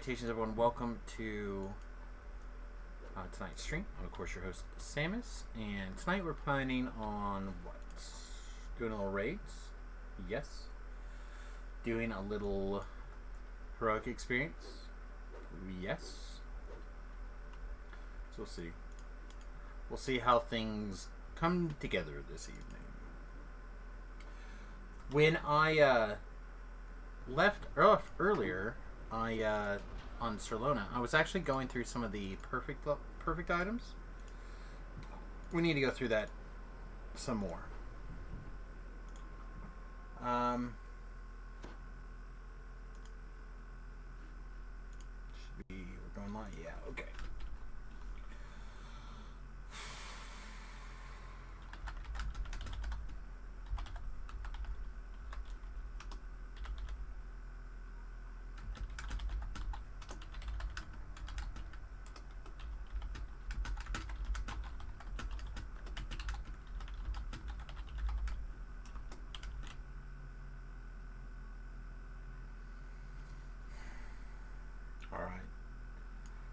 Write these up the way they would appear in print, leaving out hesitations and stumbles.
Salutations, everyone. Welcome to tonight's stream. I'm, of course, your host, Samus. And tonight we're planning on what? Doing a little raids? Yes. Doing a little heroic experience? Yes. So we'll see. We'll see how things come together this evening. When I left earlier, on Serlona, I was actually going through some of the perfect items. We need to go through that some more. We're going live? Yeah, okay.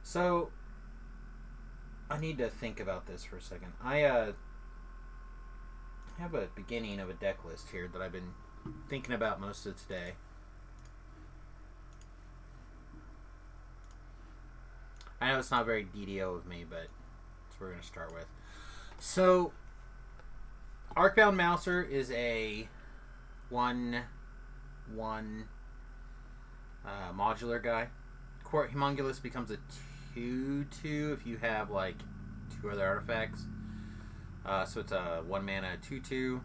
So, I need to think about this for a second. I have a beginning of a deck list here that I've been thinking about most of today. I know it's not very DDO of me, but that's what we're going to start with. So, Arcbound Mouser is a 1/1 modular guy. Court Homunculus becomes a 2/2 if you have like 2 other artifacts. So it's a 1 mana 2/2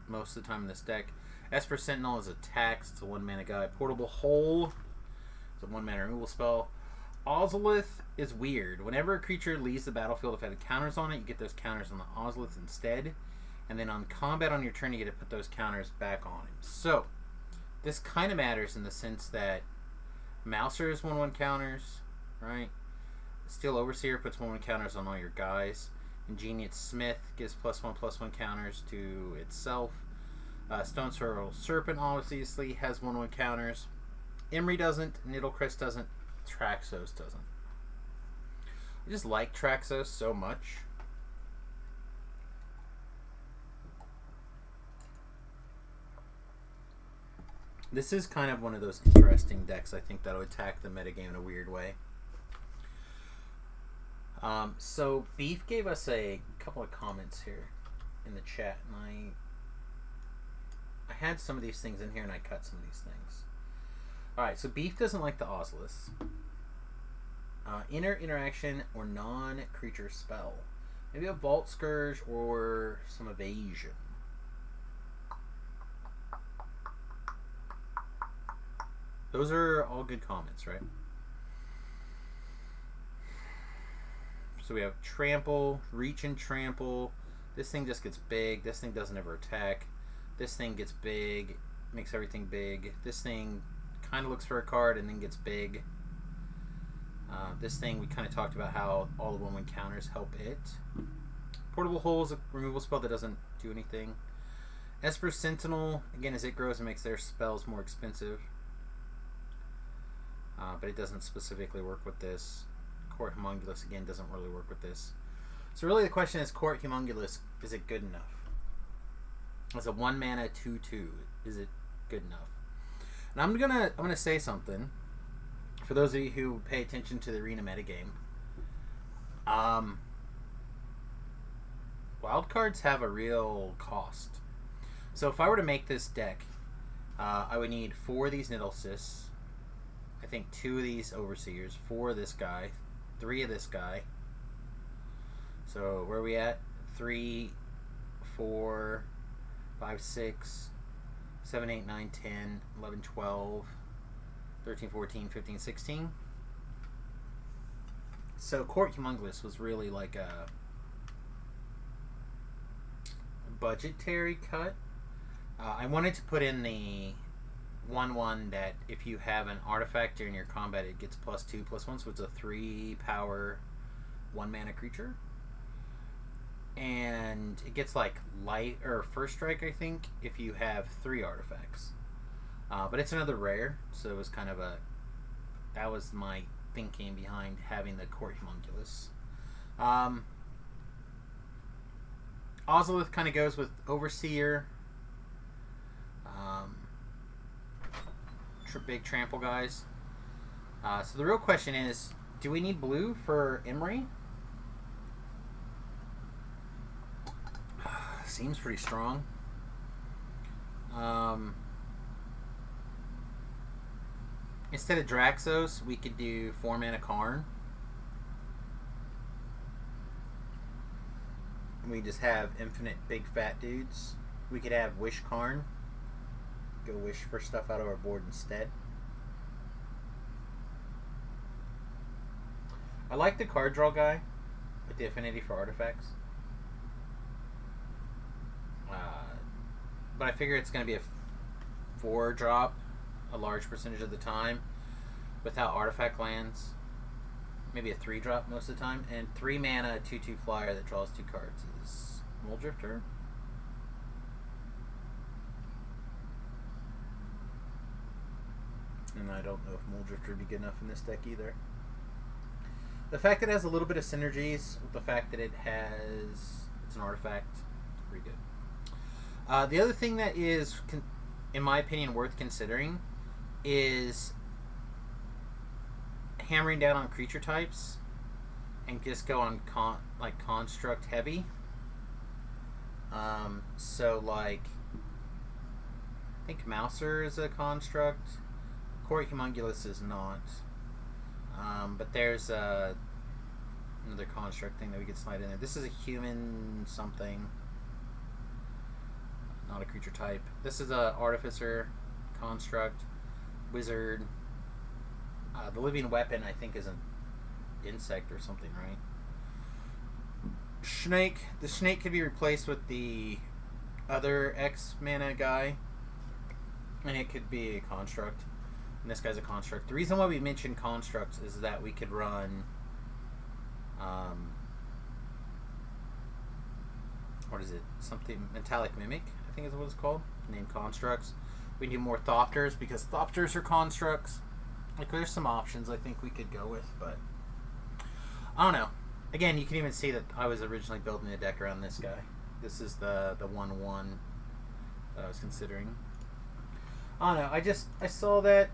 most of the time in this deck. Esper Sentinel is a tax. It's a 1 mana guy. Portable Hole. It's a 1 mana removal spell. Ozolith is weird. Whenever a creature leaves the battlefield, if it had counters on it, you get those counters on the Ozolith instead. And then on combat on your turn, you get to put those counters back on him. So this kind of matters in the sense that Mouser is 1/1 counters, right? Steel Overseer puts 1/1 counters on all your guys. Ingenious Smith gives +1/+1 counters to itself. Stone Swirl Serpent obviously has 1/1 counters. Emery doesn't. Niddlecrest doesn't. Traxos doesn't. I just like Traxos so much. This is kind of one of those interesting decks, I think, that'll attack the metagame in a weird way. So Beef gave us a couple of comments here in the chat, and I had some of these things in here, and I cut some of these things. Alright, so Beef doesn't like the Ozolith. Inner interaction or non-creature spell. Maybe a Vault Scourge or some evasion. Those are all good comments, right? So we have Trample, Reach and Trample. This thing just gets big. This thing doesn't ever attack. This thing gets big, makes everything big. This thing kind of looks for a card and then gets big. This thing, we kind of talked about how all the 1/1 counters help it. Portable Hole is a removal spell that doesn't do anything. Esper Sentinel, again, as it grows, it makes their spells more expensive. But it doesn't specifically work with this. Court Homunculus, again, doesn't really work with this. So really the question is, Court Homunculus, is it good enough? It's a 1 mana 2/2. Is it good enough? And I'm gonna say something. For those of you who pay attention to the arena metagame, wild cards have a real cost. So if I were to make this deck, I would need 4 of these Niddlecysts. I think 2 of these Overseers, 4 of this guy, 3 of this guy. So where are we at? 3, 4, 5, 6, 7, 8, 9, 10, 11, 12, 13, 14, 15, 16. So Court Homunculus was really like a budgetary cut. I wanted to put in the 1/1 that if you have an artifact during your combat, it gets +2/+1, so it's a 3 power 1 mana creature. And it gets like light or first strike, I think, if you have 3 artifacts. But it's another rare, so it was kind of a that was my thinking behind having the Court Homunculus. Ozolith kind of goes with Overseer. Big trample guys. So the real question is, do we need blue for Emery? Seems pretty strong. Instead of Draxos, we could do 4 mana Karn. We just have infinite big fat dudes. We could have Wish Karn. Go wish for stuff out of our board instead. I like the card draw guy with the affinity for artifacts. But I figure it's going to be a 4 drop a large percentage of the time without artifact lands. Maybe a 3 drop most of the time. And 3 mana, 2/2 flyer that draws 2 cards is Mulldrifter. And I don't know if Mulldrifter would be good enough in this deck either. The fact that it has a little bit of synergies with the fact that it's an artifact, it's pretty good. The other thing that is, in my opinion, worth considering is hammering down on creature types and just go on construct heavy. So like, I think Mouser is a construct. Court Homunculus is not. But there's another construct thing that we could slide in there. This is a human something. Not a creature type. This is a Artificer construct. Wizard. The Living Weapon, I think, is an insect or something, right? Snake. The snake could be replaced with the other X mana guy. And it could be a construct. And this guy's a construct. The reason why we mentioned constructs is that we could run what is it? Something Metallic Mimic, I think is what it's called. Named constructs. We need more Thopters because Thopters are constructs. Like, there's some options I think we could go with, but I don't know. Again, you can even see that I was originally building a deck around this guy. This is the 1/1 that I was considering. I don't know. I saw that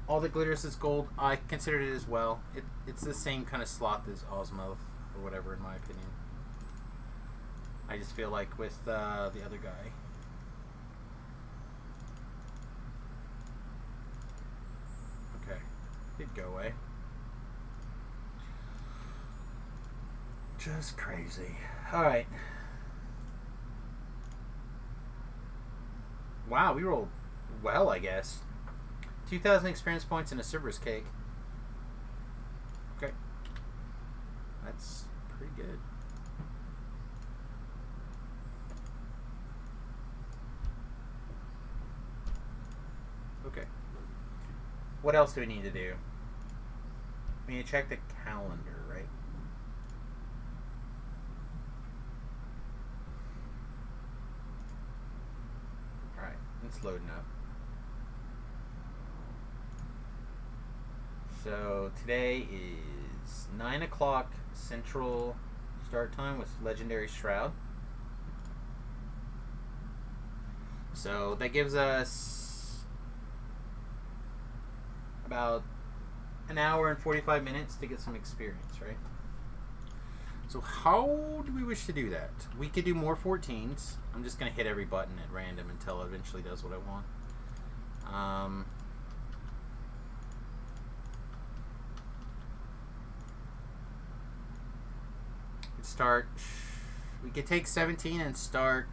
all that glitters is gold. I considered it as well. It's the same kind of slot as Osmoth or whatever, in my opinion. I just feel like with the other guy. Okay. Did go away. Just crazy. Alright. Wow, we rolled well, I guess. 2,000 experience points and a Cerberus cake. Okay. That's pretty good. Okay. What else do we need to do? We need to check the calendar, right? Alright, it's loading up. So today is 9 o'clock Central start time with Legendary Shroud. So that gives us about an hour and 45 minutes to get some experience, right? So how do we wish to do that? We could do more 14s. I'm just going to hit every button at random until it eventually does what I want. Start. We could take 17 and start.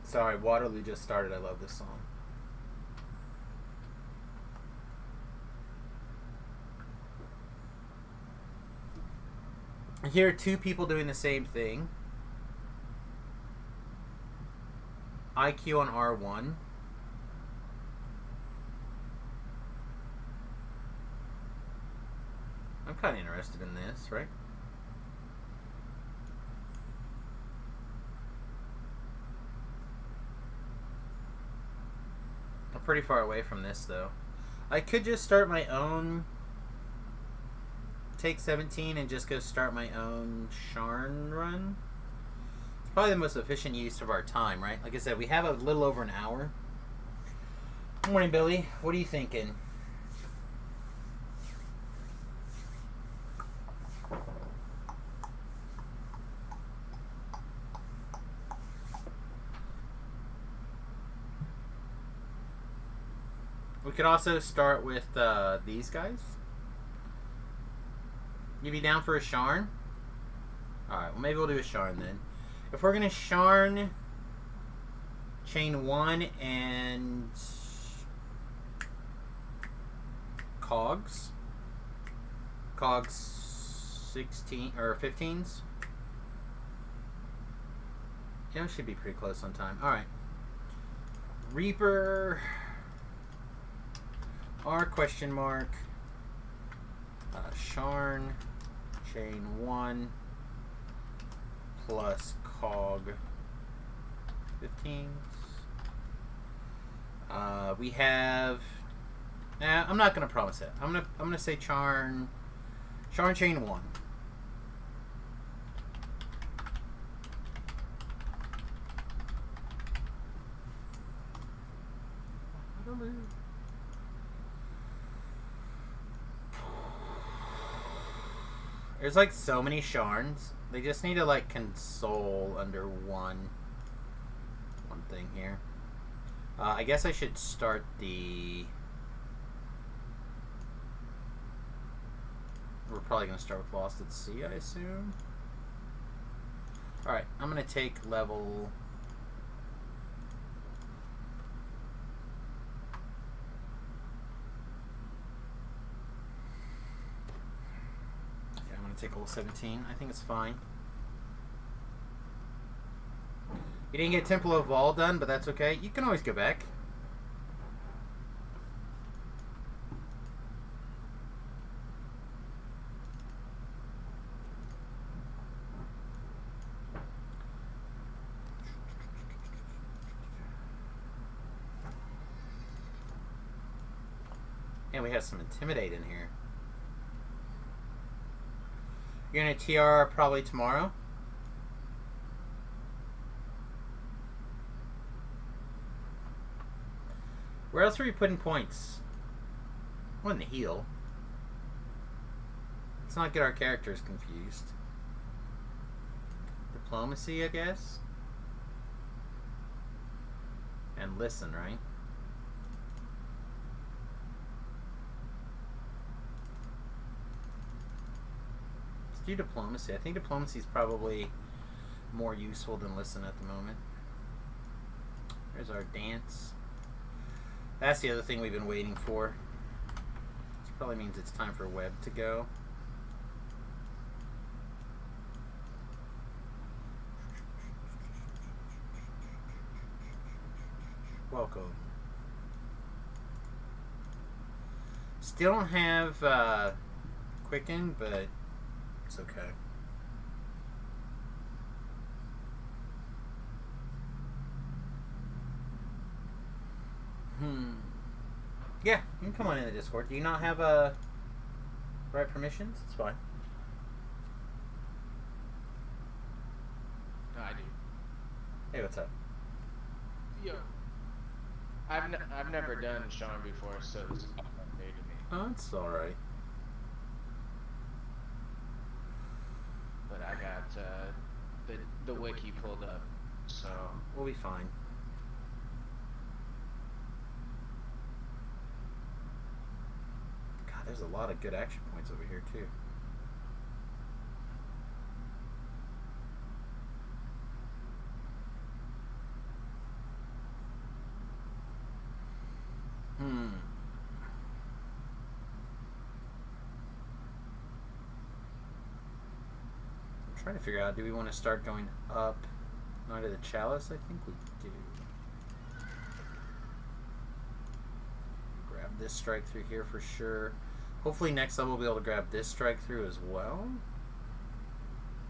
Sorry, Waterloo just started. I love this song. And here are 2 people doing the same thing. IQ on R1. I'm kind of interested in this, right? pretty far away from this, though. I could just start my own... Take 17 and just go start my own Sharn run. It's probably the most efficient use of our time, right? Like I said, we have a little over an hour. Good morning, Billy. What are you thinking? We could also start with these guys. You be down for a Sharn? Alright, well maybe we'll do a Sharn then. If we're going to Sharn Chain 1 and Cogs 16 or 15s. Yeah, it should be pretty close on time. Alright. Reaper R question mark. Sharn Chain 1 plus Cog 15s. We have. I'm not gonna promise it. I'm gonna say Sharn Chain 1. There's like so many Sharns. They just need to like console under one thing here. I guess I should start the... We're probably going to start with Lost at Sea, I assume. Alright, I'm going to take level... Yeah, I'm going to take level 17. I think it's fine. You didn't get Temple of Vol done, but that's okay. You can always go back. And we have some Intimidate in here. You're going to TR probably tomorrow? Where else are we putting points? Well, in the heal. Let's not get our characters confused. Diplomacy, I guess? And listen, right? Let's do diplomacy. I think diplomacy is probably more useful than listen at the moment. There's our dance. That's the other thing we've been waiting for. This probably means it's time for Web to go. Welcome. Still don't have Quicken, but it's okay. Yeah, you can come on in the Discord. Do you not have right permissions? It's fine. No, I do. Hey, what's up? Yo, I've never done Sharn before, so this is all new to me. Oh, it's alright. But I got the wiki pulled up, so We'll be fine. God, there's a lot of good action points over here, too. I'm trying to figure out, do we want to start going up onto the Chalice? I think we do. Grab this strike through here for sure. Hopefully next level we'll be able to grab this strike through as well.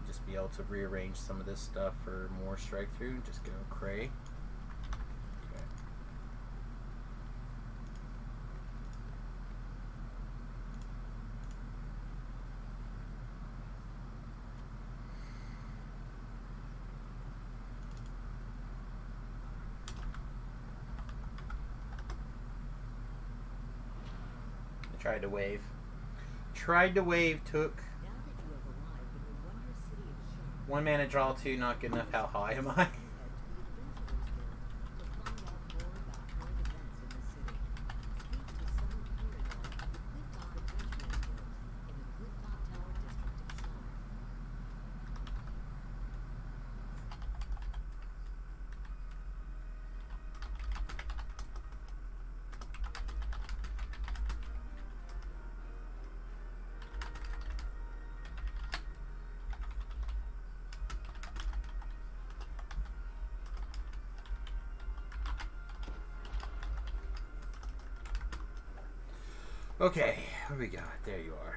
Just be able to rearrange some of this stuff for more strike through. Just go Cray. Okay. Tried to wave. Tried to wave, took. One mana draw 2, not good enough. How high am I? Okay, what do we got? There you are.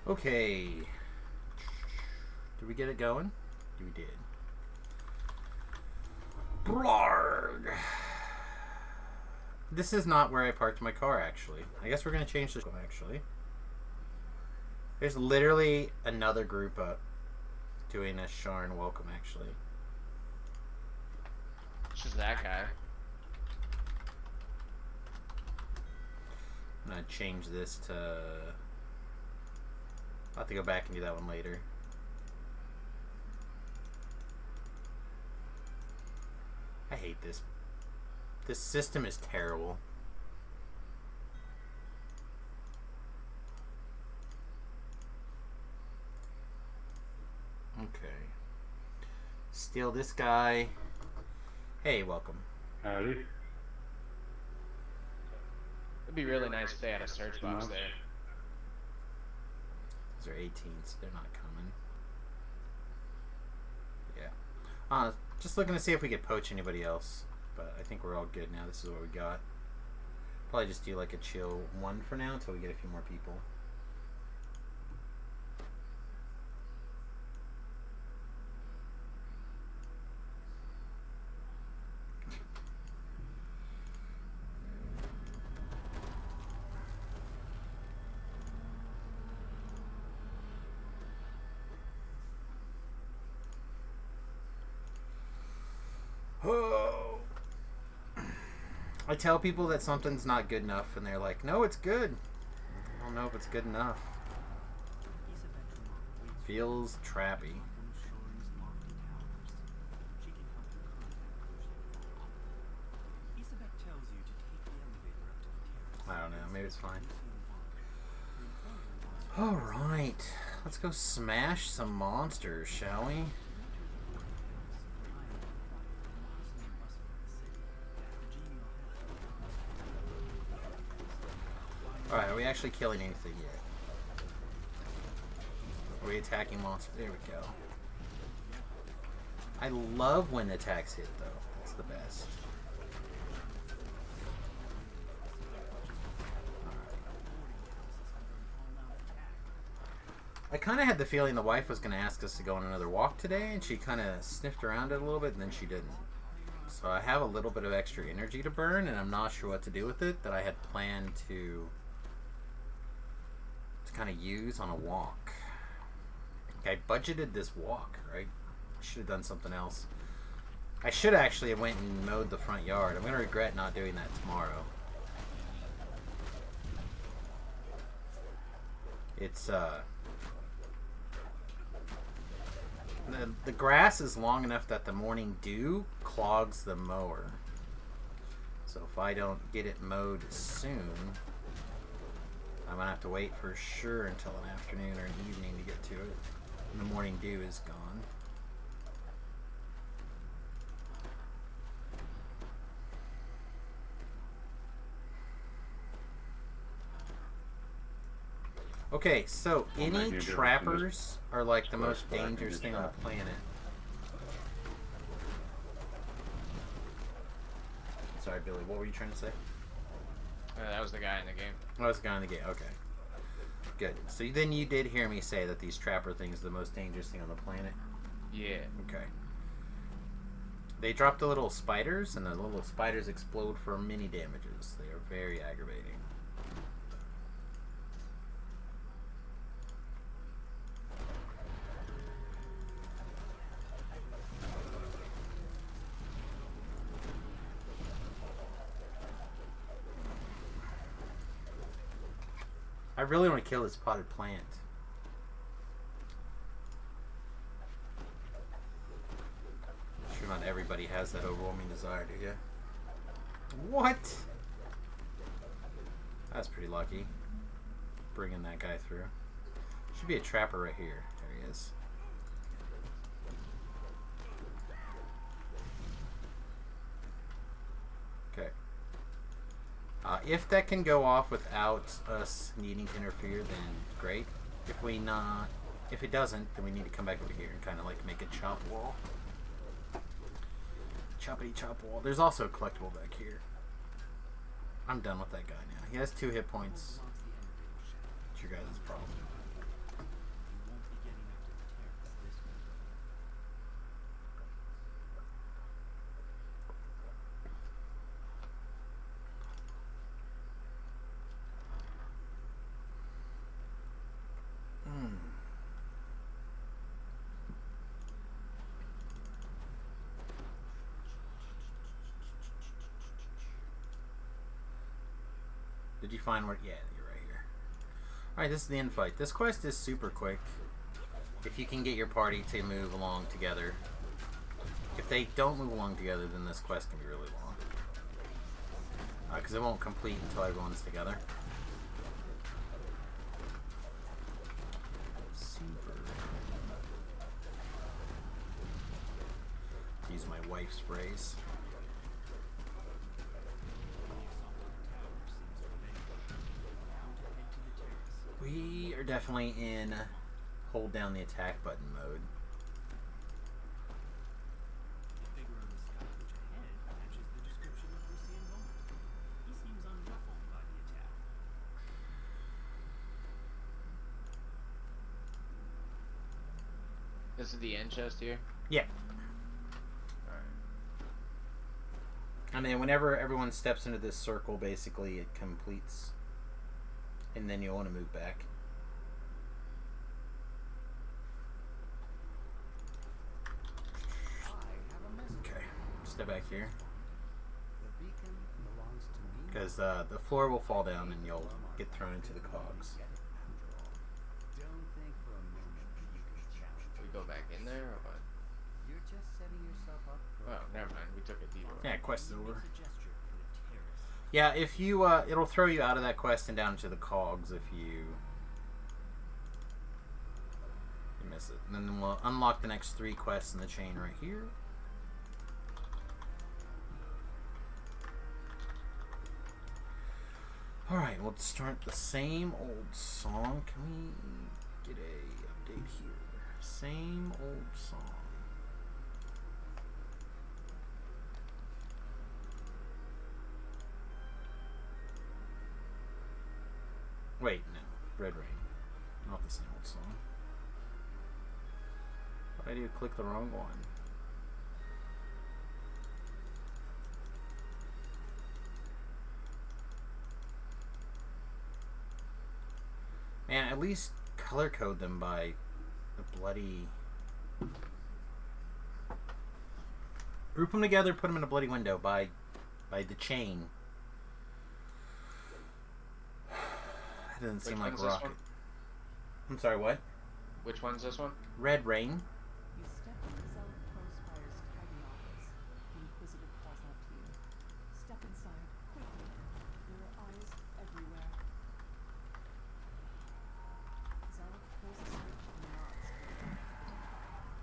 Okay. Did we get it going? We did. Blarg! This is not where I parked my car, actually. I guess we're going to change this one, actually. There's literally another group up doing a Sharn welcome, actually. It's just that guy. I'm going to change this to... I'll have to go back and do that one later. I hate this. This system is terrible. Okay. Steal this guy. Hey, welcome. Howdy. It'd be really nice if they had a search box there. These are 18s. They're not coming. Yeah. Just looking to see if we could poach anybody else. But I think we're all good now. This is what we got. Probably just do like a chill one for now until we get a few more people. I tell people that something's not good enough, and they're like, no, it's good. I don't know if it's good enough. Feels trappy. I don't know, maybe it's fine. Alright, let's go smash some monsters, shall we? Alright, are we actually killing anything yet? Are we attacking monsters? There we go. I love when attacks hit, though. It's the best. I kind of had the feeling the wife was going to ask us to go on another walk today, and she kind of sniffed around it a little bit, and then she didn't. So I have a little bit of extra energy to burn, and I'm not sure what to do with it that I had planned to kind of use on a walk. I budgeted this walk, right? I should have done something else. I should actually have went and mowed the front yard. I'm going to regret not doing that tomorrow. It's, the grass is long enough that the morning dew clogs the mower. So if I don't get it mowed soon, I'm going to have to wait for sure until an afternoon or an evening to get to it. And the morning dew is gone. Okay, so any trappers are like the most dangerous thing on the planet. Sorry, Billy, what were you trying to say? That was the guy in the game. Oh, that's the guy in the game. Okay. Good. So then you did hear me say that these trapper things are the most dangerous thing on the planet? Yeah. Okay. They drop the little spiders, and the little spiders explode for many damages. They are very aggravating. I really want to kill this potted plant. Sure, not everybody has that overwhelming desire, do you? What? That's pretty lucky. Bringing that guy through. Should be a trapper right here. There he is. Okay. If that can go off without us needing to interfere, then great. If it doesn't, then we need to come back over here and kind of like make a chop wall. Choppity chop wall. There's also a collectible back here. I'm done with that guy now. He has 2 hit points. It's your guys' problem. Did you find where? Yeah, you're right here. Alright, this is the infight. This quest is super quick. If you can get your party to move along together. If they don't move along together, then this quest can be really long. Because it won't complete until everyone's together. Super. To use my wife's phrase. We are definitely in hold down the attack button mode. The figure on the skylight ahead matches the description of Lucien Moment. He seems unruffled by the attack. This is the end chest here? Yeah. Alright. And then whenever everyone steps into this circle, basically it completes. And then you'll want to move back. Okay, step back here. Because the floor will fall down and you'll get thrown into the cogs. We go back in there or what? You're just setting yourself up for Oh, never mind. We took a detour. Yeah, quest is over. Makes a gesture for the terrace. Yeah, if you, it'll throw you out of that quest and down into the cogs if you miss it. And then we'll unlock the next 3 quests in the chain right here. Alright, let's start the same old song. Can we get a update here? Same old song. Wait, no. Red Rain. Not the same old song. Why do you click the wrong one? Man, at least color code them by the bloody... Group them together, put them in a bloody window by the chain. That doesn't seem like Rocket. I'm sorry, what? Which one's this one? Red Rain. You step into Zealot Crowspire's tiny office. The Inquisitive calls out to you. Step inside, quickly. There are eyes everywhere. Zealot pulls a switch and nods.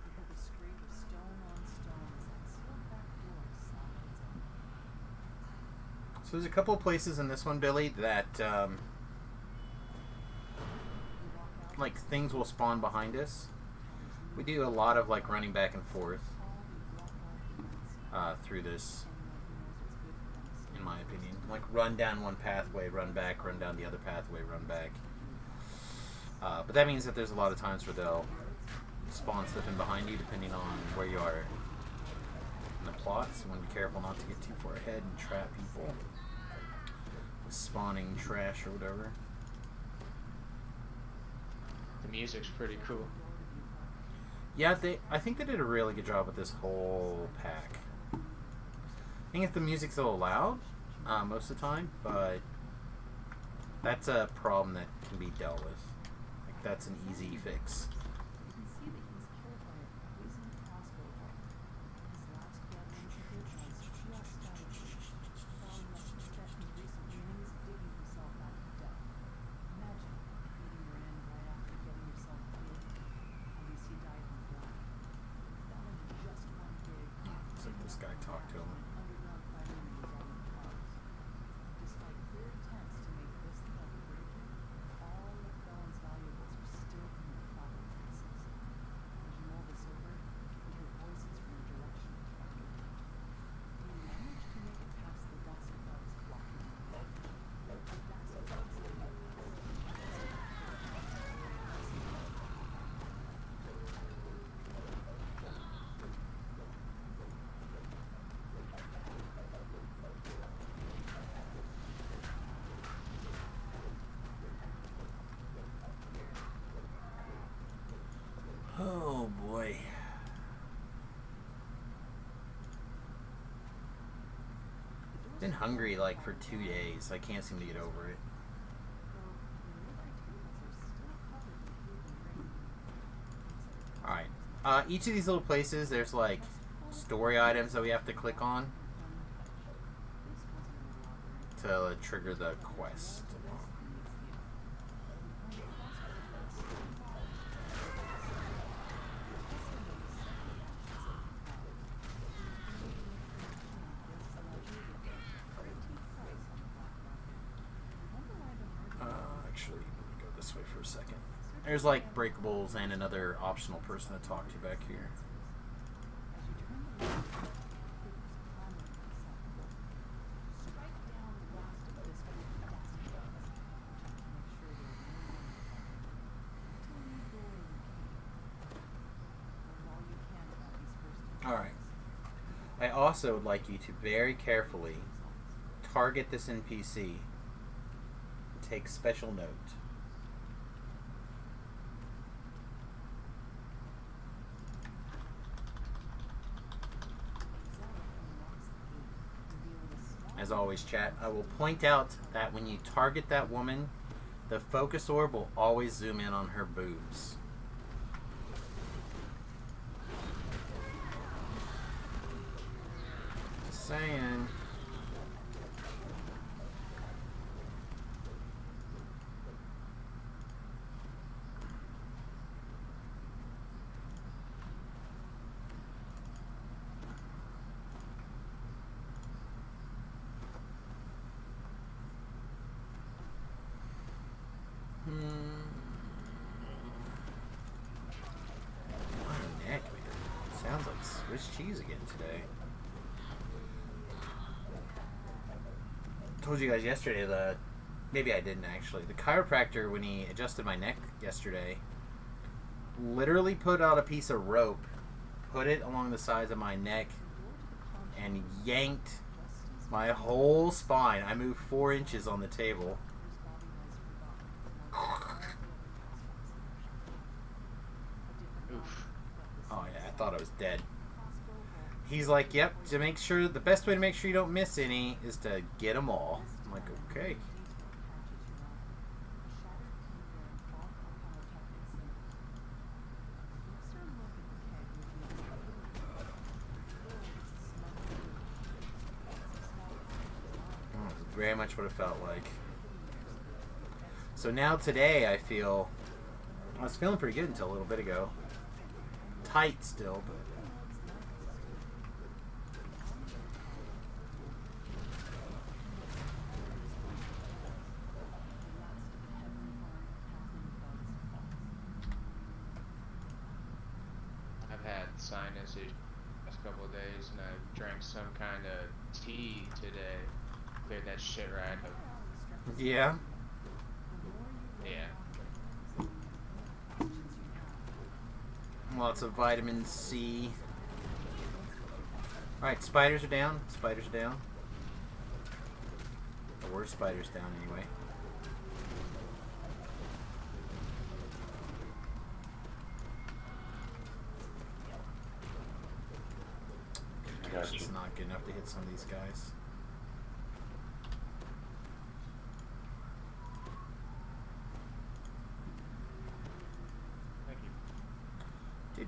You hear the scrape of stone on stone as that sealed back door slides open. So there's a couple of places in this one, Billy, that like things will spawn behind us. We do a lot of like running back and forth through this, in my opinion. Like run down one pathway, run back, run down the other pathway, run back. But that means that there's a lot of times where they'll spawn stuff in behind you depending on where you are in the plot. So you want to be careful not to get too far ahead and trap people with spawning trash or whatever. The music's pretty cool. Yeah, I think they did a really good job with this whole pack. I think if the music's a little loud most of the time, but That's a problem that can be dealt with. Like, that's an easy fix. You can see that he was killed by a poisoned crossbow bolt. His last gatherings of good guys just got away, found that he spent his recent winnings digging himself out of death. Imagine meeting your end right after getting yourself killed. At least he died in black. That was just one big. Looks like this guy talked to him. Underground fighting in the Roman cars. Despite clear attempts to make this the double breaker, all of Felon's valuables were still in the flower cases. As you mull this over, you hear voices from the direction of the factory. Do you manage to make it past the dust clouds blocking you? The dust clouds that you Oh boy. Been hungry like for 2 days. I can't seem to get over it. Alright. Each of these little places, there's like story items that we have to click on to trigger the quest. Actually, let me go this way for a second. There's like breakables and another optional person to talk to back here. Alright. I also would like you to very carefully target this NPC and take special note. As always, chat, I will point out that when you target that woman, the focus orb will always zoom in on her boobs. Just saying. My neck, man. Sounds like Swiss cheese again today. Told you guys yesterday maybe I didn't actually. The chiropractor, when he adjusted my neck yesterday, literally put out a piece of rope, put it along the sides of my neck, and yanked my whole spine. I moved 4 inches on the table. Oof. Oh yeah, I thought I was dead. He's like, yep, to make sure, the best way to make sure you don't miss any is to get them all. I'm like, okay. Oh, it's very much what it felt like. So now today I was feeling pretty good until a little bit ago. Tight still, but I've had sinus issues the last couple of days, and I drank some kind of tea today. Cleared that shit right up. yeah. Yeah. Lots of vitamin C. Alright, spiders are down. Spiders are down. The worst spiders down anyway. Gosh, it's not good enough to hit some of these guys.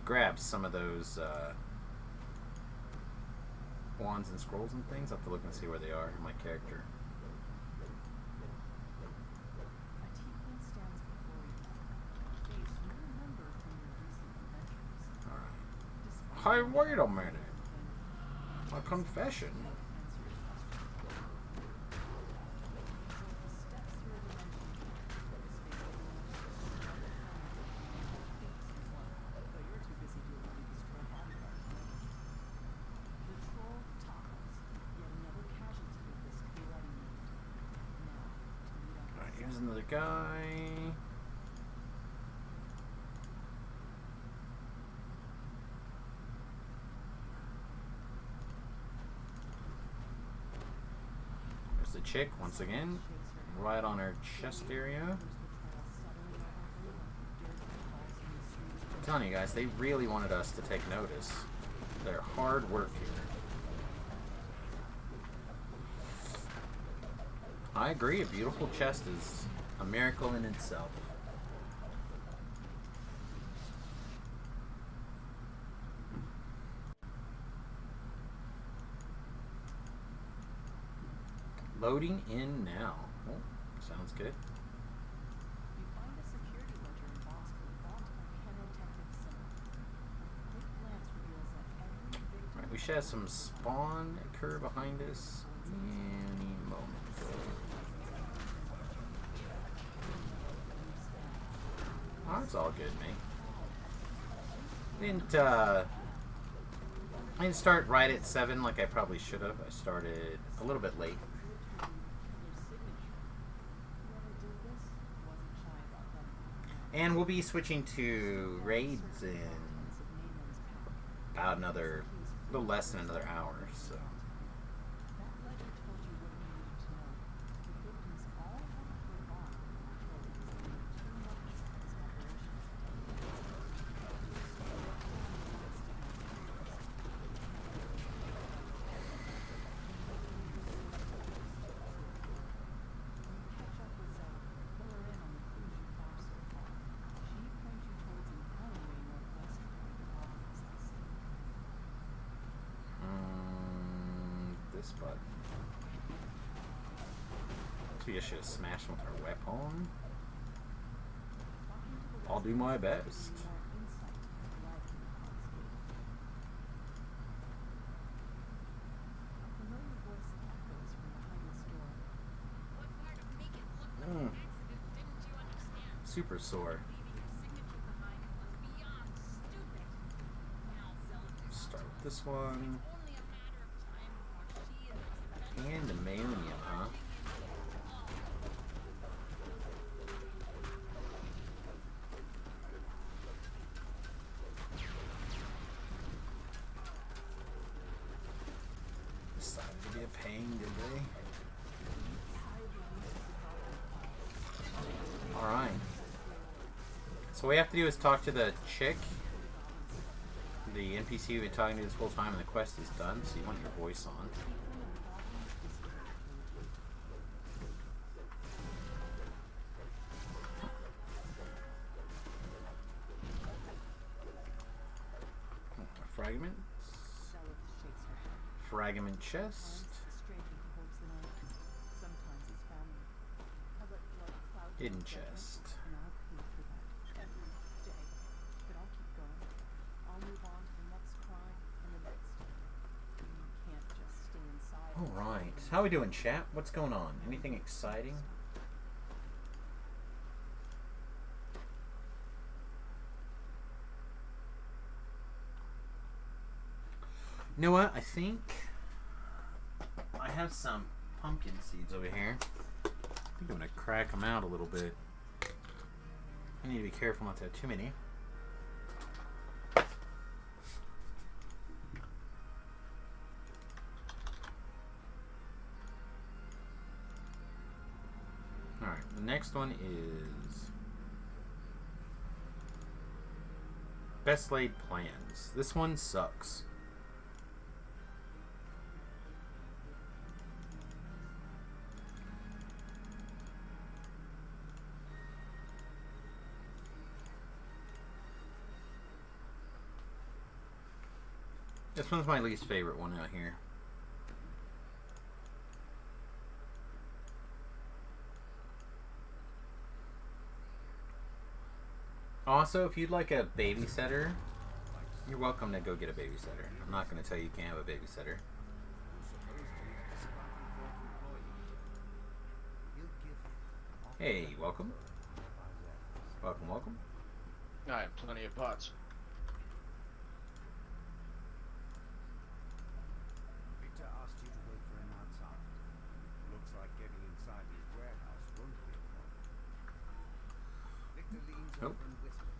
grab some of those wands and scrolls and things. I'll have to look and see where they are in my character. A tiefling stands before you. Face you remember from your recent adventures. Alright. Despite Hey, the wait a fact minute. that you've A confession. been answer your question. So the steps through a dimension here, space though you're too busy doing Baby's troll bodyguard. The troll topples, yet another casualty of this chaotic need. Now, to lead on Alright, this here's another guy. There's the chick once again, right on her chest area. I'm telling you guys, they really wanted us to take notice. They're hard work here. I agree, a beautiful chest is a miracle in itself. Loading in now. Oh, sounds good. You find a security ledger embossed with font Arcanotectic symbol. A quick glance reveals that every victim Alright, we should have some spawn occur behind us any moment. Oh, that's all good, mate. I didn't start right at 7 like I probably should have. I started a little bit late. And we'll be switching to raids in about another, a little less than another hour, so. This button. So you should have smashed him with our weapon. I'll do my best. Super sore. Start with this one. Pandemonium, huh? Decided to be a pain, did they? Alright. So what we have to do is talk to the chick, the NPC we've been talking to this whole time, and the quest is done, so you want your voice on. Fragments. Fragment chest. Hidden chest. Alright. How we doing, chat? What's going on? Anything exciting? You know what? I think I have some pumpkin seeds over here. I think I'm going to crack them out a little bit. I need to be careful not to have too many. Alright, the next one is Best Laid Plans. This one sucks. This one's my least favorite one out here. Also, if you'd like a babysitter, you're welcome to go get a babysitter. I'm not going to tell you you can't have a babysitter. Hey, welcome. Welcome, welcome. I have plenty of pots. Victor asked you to wait for him outside. Looks like getting inside his warehouse won't be a problem. Victor leans Nope. over and whispers.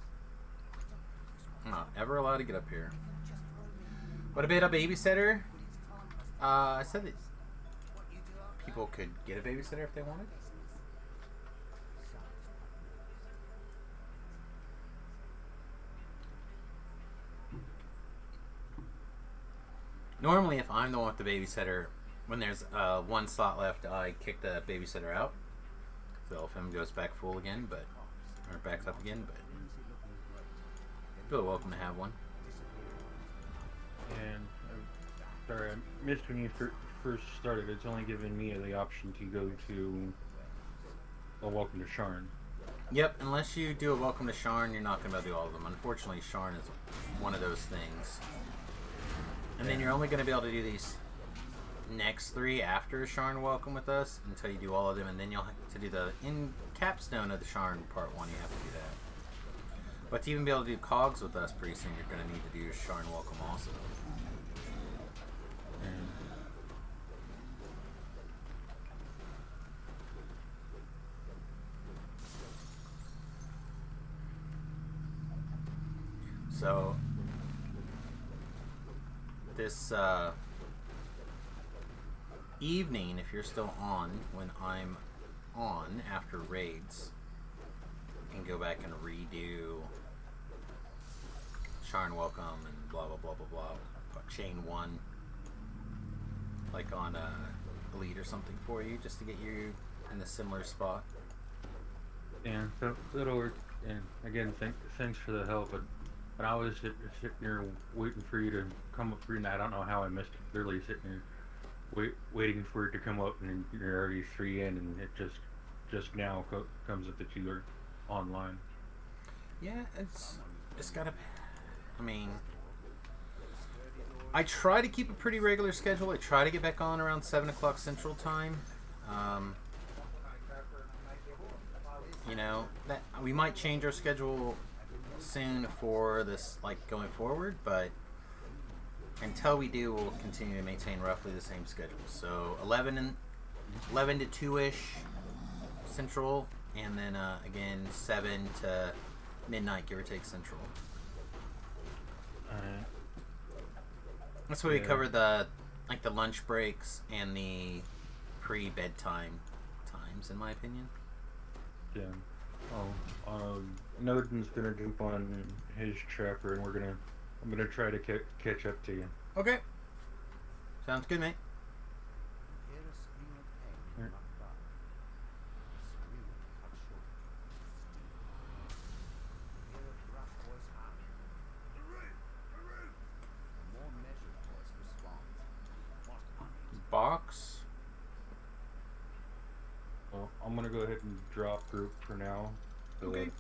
I'm not ever allowed to get up here. What about a babysitter? I said that people could get a babysitter if they wanted. Normally, if I'm the one with the babysitter, when there's one slot left, I kick the babysitter out. So if him goes back full again, or backs up again, but you're welcome to have one. And sorry, I missed when you first started. It's only given me the option to go to a Welcome to Sharn. Yep, unless you do a Welcome to Sharn, you're not going to be able to do all of them. Unfortunately, Sharn is one of those things. And then you're only going to be able to do these next 3 after Sharn Welcome with us until you do all of them, and then you'll have to do the capstone of the Sharn Part 1, you have to do that. But to even be able to do cogs with us pretty soon, you're going to need to do Sharn Welcome also. So this evening, if you're still on, when I'm on after raids, you can go back and redo Sharn Welcome and blah blah blah blah blah, chain 1, like on Elite or something for you, just to get you in a similar spot. And so that'll work. And again, thanks for the help. But when I was sitting here waiting for you to come up through, and I don't know how I missed it. Literally sitting here waiting for it to come up, and you're already 3 in, and it just now comes up that you are online. Yeah, it's gotta. I mean, I try to keep a pretty regular schedule. I try to get back on around 7 o'clock Central Time. You know, that we might change our schedule soon for this, like, going forward, but until we do, we'll continue to maintain roughly the same schedule. So 11 to 2-ish Central, and then again 7 to midnight, give or take, Central. That's where we cover the lunch breaks and the pre-bedtime times, in my opinion. Yeah. Oh, Noden's gonna jump on his trapper, and I'm gonna try to catch up to you. Okay. Sounds good, mate. Hear a scream of pain from Right. up above. A scream cut short. Hear a gruff voice howl. A more measured voice responds. What of it? Box. Well, I'm gonna go ahead and drop group for now. So Okay.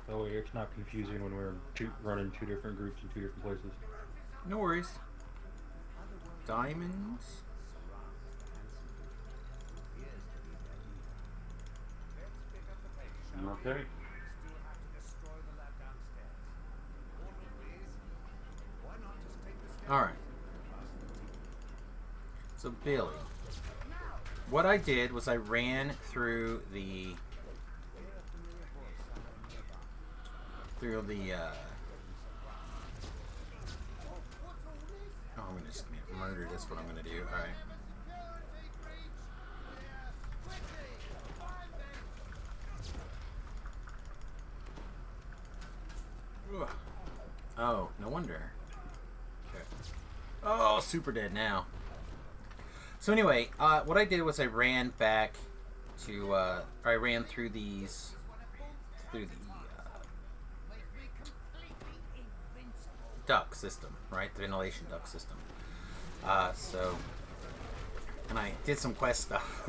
That way it's not confusing when we're running 2 different groups in 2 different places. No worries. Diamonds. Surrounds the handsome Victor, who appears to be their leader. Let's pick up the pace, shall we? Okay. Still have to destroy the lab downstairs. Portal, please. Why not just take the stairs? All right. Plus the team. So Billy, what I did was I ran through the oh, I'm gonna just get murdered. That's what I'm gonna do. All right. Ugh. Oh, no wonder. Okay. Oh, super dead now. So anyway, what I did was I ran back to, I ran through these, through the duct system, right? The ventilation duct system. And I did some quest stuff.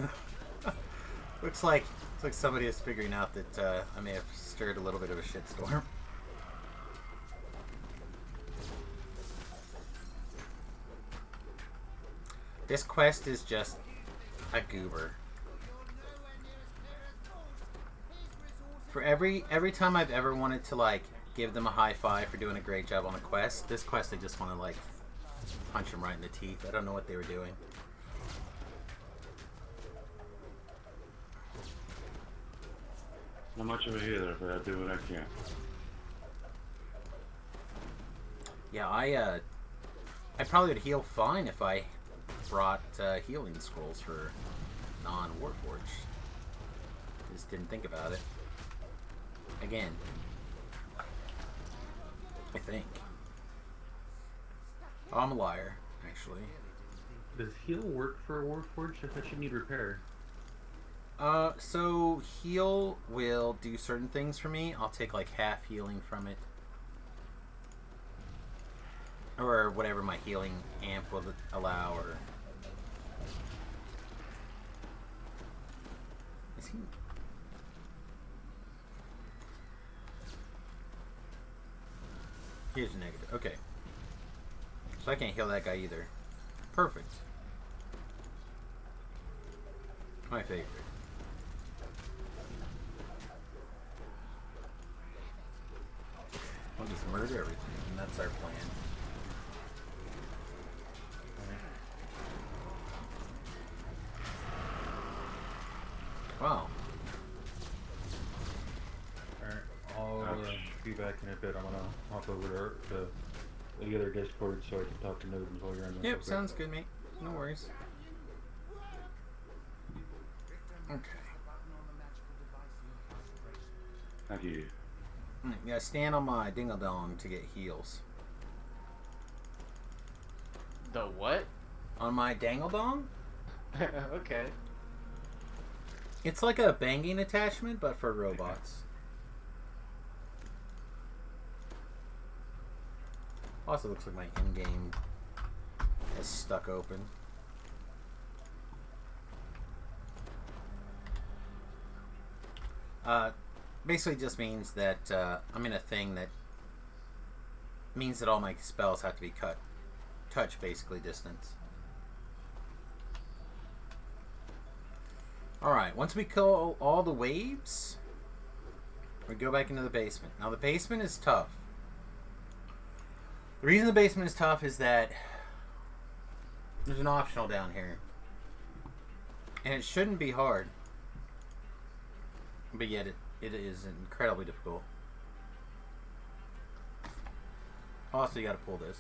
looks like somebody is figuring out that I may have stirred a little bit of a shitstorm. This quest is just a goober. For every time I've ever wanted to like give them a high five for doing a great job on a quest, this quest I just want to like punch them right in the teeth. I don't know what they were doing. Not much of a healer, but I do what I can. Yeah, I probably would heal fine if I brought healing scrolls for non-Warforged. Just didn't think about it. Again, I think. Oh, I'm a liar, actually. Does heal work for a Warforged? I thought you need repair. So heal will do certain things for me. I'll take like half healing from it. Or whatever my healing amp will allow, or... Is he... Here's a negative. Okay. So I can't heal that guy either. Perfect. My favorite. We'll just murder everything, and that's our plan. Wow. Alright, I'll be back in a bit. I'm gonna hop over to the other Discord so I can talk to Nodens while you're in there. Yep, sounds good, mate. No worries. Okay. Thank you. Yeah, stand on my ding-a-dong to get heals. The what? On my dangle-dong? Okay. It's like a banging attachment, but for robots. Also looks like my in-game is stuck open. Basically just means that I'm in a thing that means that all my spells have to be touch basically distance. Alright, once we kill all the waves, we go back into the basement. Now the basement is tough. The reason the basement is tough is that there's an optional down here. And it shouldn't be hard. But yet it is incredibly difficult. Also, you gotta pull this.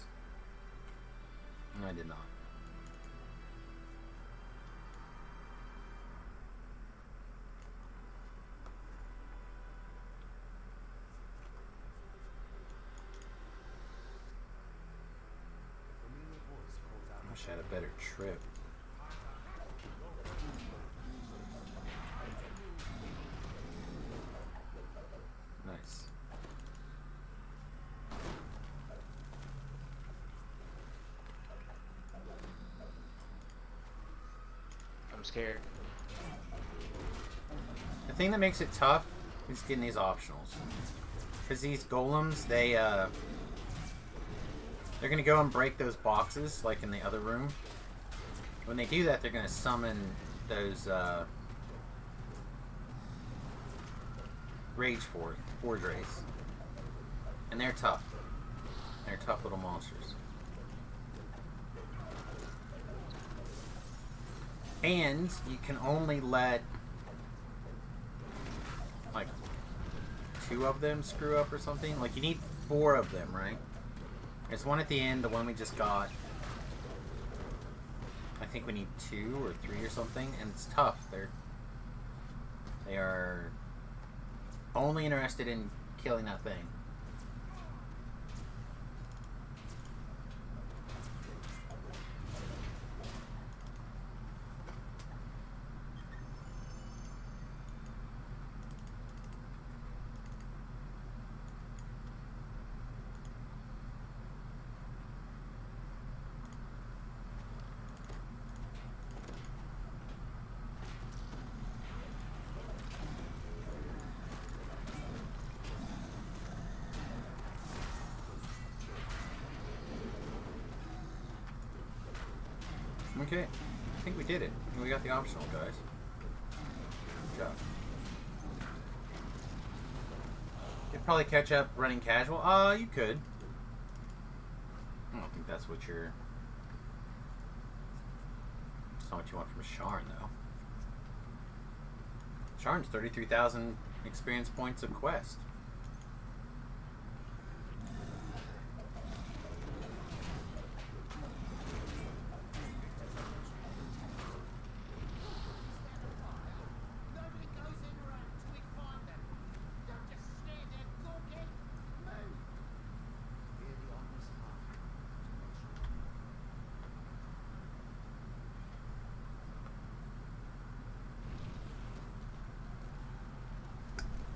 And I did not. I wish I had a better trip. Nice. I'm scared. The thing that makes it tough is getting these optionals. Because these golems, they're gonna go and break those boxes, like in the other room. When they do that, they're gonna summon those, Rage Forge Race. And they're tough. They're tough little monsters. And you can only let like 2 of them screw up or something. Like you need 4 of them, right? There's one at the end, the one we just got. I think we need 2 or 3 or something, and it's tough. They are only interested in killing that thing. Okay. I think we did it. We got the optional, guys. Good job. You'd probably catch up running casual. You could. I don't think that's what you're... That's not what you want from Sharn, though. Sharn's 33,000 experience points of quest. Nobody goes in around until we find them. Don't just stand there gawking. Move! Hear the ominous heart.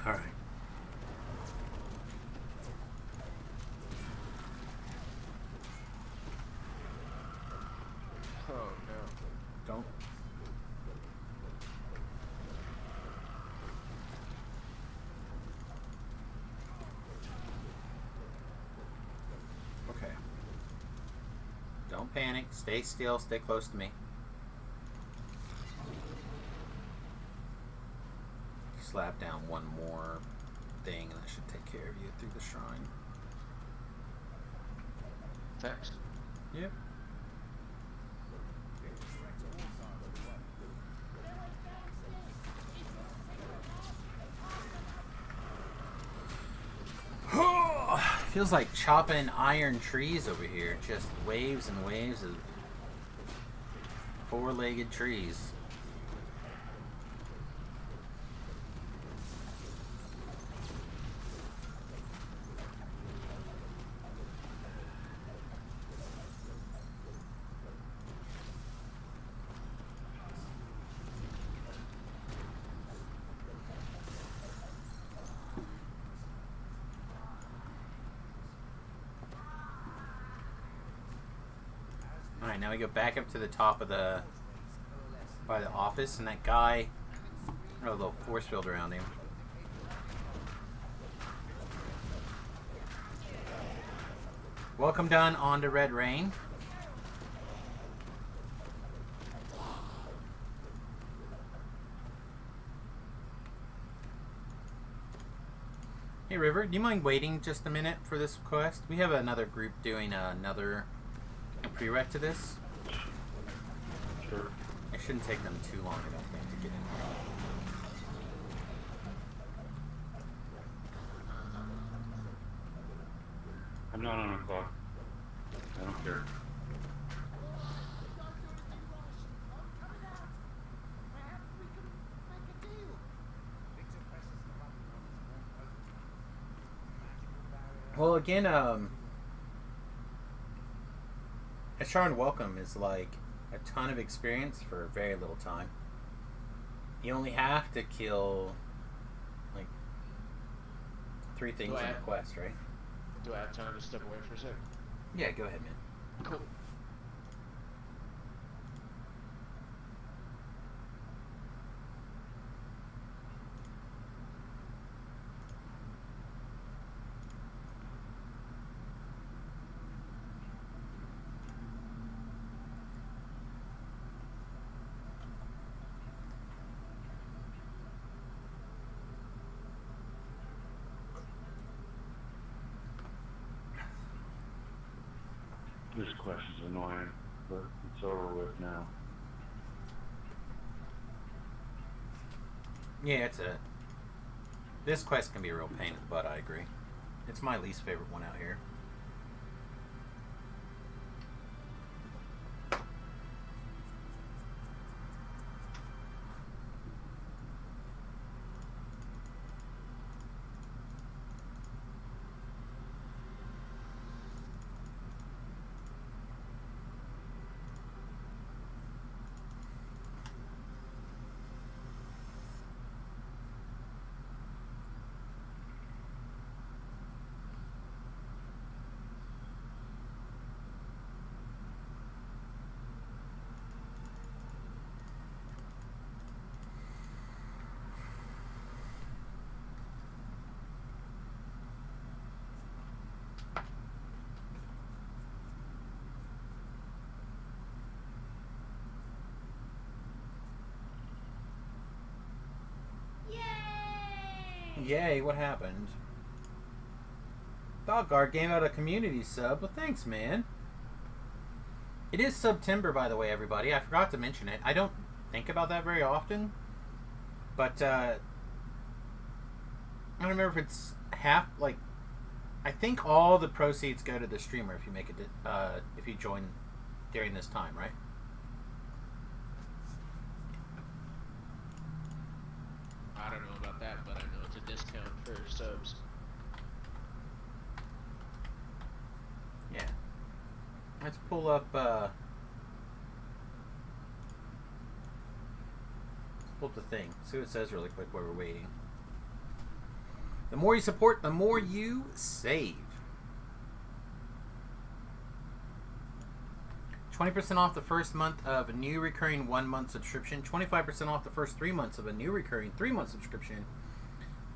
All right. Oh no. Don't. Okay. Don't panic. Stay still. Stay close to me. Slap down one more thing, and that should take care of you through the shrine. Thanks. Yep. Feels like chopping iron trees over here. Just waves and waves of four-legged trees. Alright, now we go back up to the top of the... by the office, and that guy... Oh, a little force field around him. Welcome done on to Red Rain. Hey River, do you mind waiting just a minute for this quest? We have another group doing another prereq to this. Sure. It shouldn't take them too long, I don't think, to get in here. I'm not on a clock. I don't care. Well, again, a Sharn Welcome is like a ton of experience for very little time. You only have to kill like 3 things in the quest, right? Do I have time to step away for a sec? Yeah, go ahead, man. Cool. This quest is annoying, but it's over with now. Yeah, this quest can be a real pain in the butt, I agree. It's my least favorite one out here. Yay, what happened? Dogguard gave out a community sub. Well, thanks, man. It is September, by the way, everybody. I forgot to mention it. I don't think about that very often. But, I don't remember if it's half, like, I think all the proceeds go to the streamer if you make it, if you join during this time, right? I don't know about that, but I know it's a discount for subs. Yeah. Let's pull up, the thing. See what it says really quick while we're waiting. The more you support, the more you save. 20% off the first month of a new recurring 1-month subscription. 25% off the first 3 months of a new recurring 3-month subscription.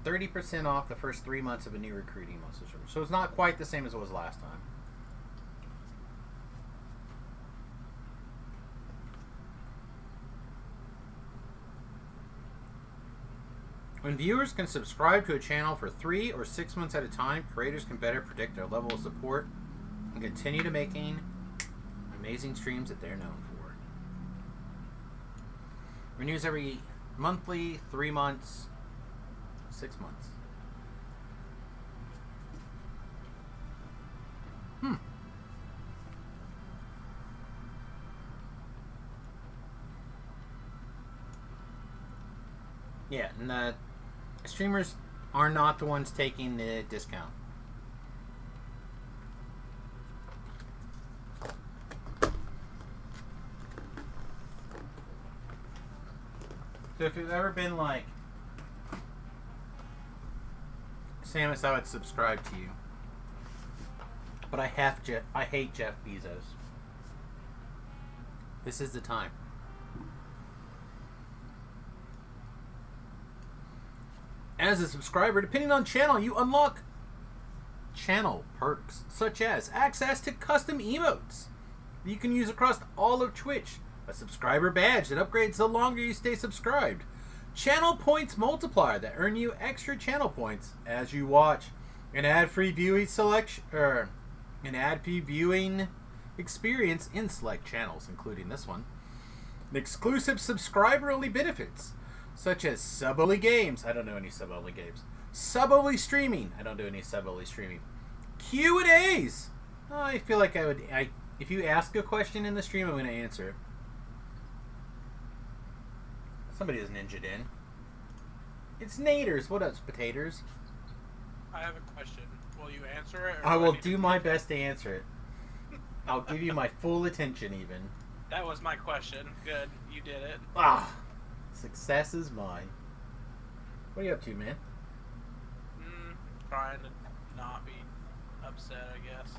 30% off the first 3 months of a new recruiting month subscription. So it's not quite the same as it was last time. When viewers can subscribe to a channel for 3 or 6 months at a time, creators can better predict their level of support and continue to making amazing streams that they're known for. Renews every monthly, 3 months, 6 months. Yeah, and the streamers are not the ones taking the discount. So if you've ever been like, Samus, I would subscribe to you, but I hate Jeff Bezos. This is the time. As a subscriber, depending on channel, you unlock channel perks, such as access to custom emotes that you can use across all of Twitch, a subscriber badge that upgrades the longer you stay subscribed, channel points multiplier that earn you extra channel points as you watch, an ad-free viewing selection, an ad-free viewing experience in select channels, including this one, and exclusive subscriber-only benefits, such as sub-only games. I don't know any sub-only games. Sub-only streaming. I don't do any sub-only streaming. Q&As. I feel like if you ask a question in the stream, I'm going to answer it. Somebody is ninja'd in. It's Naders. What up, potatoes? I have a question. Will you answer it? Or I will need do to- my best to answer it. I'll give you my full attention, even. That was my question. Good. You did it. Ah. Success is mine. What are you up to, man? Trying to not be upset, I guess.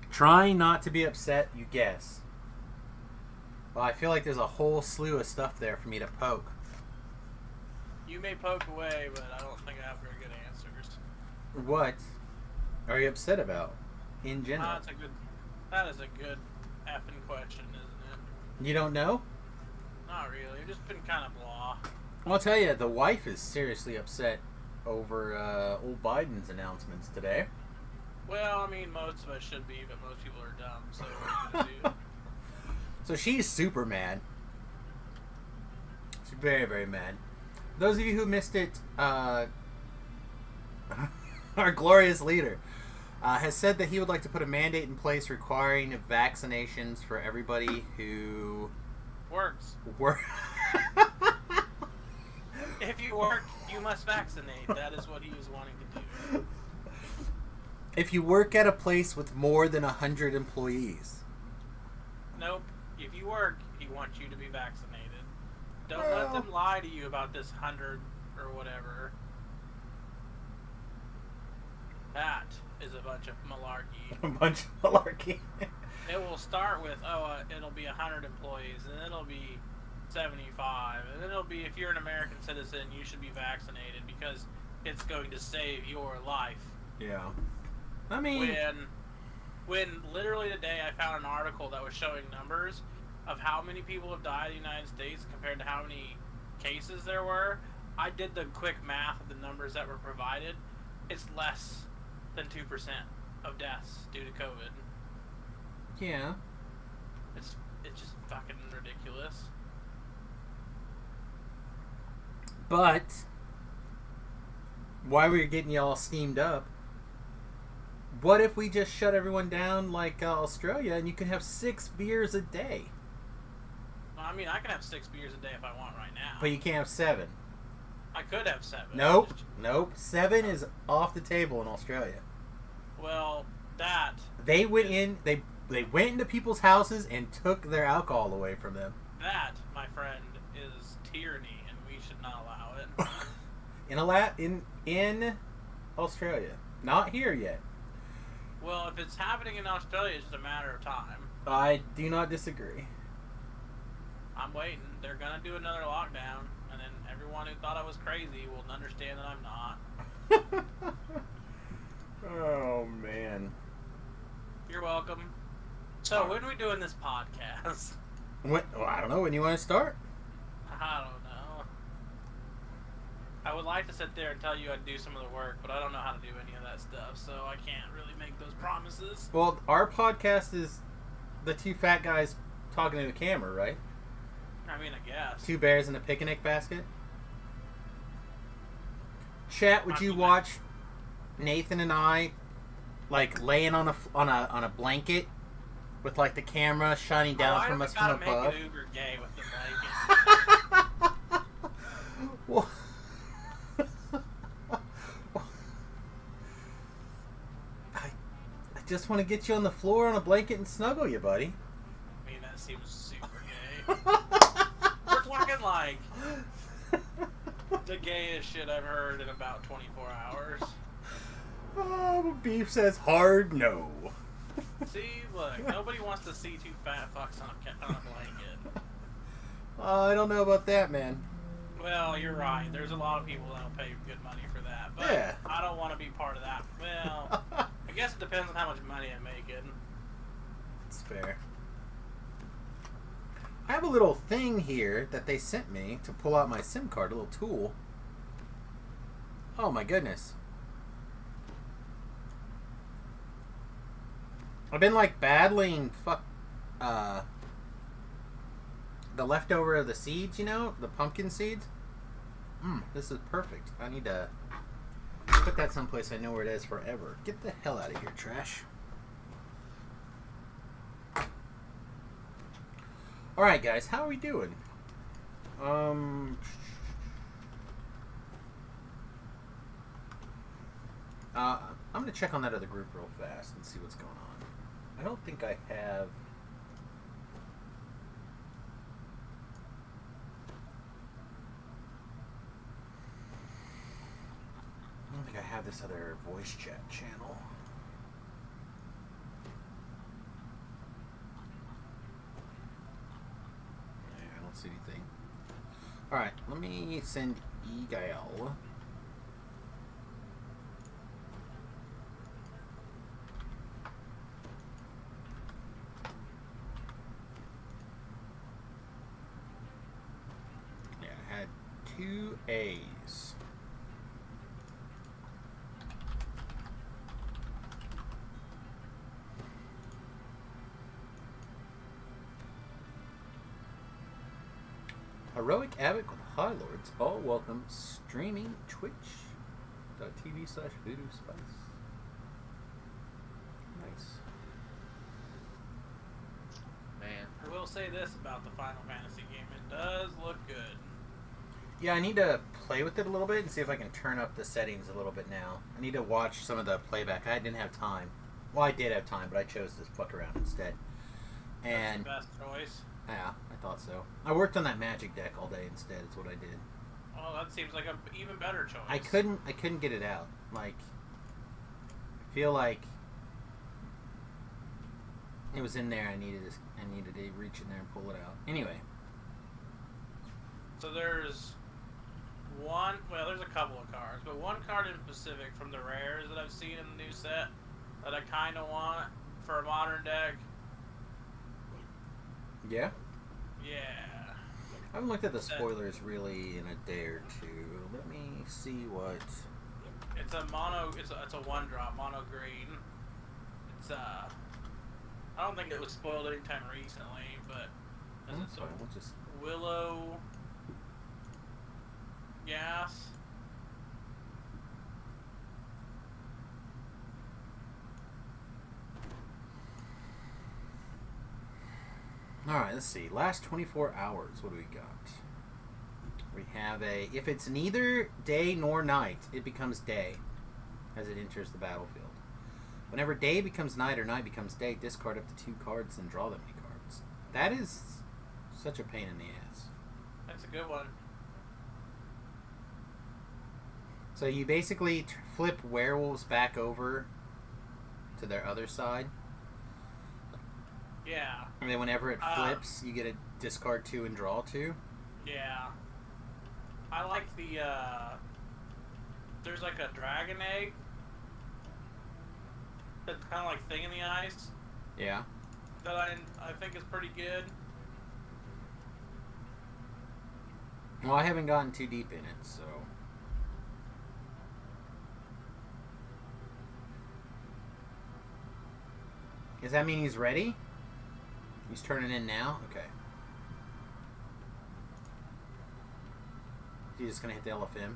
Trying not to be upset, you guess. Well, I feel like there's a whole slew of stuff there for me to poke. You may poke away, but I don't think I have very good answers. What are you upset about, in general? That is a good effing question, isn't it? You don't know? Not really. I've just been kind of blah. Well, I'll tell you, the wife is seriously upset over old Biden's announcements today. Well, I mean, most of us should be, but most people are dumb, so what are you going to do? So she's super mad. She's very, very mad. Those of you who missed it, our glorious leader has said that he would like to put a mandate in place requiring vaccinations for everybody who Works. work. If you work, you must vaccinate. That is what he was wanting to do. If you work at a place with more than 100 employees. Nope. If you work, he wants you to be vaccinated. Don't let them lie to you about this 100 or whatever. That is a bunch of malarkey. A bunch of malarkey. It will start with, it'll be 100 employees, and then it'll be 75, and then it'll be, if you're an American citizen, you should be vaccinated because it's going to save your life. Yeah. I mean... When literally today I found an article that was showing numbers of how many people have died in the United States compared to how many cases there were, I did the quick math of the numbers that were provided. It's less than 2% of deaths due to COVID. Yeah. It's just fucking ridiculous. But while we were getting y'all steamed up, what if we just shut everyone down like Australia and you can have 6 beers a day? Well, I mean, I can have 6 beers a day if I want right now. But you can't have 7. I could have 7. Nope. 7 is off the table in Australia. Well, that... They went in, they went into people's houses and took their alcohol away from them. That, my friend, is tyranny, and we should not allow it. in Australia. Not here yet. Well, if it's happening in Australia, it's just a matter of time. I do not disagree. I'm waiting. They're gonna do another lockdown, and then everyone who thought I was crazy will understand that I'm not. Oh, man. You're welcome. So, when are we doing this podcast? Well, I don't know. When you want to start? I don't know. I would like to sit there and tell you I'd do some of the work, but I don't know how to do any of that stuff, so I can't really make those promises. Well, our podcast is the 2 fat guys talking to the camera, right? I mean, I guess. 2 bears in a picnic basket. Chat, would you watch Nathan and I, like, laying on a blanket with, like, the camera shining down from us from above? Make it uber gay with the blanket. Well, I just want to get you on the floor on a blanket and snuggle you, buddy. I mean, that seems super gay. We're talking like the gayest shit I've heard in about 24 hours. Oh, Beef says hard no. See, look, nobody wants to see 2 fat fucks on a blanket. I don't know about that, man. Well, you're right. There's a lot of people that'll pay good money for that, but Yeah. I don't want to be part of that. Well, I guess it depends on how much money I'm making. It's fair. I have a little thing here that they sent me to pull out my SIM card, a little tool. Oh my goodness. I've been like battling the leftover of the seeds, you know, the pumpkin seeds. This is perfect. I need to put that someplace I know where it is forever. Get the hell out of here, trash. Alright, guys, how are we doing? I'm gonna check on that other group real fast and see what's going on. I don't think I have... this other voice chat channel. Yeah, I don't see anything. Alright, let me send Egael. Yeah, I had 2 A's. Heroic Abbott with High Lords, all welcome, streaming twitch.tv/voodoo spice. Nice. Man. I will say this about the Final Fantasy game, it does look good. Yeah, I need to play with it a little bit and see if I can turn up the settings a little bit now. I need to watch some of the playback. I didn't have time. Well, I did have time, but I chose to fuck around instead. And That's the best choice. yeah, I thought so. I worked on that magic deck all day instead. Is what I did. Well, that seems like an even better choice. I couldn't get it out. Like, I feel like it was in there. I needed to reach in there and pull it out. Anyway. So there's one. Well, there's a couple of cards, but one card in specific from the rares that I've seen in the new set that I kind of want for a modern deck. Yeah. Yeah. I haven't looked at the spoilers really in a day or two. Let me see what. It's a mono. It's a one drop mono green. It's I don't think it was spoiled anytime recently, but That's fine. We'll just. Willow gas. All right. Let's see. Last 24 hours. What do we got? We have a. If it's neither day nor night, it becomes day, as it enters the battlefield. Whenever day becomes night or night becomes day, discard up to 2 cards and draw that many cards. That is such a pain in the ass. That's a good one. So you basically flip werewolves back over to their other side. Yeah. And then whenever it flips, you get a discard 2 and draw 2. Yeah. I like the, there's like a dragon egg. That's kind of like Thing in the Ice. Yeah. That I think is pretty good. Well, I haven't gotten too deep in it, so. Does that mean he's ready? He's turning in now? Okay. He's just gonna hit the LFM.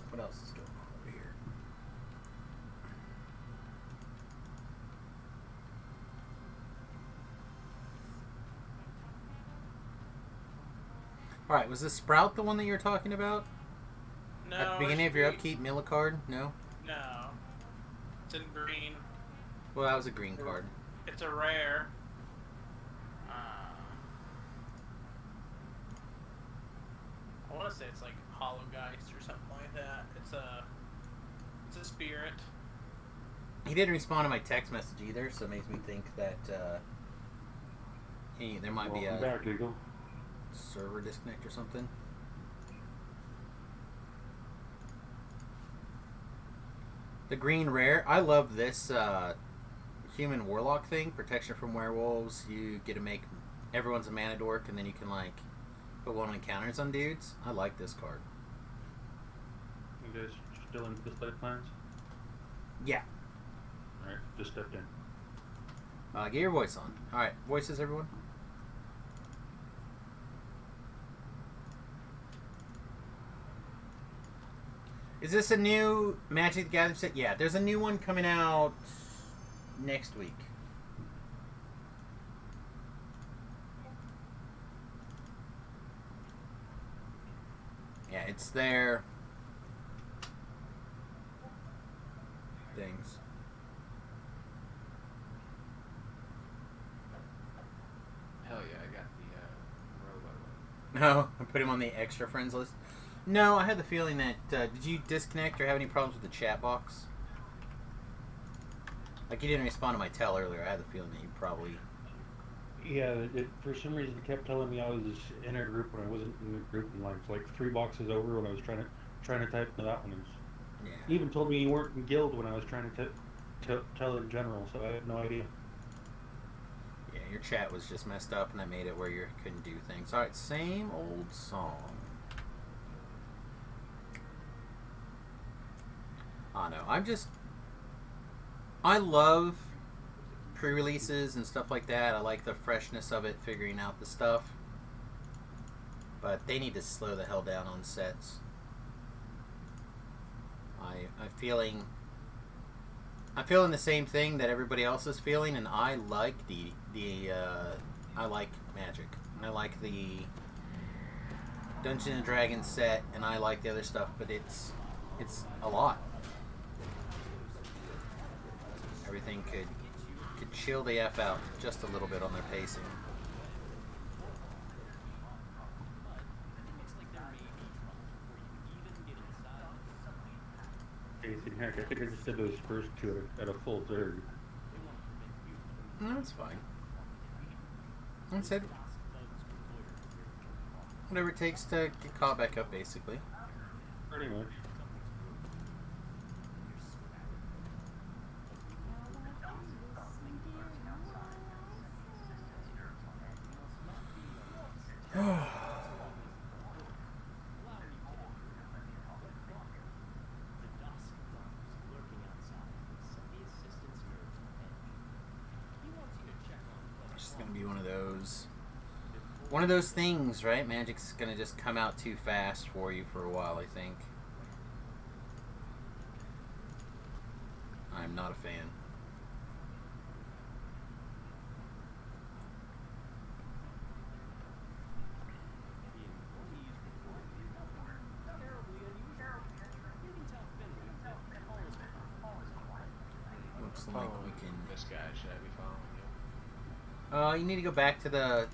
What else is going on over here? Alright, was this Sprout the one that you were talking about? No. At the beginning of your upkeep, mill a card? No? No. It's in green. Well, that was a green card. It's a rare. I want to say it's like Hollow Geist or something like that. It's a spirit. He didn't respond to my text message either, so it makes me think that there might be a back, Eagle. server disconnect or something. The green rare. I love this human warlock thing. Protection from werewolves. You get to make everyone's a mana dork, and then you can like put 1 encounters on dudes. I like this card. You guys still in display plans? Yeah. Alright, just stepped in. Get your voice on. Alright, voices, everyone. Is this a new Magic the Gathering set? Yeah, there's a new one coming out next week. Yeah, it's their things. Hell yeah, I got the robot one. No, I put him on the extra friends list. No, I had the feeling that, did you disconnect or have any problems with the chat box? Like, you didn't respond to my tell earlier. I had the feeling that you probably... Yeah, for some reason it kept telling me I was in a group when I wasn't in the group, and like 3 boxes over when I was trying to type into that one. Yeah. He even told me you weren't in guild when I was trying to tell in general, so I had no idea. Yeah, your chat was just messed up, and I made it where you couldn't do things. Alright, same old song. Oh no, I love pre-releases and stuff like that. I like the freshness of it, figuring out the stuff. But they need to slow the hell down on sets. I'm feeling the same thing that everybody else is feeling, and I like I like Magic. And I like the Dungeons and Dragons set, and I like the other stuff, but it's a lot. Everything could chill the F out just a little bit on their pacing. Pacing, heck, I think I just did those first 2 at a full third. No, that's fine. That's it. Whatever it takes to get caught back up, basically. Pretty much. It's gonna be one of those things, right? Magic's gonna just come out too fast for you for a while, I think. I'm not a fan. Looks like we can. This guy should I be following you? You need to go back to the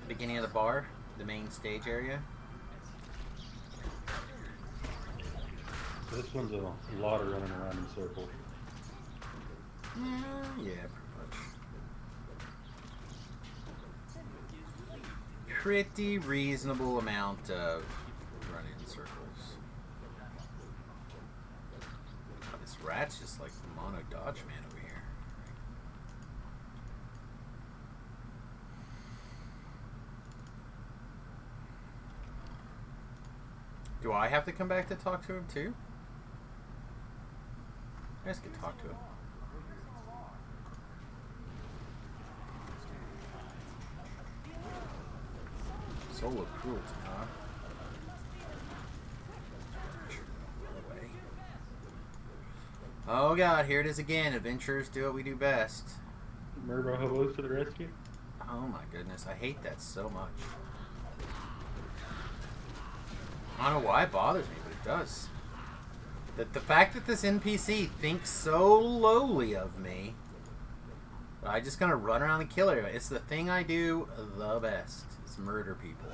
beginning of the bar, the main stage area. So this one's a lot of running around in circles. Yeah, pretty much. Pretty reasonable amount of running in circles. This rat's just like the mono dodge man over here. Do I have to come back to talk to him too? I guys can talk to him. Solar cruelty, huh? Away. Oh god, here it is again. Adventurers do what we do best. Murder hobos to the rescue. Oh my goodness, I hate that so much. I don't know why it bothers me, but it does. The fact that this NPC thinks so lowly of me, I just gonna run around and kill everybody. It's the thing I do the best. Is murder people.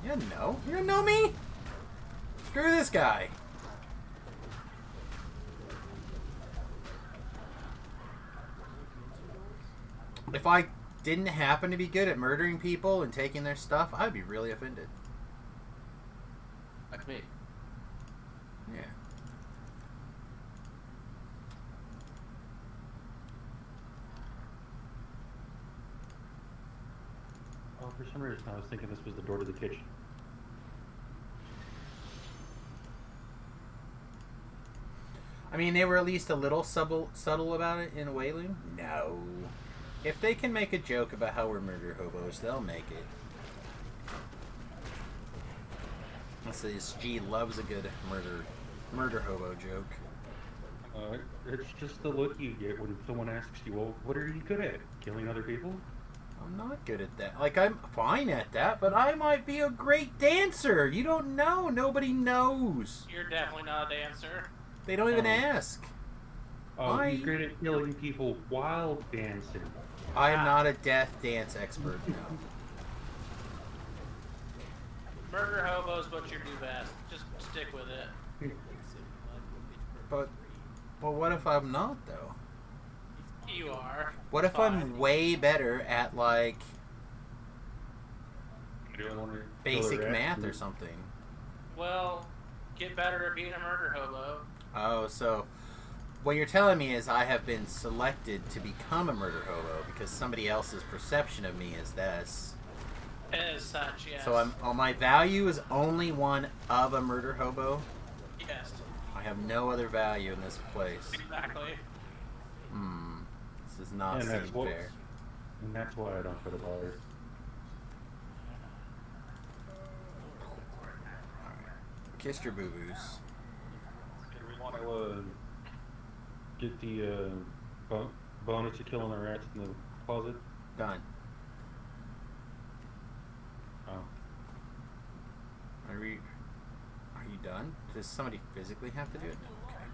You don't know. You don't know me? Screw this guy. If I didn't happen to be good at murdering people and taking their stuff, I'd be really offended. Like me. Yeah. Oh, for some reason I was thinking this was the door to the kitchen. I mean, they were at least a little subtle about it in Wayloon. No. If they can make a joke about how we're murder hobos, they'll make it. G loves a good murder hobo joke. It's just the look you get when someone asks you, well, what are you good at? Killing other people? I'm not good at that. Like, I'm fine at that, but I might be a great dancer. You don't know. Nobody knows. You're definitely not a dancer. They don't even ask. Oh, he's great at killing people while dancing. I am not a death dance expert, no. Murder hobos, what you do best. Just stick with it. But what if I'm not, though? You are. What if I'm way better at, like, basic math or something? Well, get better at being a murder hobo. Oh, so what you're telling me is I have been selected to become a murder hobo because somebody else's perception of me is this. As such, yes. So my value is only one of a murder hobo? Yes. I have no other value in this place. Exactly. This does not seem fair. And that's why I don't go to bars. Alright. Kissed your boo-boos. We want to get the bonus of killing the rats in the closet. Done. Oh. Are you done? Does somebody physically have to do it? No. Okay.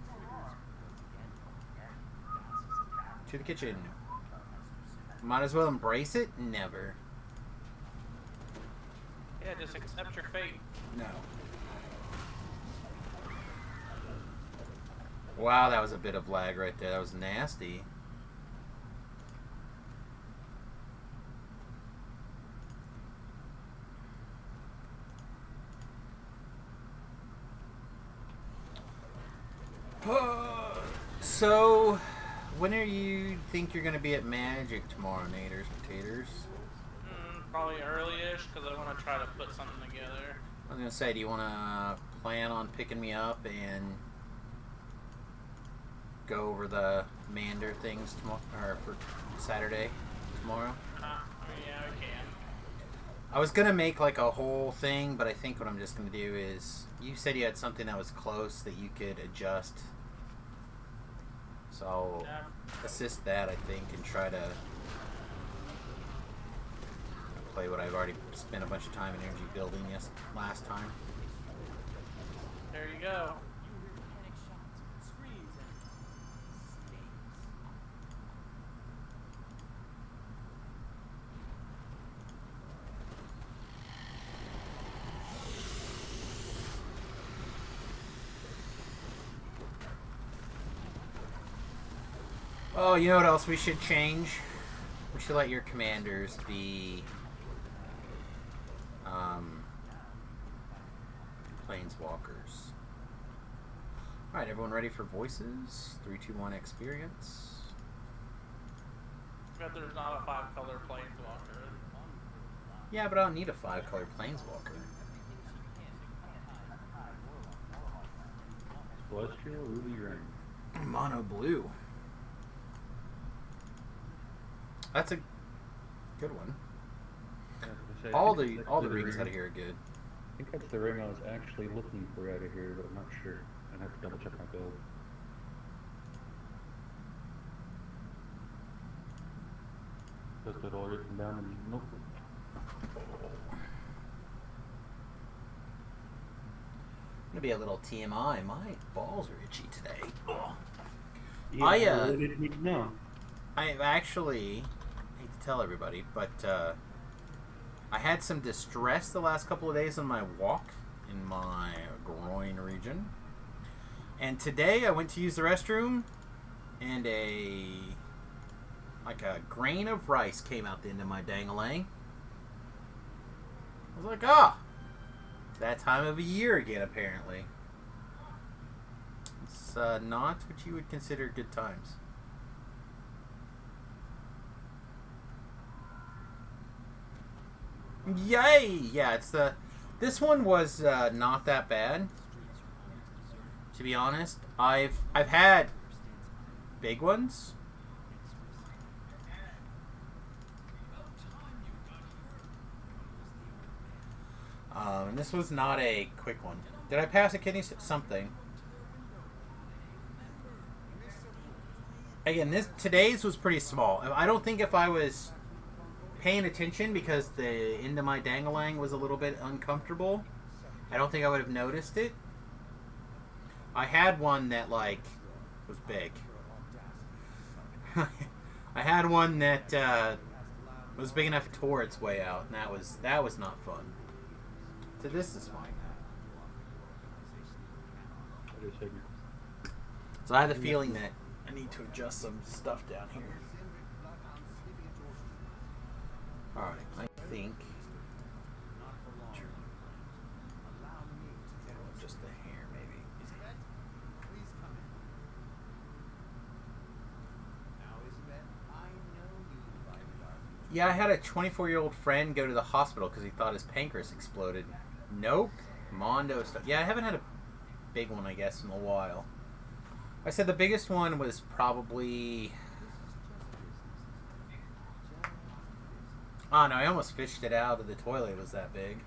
To the kitchen. Might as well embrace it? Never. Yeah, just accept your fate. No. Wow, that was a bit of lag right there. That was nasty. So, when are you think you're going to be at Magic tomorrow, Naters Potatoes? Probably early-ish, because I want to try to put something together. I was going to say, do you want to plan on picking me up and go over the commander things tomorrow, or for Saturday tomorrow. Yeah, we can. I was gonna make like a whole thing, but I think what I'm just gonna do is, you said you had something that was close that you could adjust, so I'll assist that, I think, and try to play what I've already spent a bunch of time and energy building last time. There you go. Panic shots, screams, and escapes. Oh, you know what else we should change? We should let your commanders be planeswalkers. Alright, everyone ready for voices? 3, 2, 1, experience. But there's not a 5-color planeswalker. Yeah, but I don't need a 5-color planeswalker. Celestial Ruby Ring. Mono blue. That's a good one. Yeah, I was gonna say, All I think the that's rings ring. out of here are good. I think that's the ring I was actually looking for out of here, but I'm not sure. I'd have to double check my build. Got that all written down in the notebook. Gonna be a little TMI. My balls are itchy today. Ugh. Yeah, I, really didn't need to know. I've actually, I hate to tell everybody, but I had some distress the last couple of days on my walk in my groin region. And today I went to use the restroom and a grain of rice came out the end of my dang-a-lang. I was like, ah, that time of the year again, apparently. It's not what you would consider good times. Yay! Yeah, it's this one was not that bad. To be honest, I've had big ones. And this was not a quick one. Did I pass a kidney? Something. Again, today's was pretty small. I don't think if I was paying attention because the end of my dang-a-lang was a little bit uncomfortable, I don't think I would have noticed it. I had one that like was big. I had one that was big enough to tore its way out, and that was not fun. So this is fine. So I have a feeling that I need to adjust some stuff down here. Alright, I think just the hair, maybe. Yeah, I had a 24-year-old friend go to the hospital because he thought his pancreas exploded. Nope. Mondo stuff. Yeah, I haven't had a big one, I guess, in a while. I said the biggest one was probably... Oh no, I almost fished it out of the toilet. It was that big.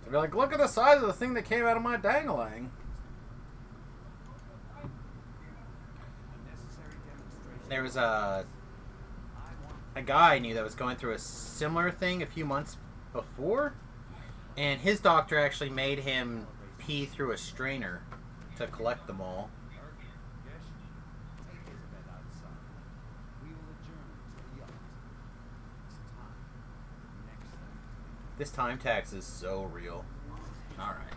I'd be like, look at the size of the thing that came out of my dang-a-lang. There was a guy I knew that was going through a similar thing a few months before, and his doctor actually made him pee through a strainer to collect them all. This time tax is so real. Alright.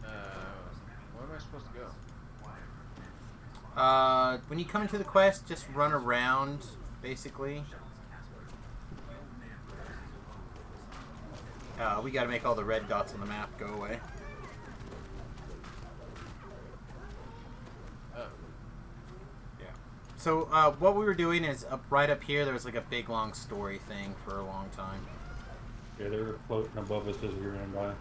Where am I supposed to go? When you come into the quest, just run around, basically. We gotta make all the red dots on the map go away. Oh. Yeah. So, what we were doing is, right up here, there was like a big long story thing for a long time. Yeah, they were floating above us as we ran by.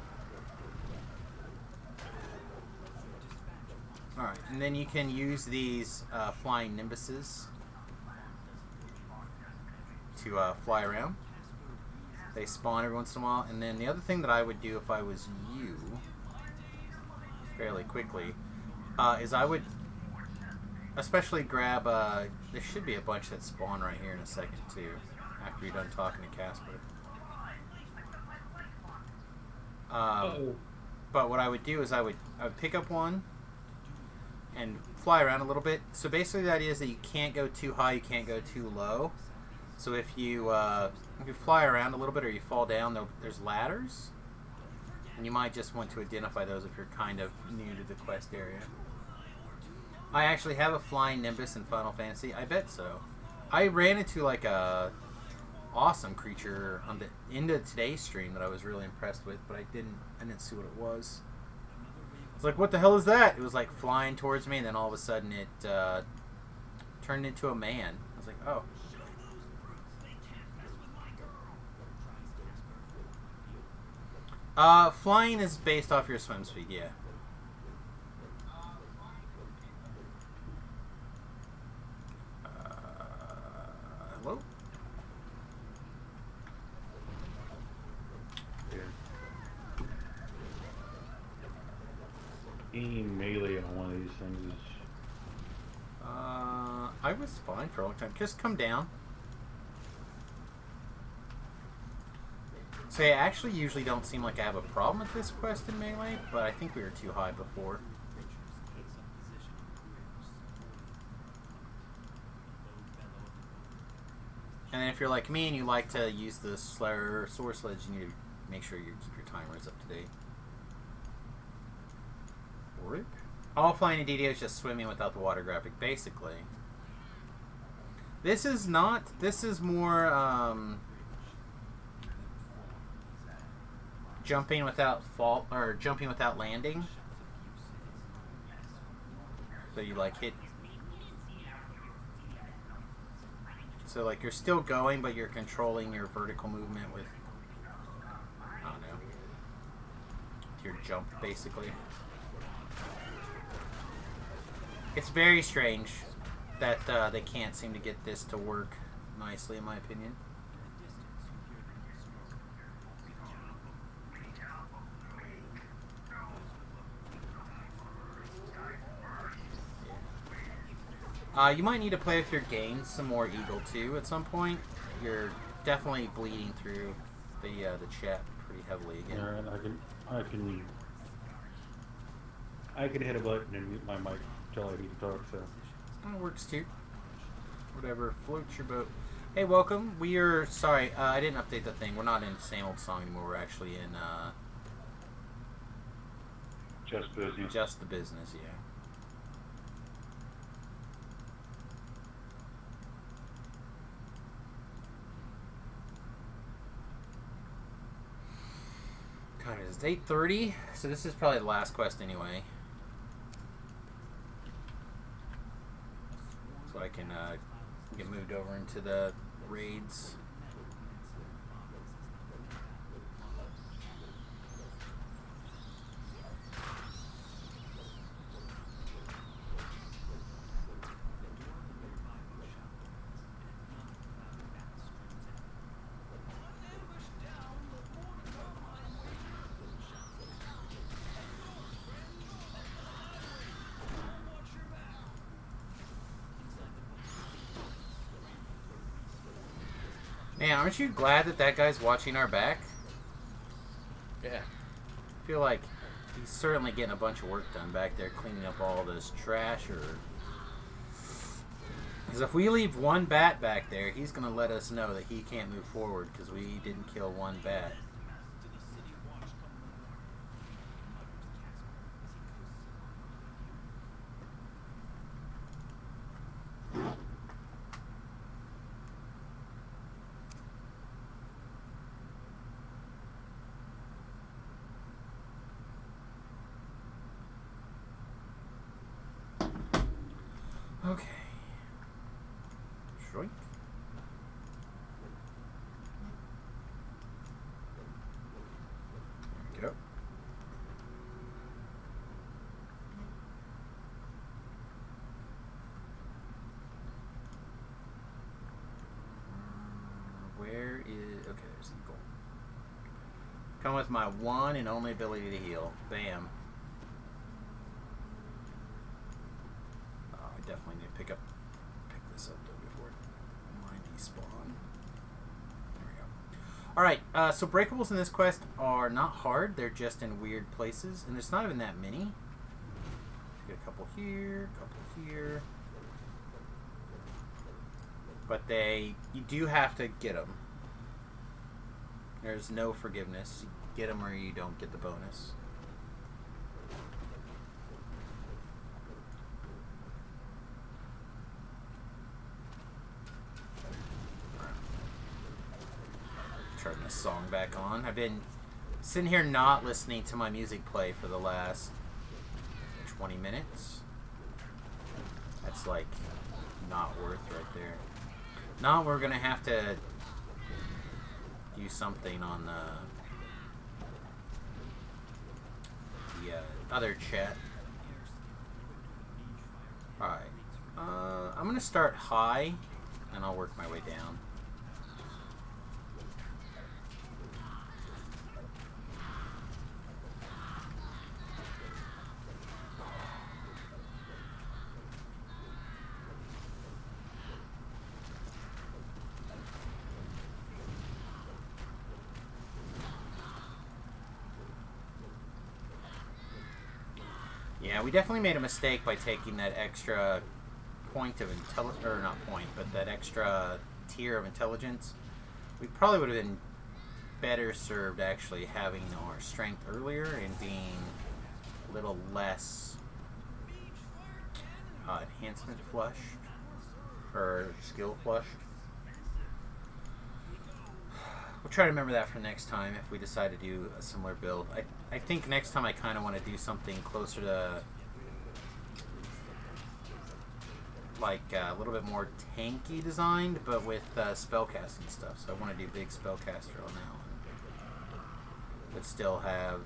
Alright, and then you can use these flying nimbuses to fly around. They spawn every once in a while. And then the other thing that I would do if I was you, fairly quickly, is I would especially grab, there should be a bunch that spawn right here in a second too, after you're done talking to Casper. But what I would do is I would pick up one and fly around a little bit. So basically the idea is that you can't go too high, you can't go too low. So if you fly around a little bit or you fall down, there's ladders. And you might just want to identify those if you're kind of new to the quest area. I actually have a flying Nimbus in Final Fantasy. I bet so. I ran into like a awesome creature on the end of today's stream that I was really impressed with, but I didn't see what it was. I was like, what the hell is that? It was like flying towards me, and then all of a sudden it turned into a man. I was like, oh. Flying is based off your swim speed, yeah. Hello? Aiming melee on one of these things is... I was fine for a long time. Just come down. So I actually usually don't seem like I have a problem with this quest in melee, but I think we were too high before. And then if you're like me and you like to use the Slayer Sword Sledge, you need to make sure you keep your timers up to date. Rip. All flying in DDO is just swimming without the water graphic, basically. This is not. This is more jumping without fall or jumping without landing. So you like hit. So like you're still going, but you're controlling your vertical movement with, I don't know, your jump basically. It's very strange that they can't seem to get this to work nicely, in my opinion. You might need to play with your gains some more Eagle 2 at some point. You're definitely bleeding through the chat pretty heavily again. Alright, I can hit a button and mute my mic until I need to talk, so. That works too. Whatever floats your boat. Hey, welcome. We are sorry, I didn't update the thing. We're not in the same old song anymore. We're actually in Just business. Just the Business, yeah. Time is 8:30, so this is probably the last quest anyway. So I can get moved over into the raids. Man, aren't you glad that that guy's watching our back? Yeah. I feel like he's certainly getting a bunch of work done back there, cleaning up all this trash, or... Because if we leave one bat back there, he's going to let us know that he can't move forward because we didn't kill one bat. Okay. Shrink. There we go. Come with my one and only ability to heal. Bam. Oh, I definitely need to pick this up though before mine despawn. There we go. Alright, so breakables in this quest are not hard. They're just in weird places. And there's not even that many. Get a couple here, a couple here. But you do have to get them. There's no forgiveness. You get them or you don't get the bonus. Turn the song back on. I've been sitting here not listening to my music play for the last 20 minutes. That's like not worth right there. Now we're gonna have to do something on the other chat. Alright. I'm gonna start high and I'll work my way down. Yeah, we definitely made a mistake by taking that extra point of intelligence, or not point, but that extra tier of intelligence. We probably would have been better served actually having our strength earlier and being a little less enhancement flushed, or skill flushed. We'll try to remember that for next time if we decide to do a similar build. I think next time I kind of want to do something closer to like a little bit more tanky designed, but with spellcasting stuff. So I want to do big spellcaster on that one, but still have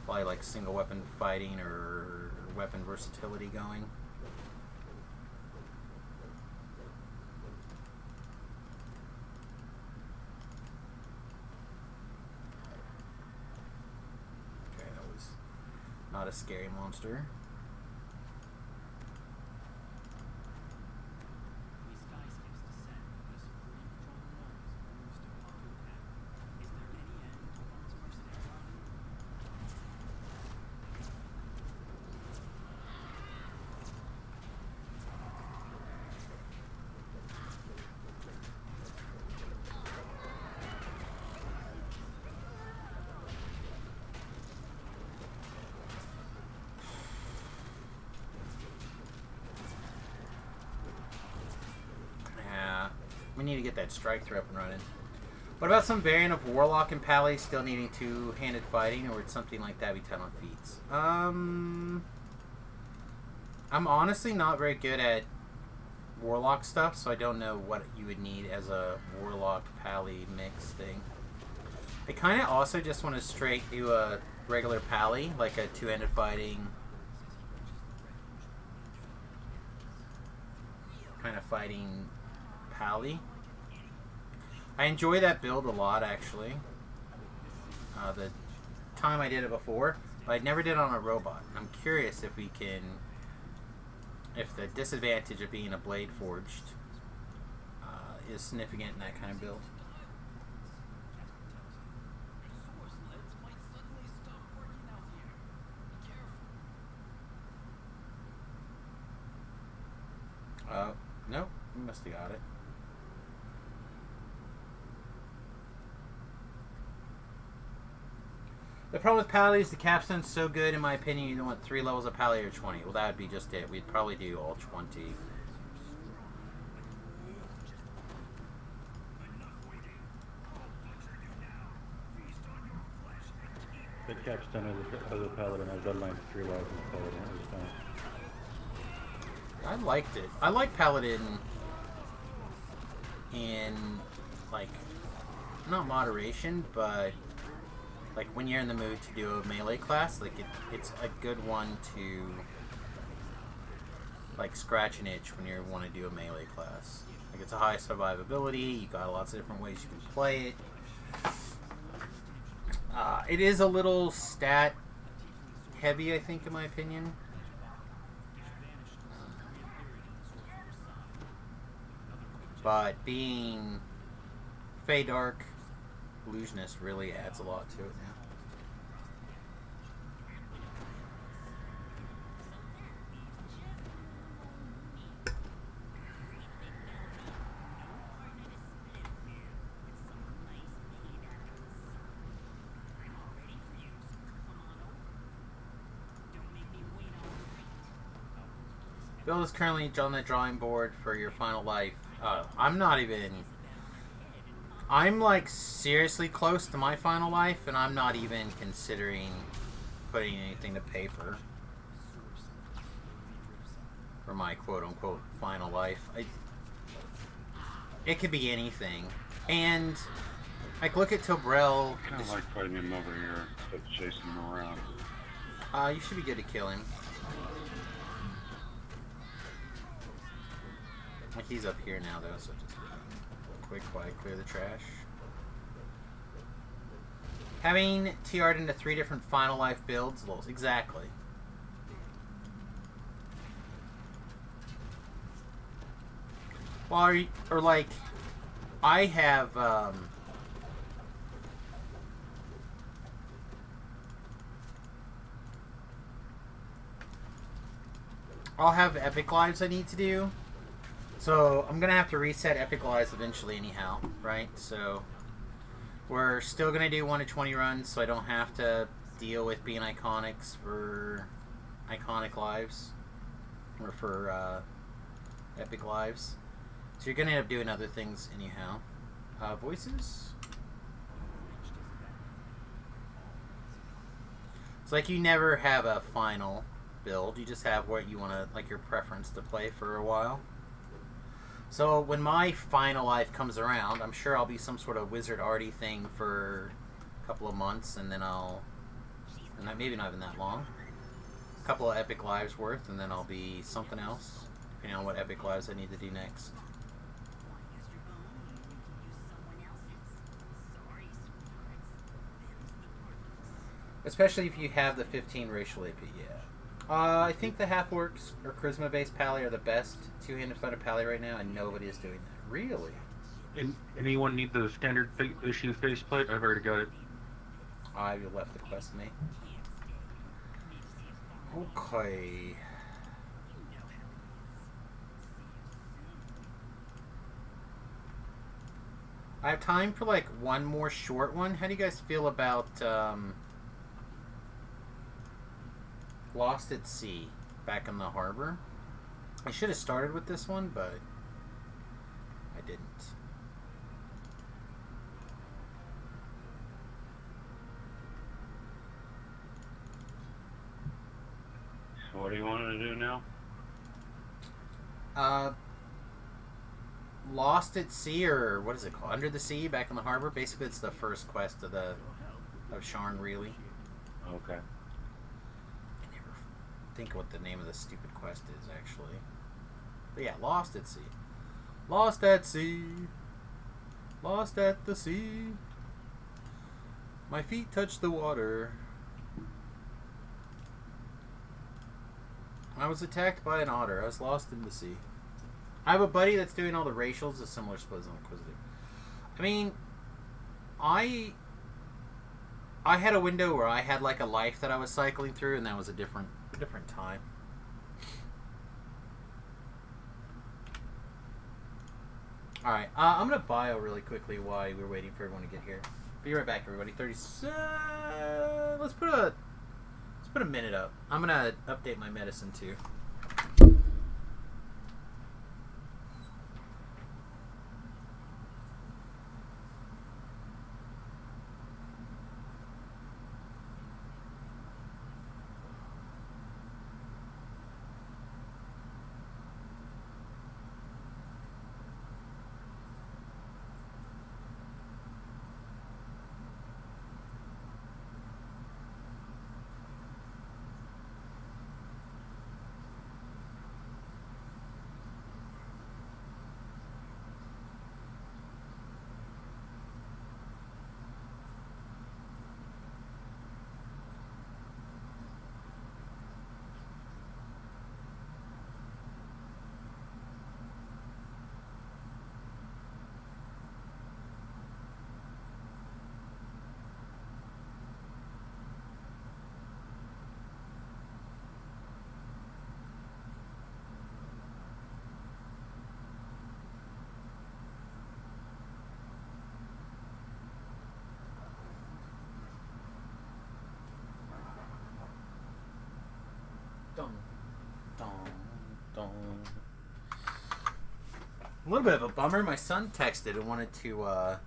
probably like single weapon fighting or weapon versatility going. Not a scary monster. These skyscapes descend because three patrol walls moves to Pakukan. Is there any end to Vaughn's mercenary army? We need to get that strike through up and running. What about some variant of Warlock and Pally still needing two-handed fighting, or would something like that be 10 on feats? I'm honestly not very good at Warlock stuff, so I don't know what you would need as a Warlock Pally mix thing. I kind of also just want to straight do a regular Pally, like a two-handed fighting kind of fighting Pally. I enjoy that build a lot, actually. The time I did it before, but I never did it on a robot. I'm curious if we can, if the disadvantage of being a blade forged is significant in that kind of build. Nope, we must have got it. The problem with Pally is the capstone's so good, in my opinion, you don't want 3 levels of Pally or 20. Well, that would be just it. We'd probably do all 20. The capstone as a paladin has deadline for 3 lives as a paladin. It was fine. I liked it. I like Paladin in, like, not moderation, but like when you're in the mood to do a melee class, like it's a good one to like scratch an itch when you want to do a melee class. Like it's a high survivability, you got lots of different ways you can play it. It is a little stat heavy, I think, in my opinion. But being Fey Dark Illusionist really adds a lot to it now. Bill is currently on the drawing board for your final life. I'm not even... I'm like seriously close to my final life, and I'm not even considering putting anything to paper for my quote-unquote final life. It could be anything. And, like, look at Tobrel. Kind of like fighting him over here, instead of chasing him around. You should be good to kill him. Like, he's up here now, though, so just quick, quiet, clear the trash. Having TR'd into 3 different Final Life builds, exactly. Well, or like, I have, I'll have Epic Lives I need to do. So, I'm going to have to reset Epic Lives eventually anyhow, right? So, we're still going to do 1 to 20 runs, so I don't have to deal with being Iconics for Iconic Lives. Or for Epic Lives. So, you're going to end up doing other things anyhow. Voices? It's like you never have a final build. You just have what you want to, like your preference to play for a while. So when my final life comes around, I'm sure I'll be some sort of Wizard Arty thing for a couple of months, and then maybe not even that long. A couple of Epic Lives worth, and then I'll be something else, depending on what Epic Lives I need to do next. Especially if you have the 15 racial AP, yeah. I think the half-orcs or charisma-based pally are the best two-handed fighter pally right now, and nobody is doing that. Really? Anyone need the standard issue faceplate? I've already got it. You left the quest to me. Okay. I have time for like one more short one. How do you guys feel about Lost at Sea back in the harbor? I should have started with this one, but I didn't. So what do you want to do now? Lost at Sea, or what is it called? Under the Sea, back in the harbor. Basically, it's the first quest of Sharn, really. Okay. I never think what the name of the stupid quest is, actually. But yeah, Lost at Sea. Lost at sea. Lost at the sea. My feet touch the water. I was attacked by an otter. I was lost in the sea. I have a buddy that's doing all the racials, a similar split on Inquisitive. I mean, I had a window where I had like a life that I was cycling through, and that was a different time. Alright, I'm going to bio really quickly while we're waiting for everyone to get here. Be right back, everybody. Let's put a minute up. I'm going to update my medicine, too. A little bit of a bummer. My son texted and wanted to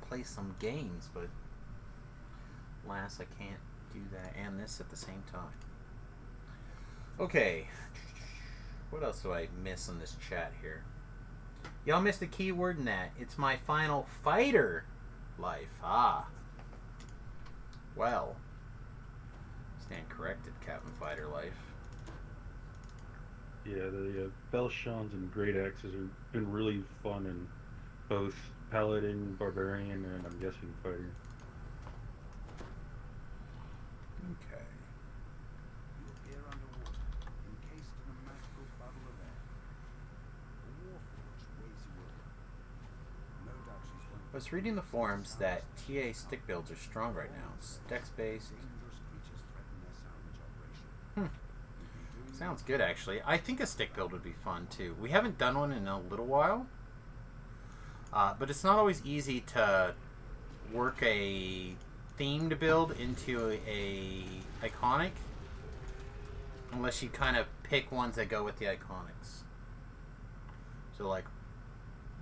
play some games, but alas, I can't do that and this at the same time. Okay, what else do I miss in this chat here? Y'all missed a keyword in that. It's my final fighter life. Ah. Well. Stand corrected, Captain Fighter Life. Yeah, the Belshans and Great Axes have been really fun in both Paladin, Barbarian, and I'm guessing Fighter. Okay. You appear underwater, encased in a magical bubble of air. A warforged waves you over. No doubt she's one of I was reading the forums that TA stick builds are strong right now. It's dex-based. dangerous creatures threaten their salvage operation. Hmm. You've been doing Sounds good, actually. I think a stick build would be fun, too. We haven't done one in a little while. But it's not always easy to work a themed build into a iconic. Unless you kind of pick ones that go with the iconics. So, like,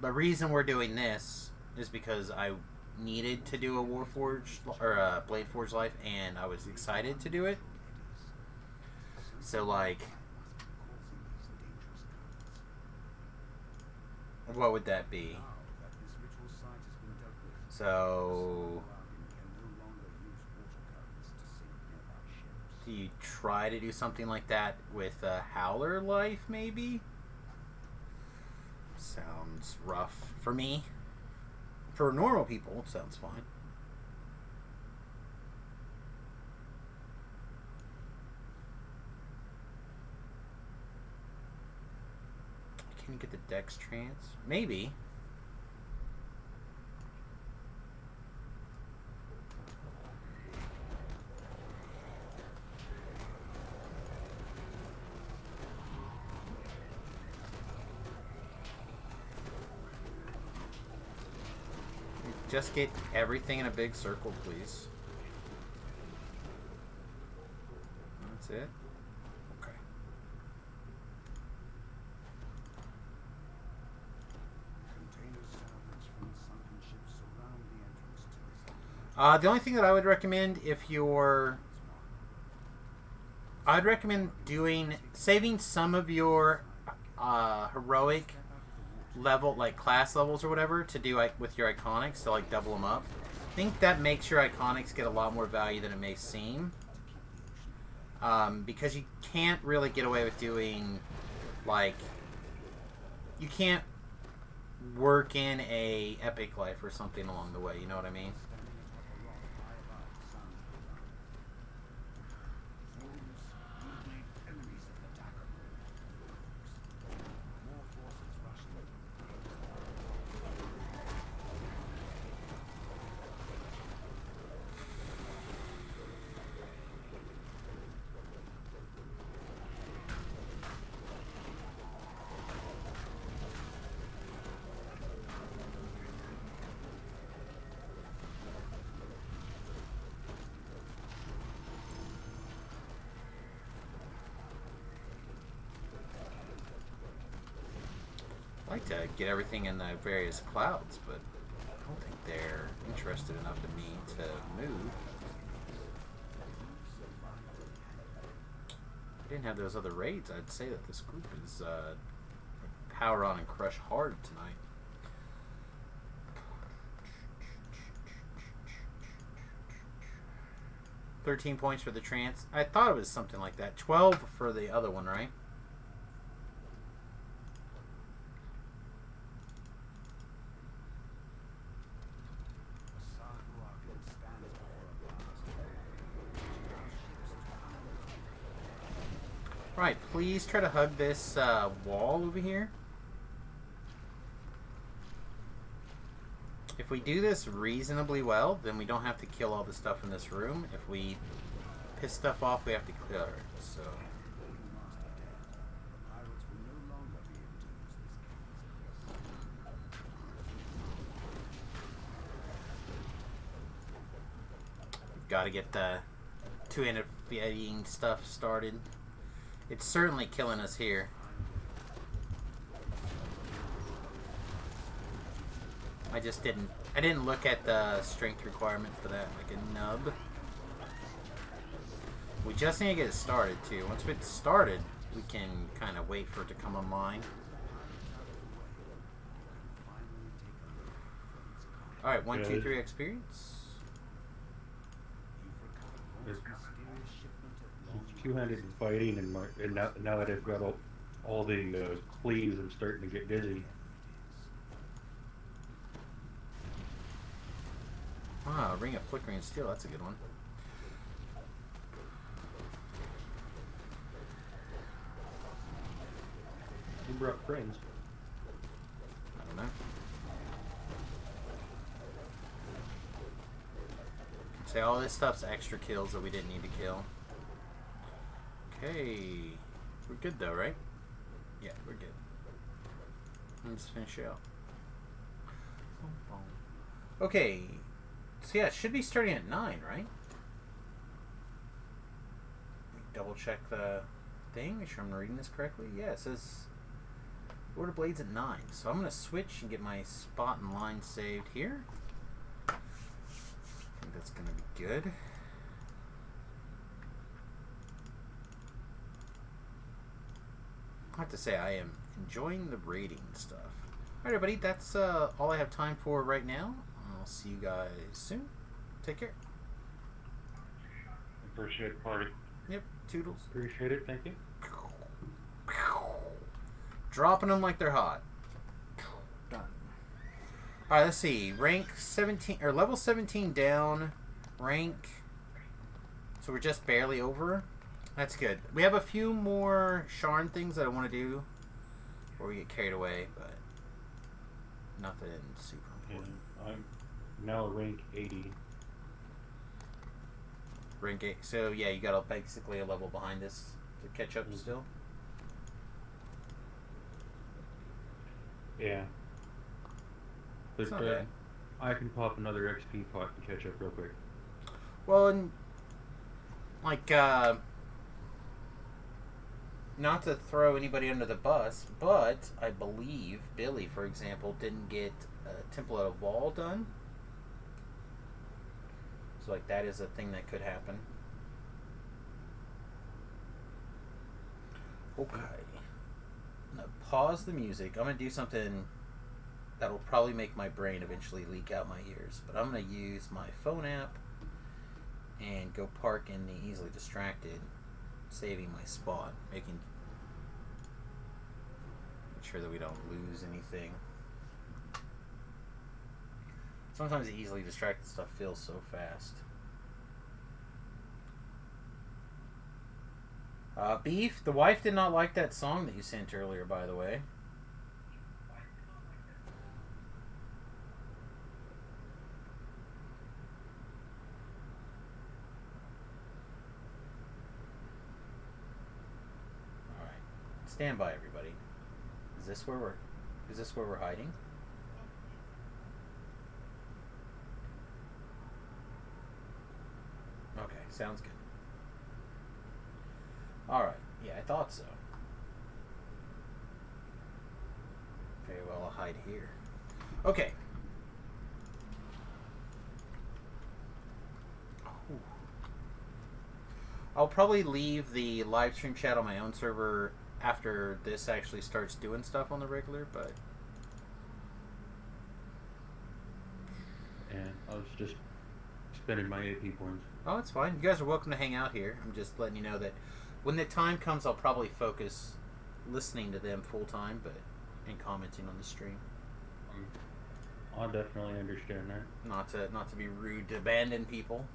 the reason we're doing this is because I needed to do a Warforged, or a Bladeforged Life, and I was excited to do it. So, like, what would that be? now that this ritual site has been dealt with. So, Guardian can no longer use water currents to sink nearby ships. do you try to do something like that with a Howler Life, maybe? Sounds rough for me. For normal people, it sounds fine. Can you get the Dex Trance? Maybe. Just get everything in a big circle, please. That's it? Okay. Containers salvaged from the sunken ships surround the entrance to this. The only thing that I would recommend if you're... I'd recommend saving some of your heroic level, like class levels or whatever, to do with your iconics, to like double them up. I think that makes your iconics get a lot more value than it may seem. Because you can't really get away with doing, like, you can't work in a epic life or something along the way, you know what I mean? Enemies of the Dagger. More forces rushing in. I'd like to get everything in the various clouds, but I don't think they're interested enough in me to move. If I didn't have those other raids, I'd say that this group is power on and crush hard tonight. $13 points for the trance. I thought it was something like that. 12 for the other one, right? Right, please try to hug this wall over here. If we do this reasonably well, then we don't have to kill all the stuff in this room. If we piss stuff off, we have to clear it. So, Pirates will no longer be able to use this we've got to get the two-handed fighting stuff started. It's certainly killing us here. I just didn't. I didn't look at the strength requirement for that, like a nub. We just need to get it started too. Once we get started, we can kind of wait for it to come online. All right, 1, 2, 3 experience. You've recovered from this mysterious shipment at long It's two-handed fighting, and now that I've got all the cleaves, I'm starting to get dizzy. Ah, Ring of Flickering Steel. That's a good one. You brought friends. I don't know. See, all this stuff's extra kills that we didn't need to kill. Okay. We're good though, right? Yeah, we're good. Let's finish it out. Okay. So yeah, it should be starting at 9, right? Double check the thing, make sure I'm reading this correctly. Yeah, it says Lord of Blades at 9. So I'm gonna switch and get my spot and line saved here. I think that's gonna be good. I have to say I am enjoying the rating stuff. Alright everybody, that's all I have time for right now. I'll see you guys soon. Take care. Appreciate the party. Yep, toodles. Appreciate it, thank you. Dropping them like they're hot. Done. Alright, let's see. Rank 17, or level 17 down. Rank. So we're just barely over. That's good. We have a few more Sharn things that I want to do before we get carried away, but nothing super important. And I'm now rank 80. Rank 8. So yeah, you got basically a level behind us to catch up still. Yeah. But It's not bad. I can pop another XP pot and catch up real quick. Well, and like, not to throw anybody under the bus, but I believe Billy, for example, didn't get Temple of Wall done. So, like, that is a thing that could happen. Okay. I'm going to pause the music. I'm going to do something that will probably make my brain eventually leak out my ears. But I'm going to use my phone app and go park in the Easily Distracted, saving my spot, making sure that we don't lose anything. Sometimes the Easily Distracted stuff feels so fast. Beef, the wife did not like that song that you sent earlier, by the way. Alright. Stand by, everybody. Is this where we're hiding? Okay, sounds good. Alright, yeah, I thought so. Very well, I'll hide here. Okay. Ooh. I'll probably leave the live stream chat on my own server after this actually starts doing stuff on the regular, but... And I was just spending my AP points. Oh, it's fine. You guys are welcome to hang out here. I'm just letting you know that when the time comes, I'll probably focus listening to them full time, and commenting on the stream. I definitely understand that. Not to be rude to abandon people.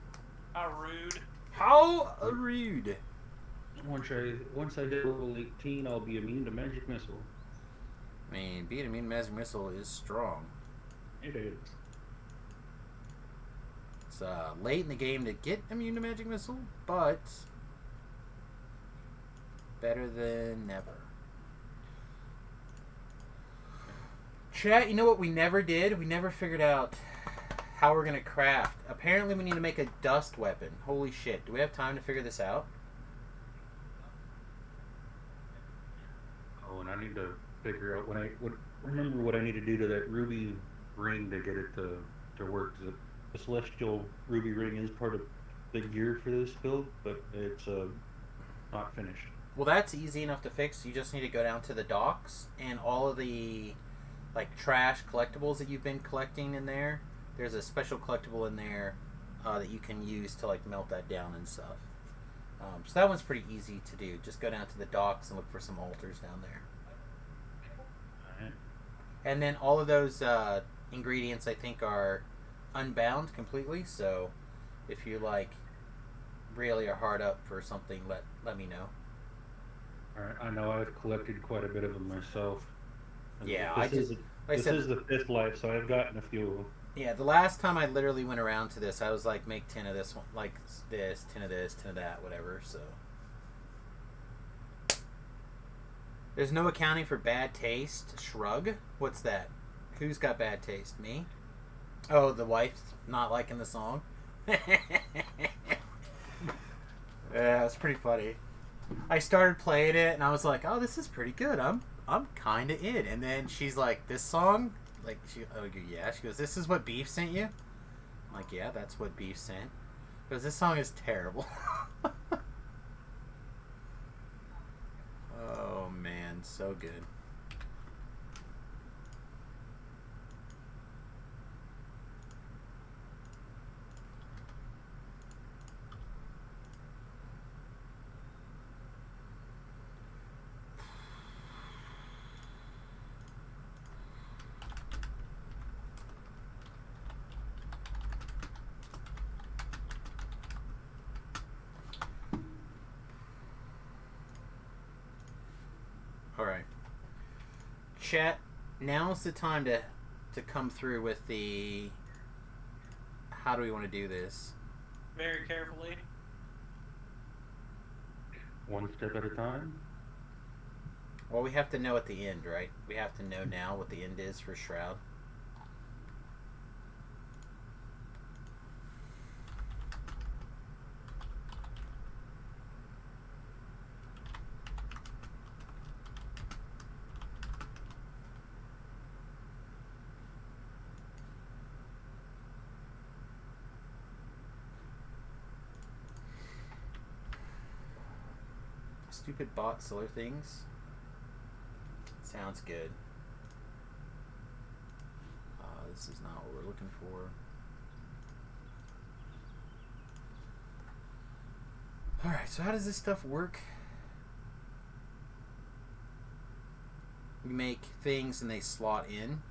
How rude. How rude! Once I hit level 18, I'll be immune to magic missile. I mean, being immune to magic missile is strong. It is. It's late in the game to get immune to magic missile, but better than never. Chat, you know what we never did? We never figured out how we're gonna craft. Apparently we need to make a dust weapon. Holy shit. Do we have time to figure this out? Oh, and I need to figure out remember what I need to do to that ruby ring to get it to work. The celestial ruby ring is part of the gear for this build, but it's not finished. Well, that's easy enough to fix. You just need to go down to the docks and all of the like trash collectibles that you've been collecting in there. There's a special collectible in there that you can use to like melt that down and stuff. So that one's pretty easy to do. Just go down to the docks and look for some altars down there. Alright. And then all of those ingredients I think are unbound completely. So if you like really are hard up for something, let me know. Alright, I know I've collected quite a bit of them myself. And Yeah, this I said, is the 5th life, so I've gotten a few of them. yeah, the last time I literally went around to this, I was like, make 10 of this one, like this, 10 of this, 10 of that, whatever. So there's no accounting for bad taste. Shrug. What's that? Who's got bad taste? Me? Oh, the wife's not liking the song. Yeah, it's pretty funny. I started playing it and I was like, "Oh, this is pretty good. I'm kind of in." And then she's like, "This song?" Like yeah. She goes, "This is what Beef sent you?" I'm like, "Yeah, that's what Beef sent." Because this song is terrible. Oh man, so good. Alright. Chat, now's the time to come through with the how do we want to do this? Very carefully. One step at a time. Well, we have to know at the end, right? We have to know now what the end is for Shroud. Stupid bot solar things. Sounds good. This is not what we're looking for. Alright, so how does this stuff work? We make things and they slot in.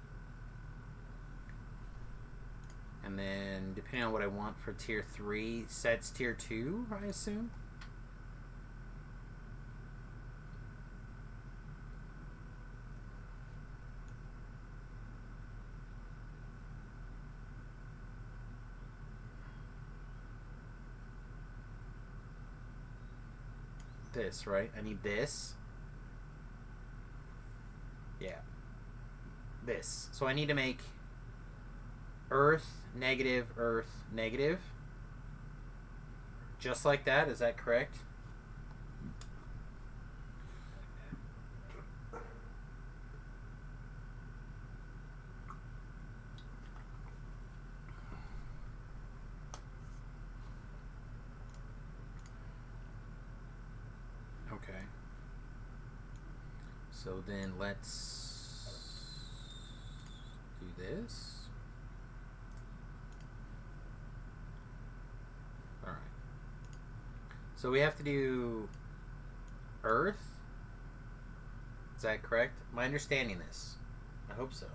And then, depending on what I want for tier 3, sets tier 2, I assume? This, right? I need this. Yeah. This. So I need to make Earth, negative, Earth, negative. Just like that, is that correct? Okay. So then let's do this. Alright. So we have to do Earth. Is that correct? Am I understanding this? I hope so.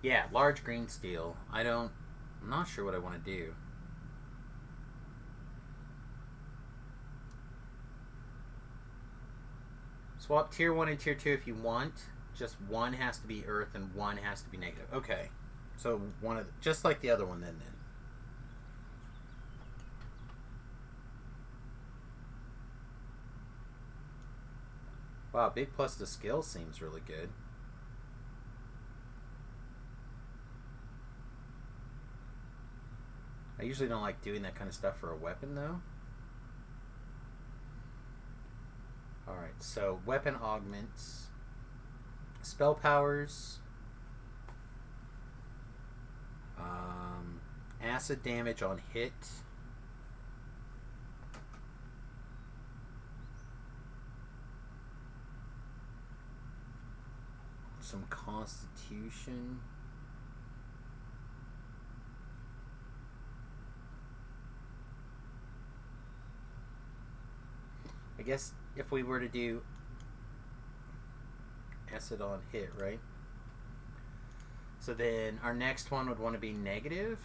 Yeah, large green steel. I'm not sure what I want to do. Swap tier 1 and tier 2 if you want. Just one has to be Earth and one has to be negative. Okay. So one of just like the other one then. Wow, big plus to skill seems really good. usually don't like doing that kind of stuff for a weapon, though. Alright, so weapon augments. Spell powers. Acid damage on hit. Some constitution. I guess if we were to do acid on hit, right? So then our next one would want to be negative.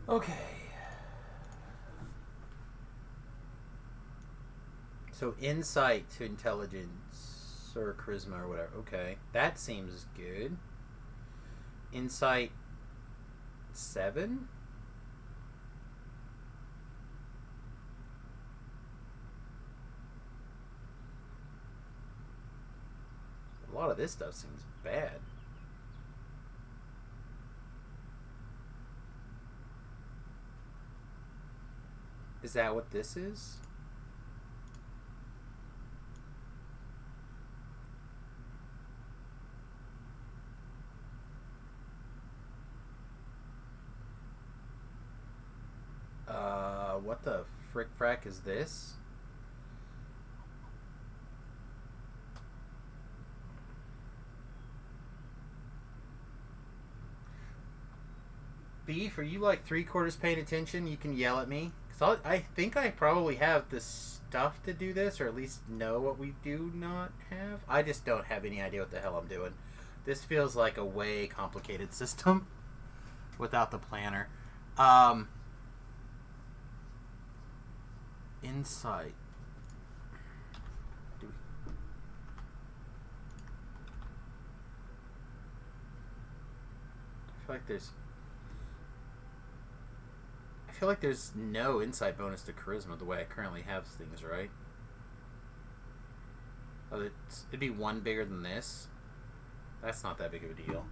Okay. So insight to intelligence or charisma or whatever. Okay. That seems good. Insight 7? A lot of this stuff seems bad. Is that what this is? What the frick frack is this? Beef, are you like 3/4 paying attention? You can yell at me. Because I think I probably have the stuff to do this, or at least know what we do not have. I just don't have any idea what the hell I'm doing. This feels like a way complicated system without the planner. Insight. I feel like there's no insight bonus to charisma the way I currently have things, right? Oh, it'd be 1 bigger than this. That's not that big of a deal.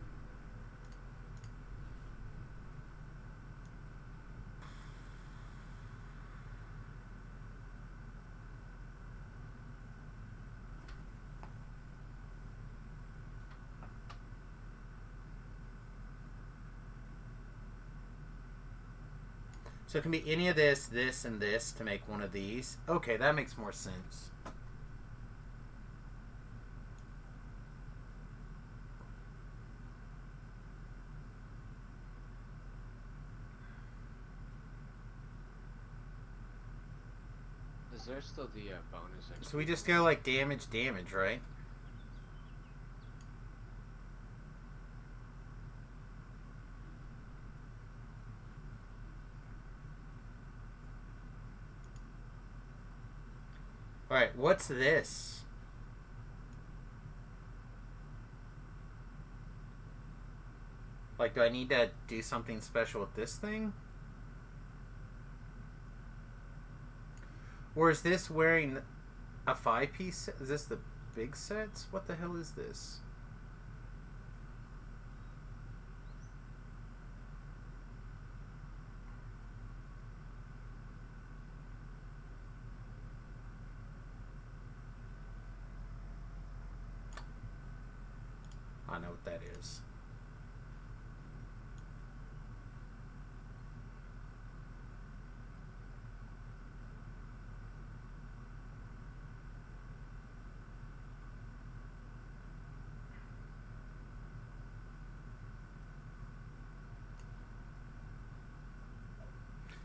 So it can be any of this, this, and this to make one of these. Okay, that makes more sense. Is there still the bonus? So we just go like damage, right? Alright, what's this? Like, do I need to do something special with this thing? Or is this wearing a 5-piece? Is this the big sets? What the hell is this? I know what that is.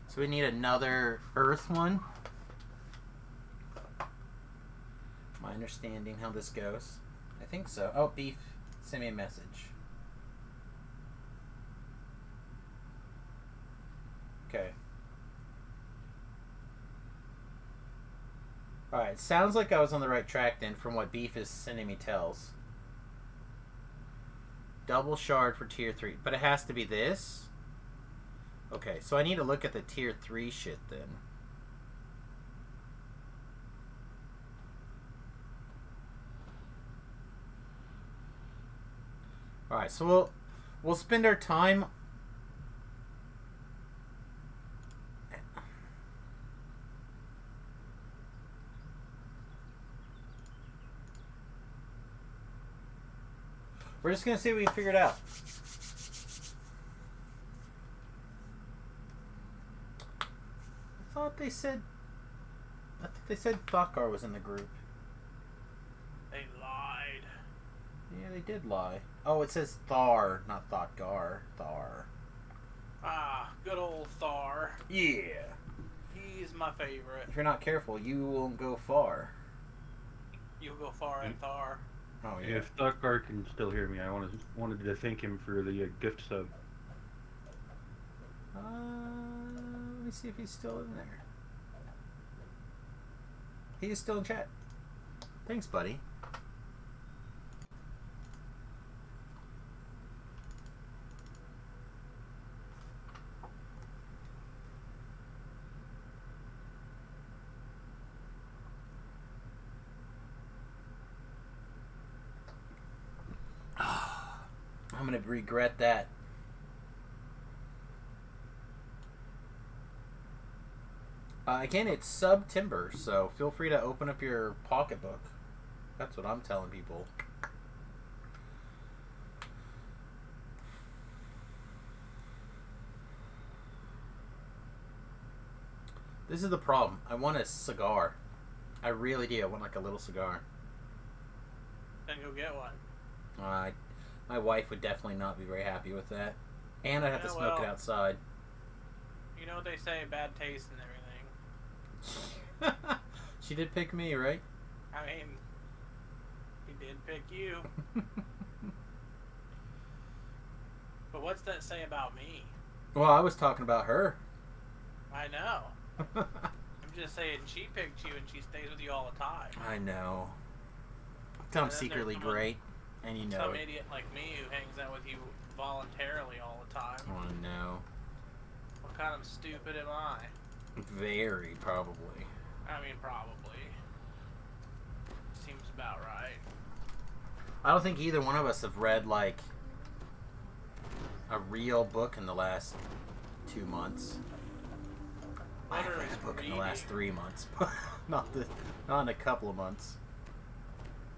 So we need another earth one. My understanding how this goes. I think so. Oh, Beef, send me a message. Alright, sounds like I was on the right track then from what Beef is sending me tells. Double shard for tier 3. But it has to be this? Okay, so I need to look at the tier 3 shit then. Alright, so we'll spend our time. We're just gonna see what we can figure it out. I thought they said Thakgar was in the group. They lied. Yeah, they did lie. Oh, it says Thar, not Thotgar. Thar. Ah, good old Thar. Yeah. He's my favorite. If you're not careful, you won't go far. You'll go far in Thar. Oh yeah. If Thakgar can still hear me, I wanted to thank him for the gift sub. Let me see if he's still in there. He is still in chat. Thanks, buddy. I'm gonna regret that. Again, it's September, so feel free to open up your pocketbook. That's what I'm telling people. This is the problem. I want a cigar. I really do. I want like a little cigar. Then go get one. My wife would definitely not be very happy with that. And I'd have to Yeah, smoke it well. outside. You know what they say, bad taste and everything. She did pick me, right? I mean, he did pick you. But what's that say about me? Well, I was talking about her. I know. I'm just saying she picked you and she stays with you all the time. I know. I'm And then there's secretly someone- great, and you know Some it. idiot like me who hangs out with you voluntarily all the time. I know. What kind of stupid am I? Very probably. I mean, probably. Seems about right. I don't think either one of us have read like a real book in the last 2 months. I have read a book in the last 3 months, not in a couple of months.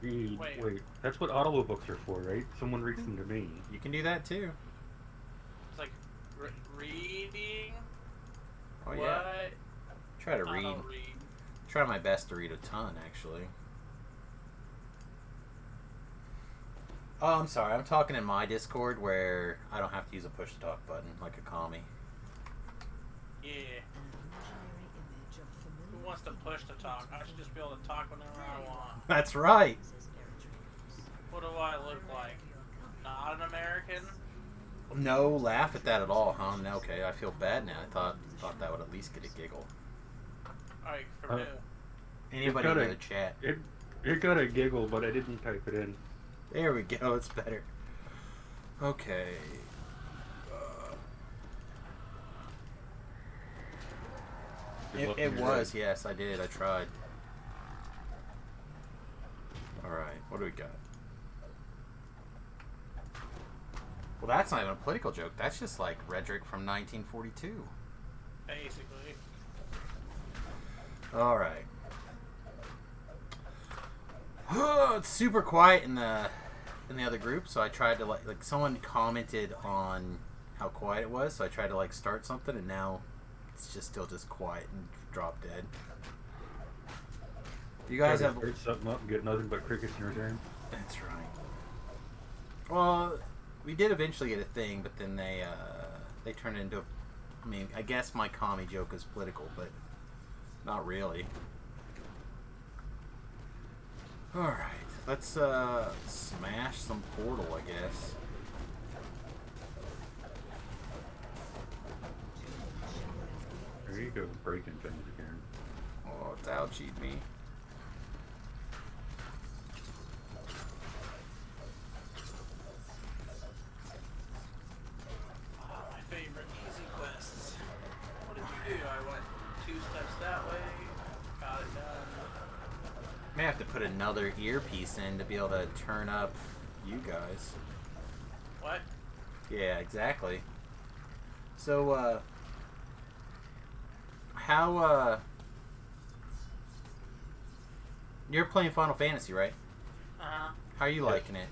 Wait, that's what audiobooks are for, right? Someone reads them to me. You can do that too. It's like reading. Oh What? yeah. Try to I read. don't read. Try my best to read a ton, actually. Oh, I'm sorry. I'm talking in my Discord where I don't have to use a push to talk button like a commie. Yeah. Who wants to push to talk? I should just be able to talk whenever I want. That's right. What do I look like? Not an American? No laugh at that at all, huh? No, okay, I feel bad now. I thought that would at least get a giggle. Alright, from who? Anybody got in a- the chat. It got a giggle, but I didn't type it in. There we go. It's better. Okay. Good luck It in your was, race. yes, I did. I tried. Alright, what do we got? Well, that's not even a political joke. That's just like rhetoric from 1942. Basically. Alright. It's super quiet in the other group, so I tried to like someone commented on how quiet it was, so I tried to like start something, and now it's just still just quiet and drop dead. You guys Try to have start something up and get nothing but crickets in return. That's right. Well, we did eventually get a thing, but then they turned it into. I mean, I guess my commie joke is political, but not really. All right, let's smash some Portal, I guess. There you go, breaking things again. Oh, it's ouchied me. put another earpiece in to be able to turn up you guys. What? Yeah, exactly. So, how, you're playing Final Fantasy, right? Uh-huh. How are you liking it?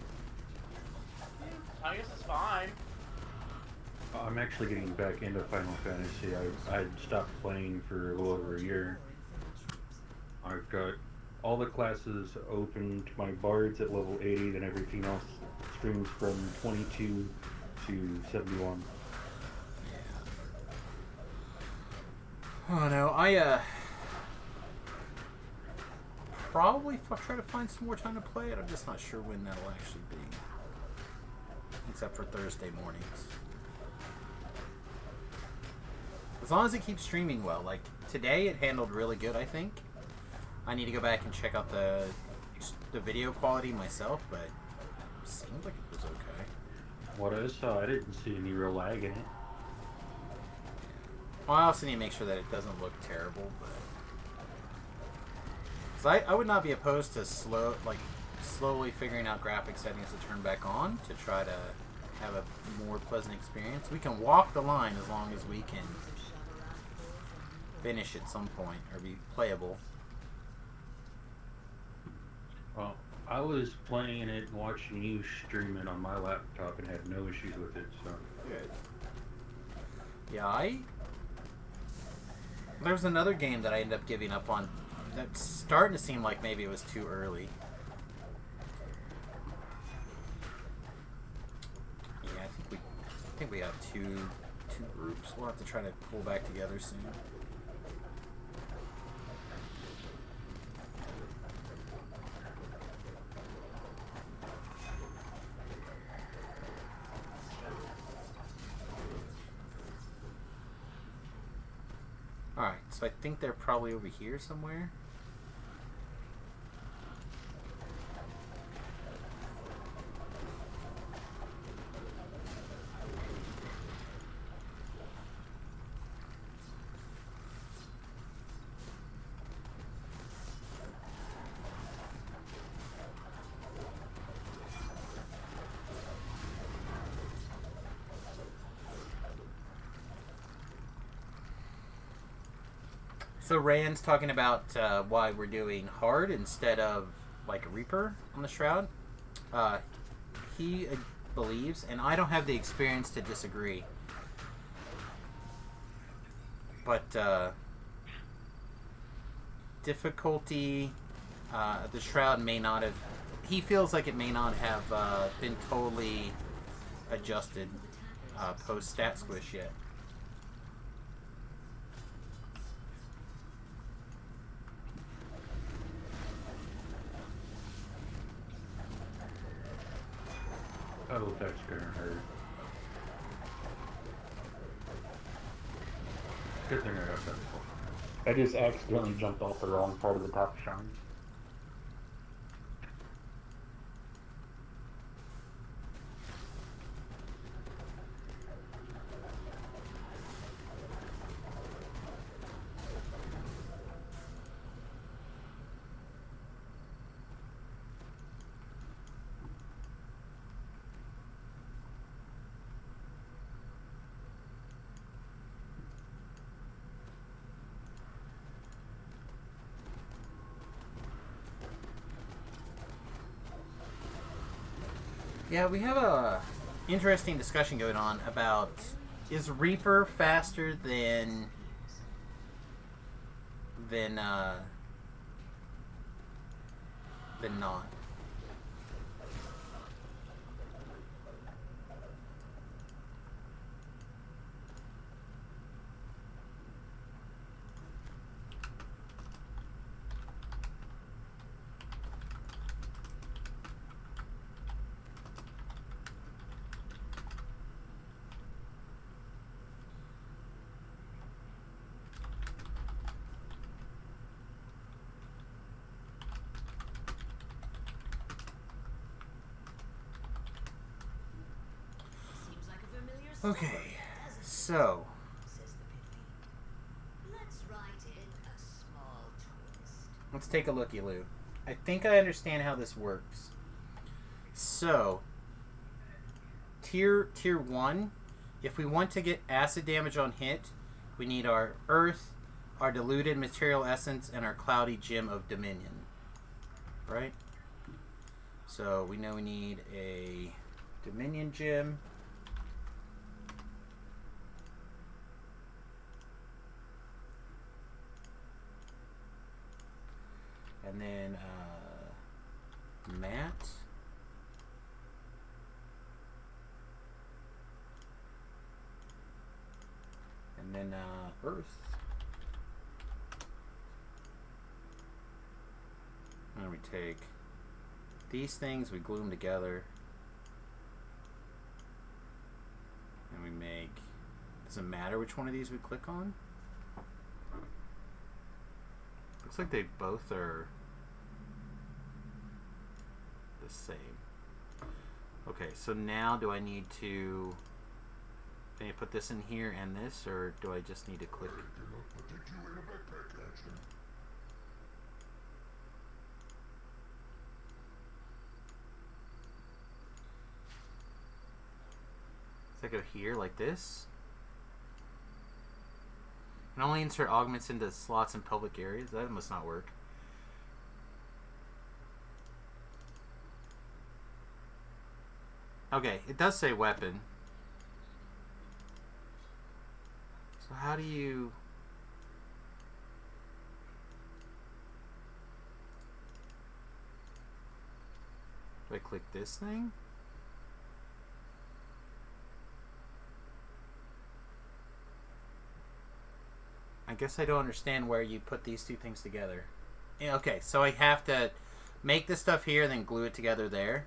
I guess it's fine. I'm actually getting back into Final Fantasy. I stopped playing for a little over a year. I've got all the classes open to my bards at level 80, then everything else streams from 22 to 71. Oh no, I probably try to find some more time to play it. I'm just not sure when that'll actually be. Except for Thursday mornings. As long as it keeps streaming well. Like, today it handled really good, I think. I need to go back and check out the video quality myself, but it seemed like it was okay. What I saw, I didn't see any real lag in it. Well, I also need to make sure that it doesn't look terrible, but... Cause I would not be opposed to slowly figuring out graphic settings to turn back on to try to have a more pleasant experience. We can walk the line as long as we can finish at some point or be playable. Well, I was playing it and watching you stream it on my laptop and had no issues with it, so... Good. Yeah, there's another game that I ended up giving up on that's starting to seem like maybe it was too early. Yeah, I think we got two groups. We'll have to try to pull back together soon. Alright, so I think they're probably over here somewhere. So Rand's talking about why we're doing hard instead of like a Reaper on the Shroud. He believes, and I don't have the experience to disagree, but difficulty the Shroud may not have... He feels like it may not have been totally adjusted post-stat squish yet. Oh, that's gonna hurt. Good thing I got that. I just accidentally jumped off the wrong part of the top shrine. Yeah, we have a interesting discussion going on about, is Reaper faster than not? Okay, so let's take a looky, Lou. I think I understand how this works. So, tier 1, if we want to get acid damage on hit, we need our earth, our diluted material essence, and our cloudy gem of dominion. Right? So we know we need a dominion gem. And then mat. And then earth. And we take these things, we glue them together. And we make... Does it matter which one of these we click on? Looks like they both are the same. Okay, so now do I need to... Can I put this in here and this, or do I just need to click? So I go here like this. And only insert augments into slots in public areas. That must not work. Okay, it does say weapon. So how do you... Do I click this thing? I guess I don't understand where you put these two things together. Yeah, okay, so I have to make this stuff here and then glue it together there.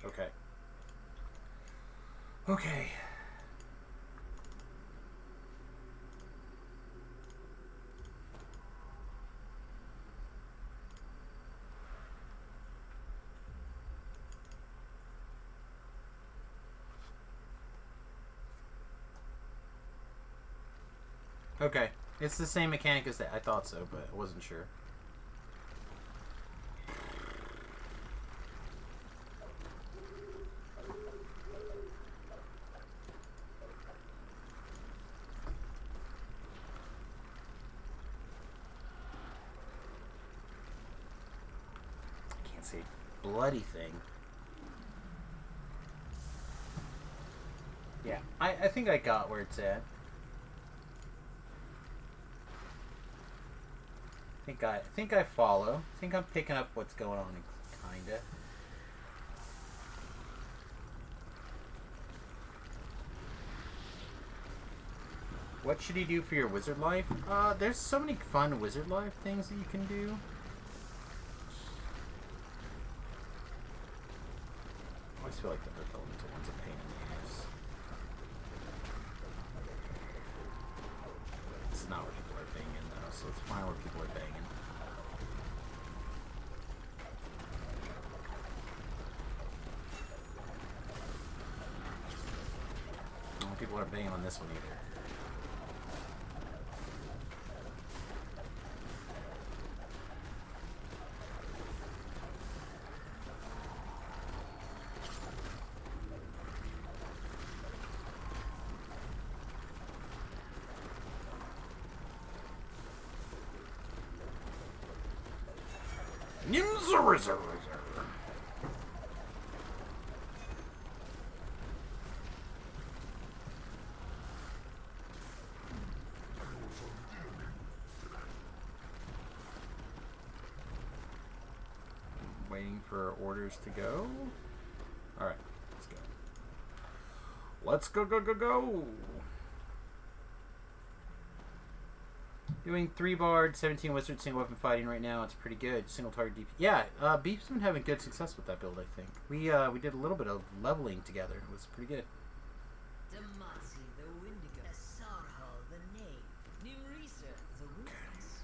Okay. Okay. Okay. It's the same mechanic as that. I thought so, but I wasn't sure. I can't say bloody thing. Yeah, I think I got where it's at. I think I follow. I think I'm picking up what's going on, kinda. What should you do for your wizard life? There's so many fun wizard life things that you can do. I always feel like the earth elemental one's a pain in the ass. This is not where people are banging though, so it's fine where people are banging. People aren't banging on this one either. Nimzurizer. Waiting for orders to go. Alright, let's go. Let's go, go, go, go! Doing 3 bard, 17 wizard, single weapon fighting right now. It's pretty good. Single target DP. Yeah, Beef's been having good success with that build, I think. We did a little bit of leveling together. It was pretty good.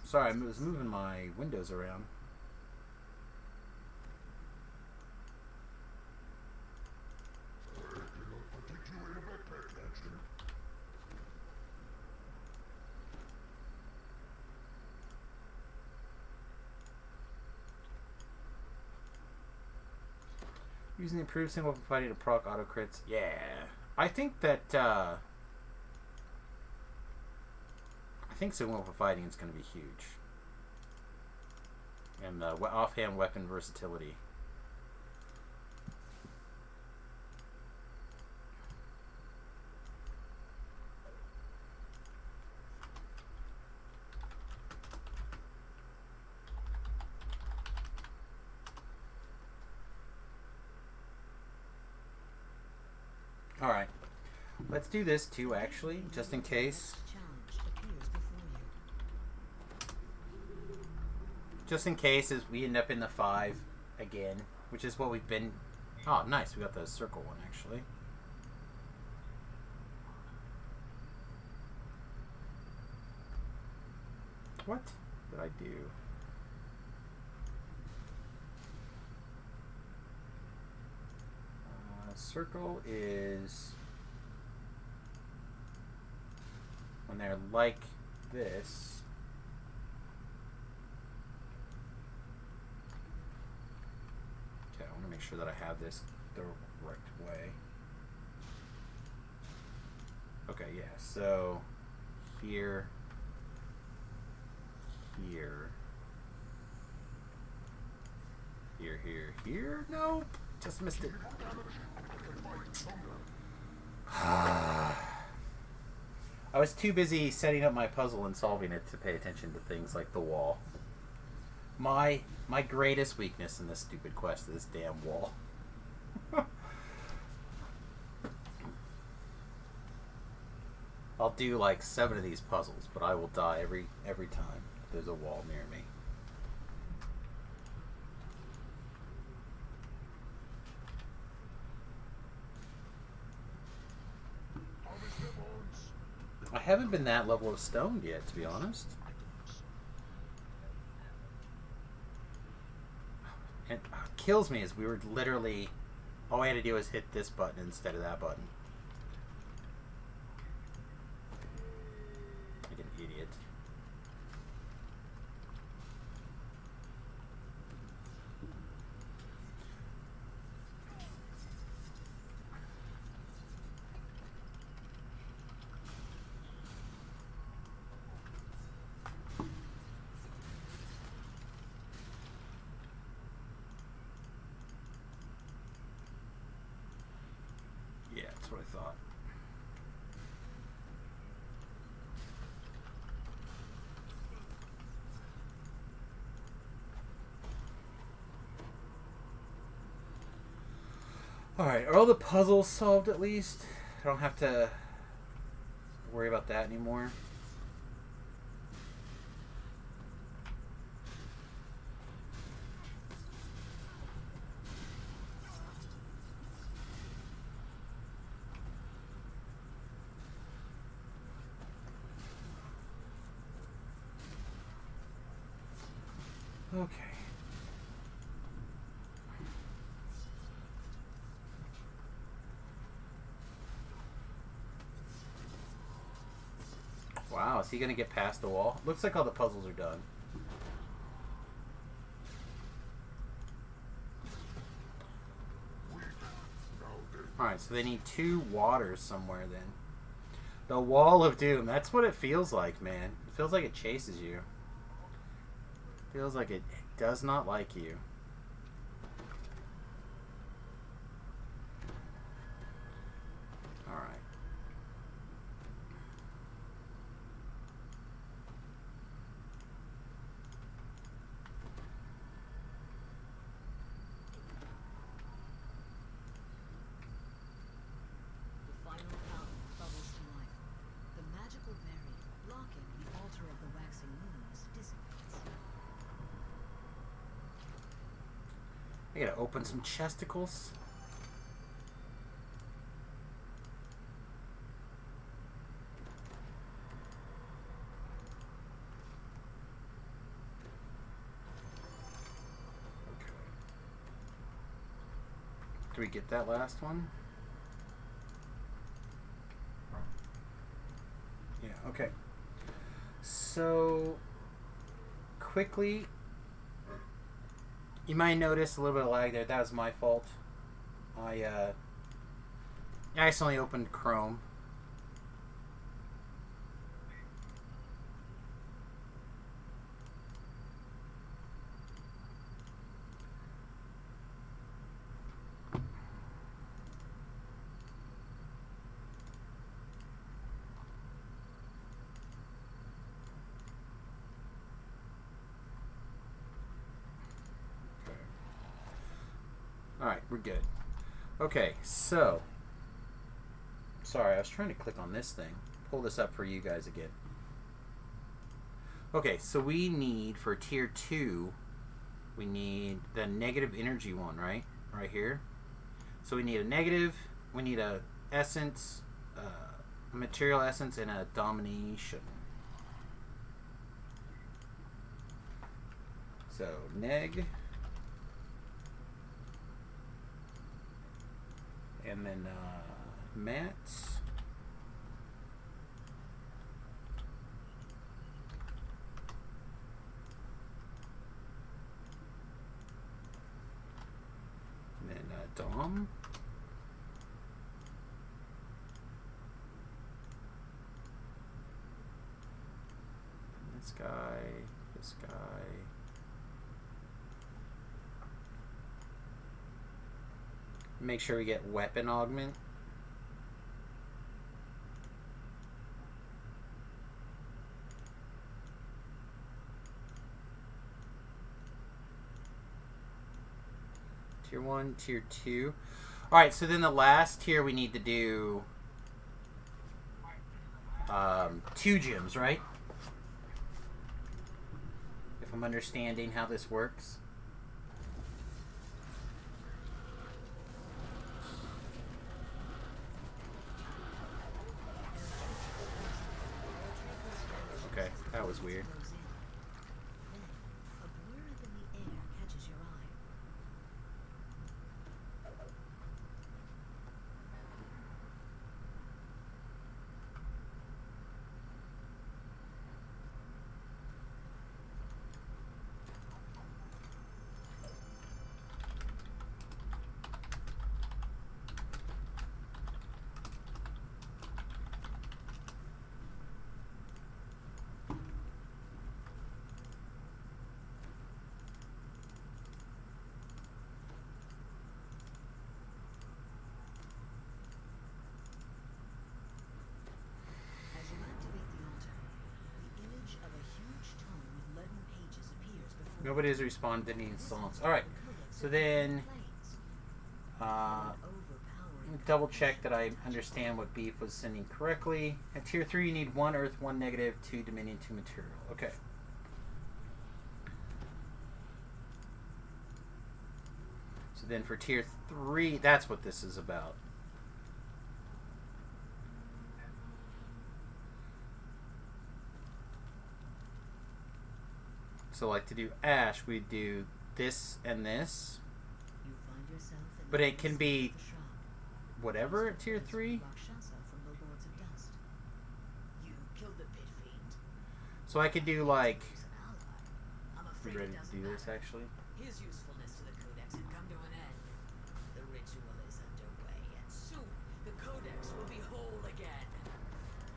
Sorry, I was moving my windows around. Using the improved single weapon fighting to proc auto crits. Yeah. I think that, I think single weapon fighting is going to be huge. And offhand weapon versatility. Alright. Let's do this too, actually, just in case. Just in case as we end up in the 5 again, which is what we've been... Oh, nice. We got the circle one, actually. What did I do? Circle is when they're like this. Okay, I want to make sure that I have this the right way. Okay, yeah, so here, here, here. Nope, just missed it. I was too busy setting up my puzzle and solving it to pay attention to things like the wall. My greatest weakness in this stupid quest is this damn wall. I'll do like 7 of these puzzles, but I will die every time there's a wall near me. I haven't been that level of stoned yet, to be honest. And what kills me is we were literally... all we had to do was hit this button instead of that button. Like an idiot. Yeah, that's what I thought. Alright, are all the puzzles solved at least? I don't have to worry about that anymore. Okay. Wow, is he gonna get past the wall? Looks like all the puzzles are done. Alright, so they need 2 waters somewhere then. The Wall of Doom. That's what it feels like, man. It feels like it chases you. Feels like it does not like you. Alright. The final fountain bubbles to life. The magical barrier blocking the altar of the waxing moons dissipates. I gotta open some chesticles. Okay. Do we get that last one? Yeah, okay. So, quickly, you might notice a little bit of lag there. That was my fault. I accidentally opened Chrome. Alright, we're good. Okay, so. Sorry, I was trying to click on this thing. Pull this up for you guys again. Okay, so we need, for tier 2, we need the negative energy one, right? Right here. So we need a negative, we need a essence, a material essence, and a domination. So, neg. And then Matt. And then Dom. And this guy, this guy. Make sure we get weapon augment. Tier 1, tier 2. Alright, so then the last tier we need to do 2 gems, right? If I'm understanding how this works. Okay, that was weird. Then, a blur up in the air catches your eye. As you activate the altar, the image of a huge tome with leaden pages appears before Nobody has responded to any insults. Alright, so then double check that I understand what Beef was sending correctly. At tier 3 you need 1 earth, 1 negative, 2 dominion, 2 material. Okay. So then for tier 3, that's what this is about. So like to do ash, we do this and this. you find yourself in But the it can midst be of the shop. whatever at tier 3. Rakshasa from the Lords of Dust. You killed the pit fiend. So I could do like, He's an ally. I'm you afraid ready it to doesn't do this matter. actually? His usefulness to the Codex had come to an end. The ritual is underway, and soon the Codex will be whole again.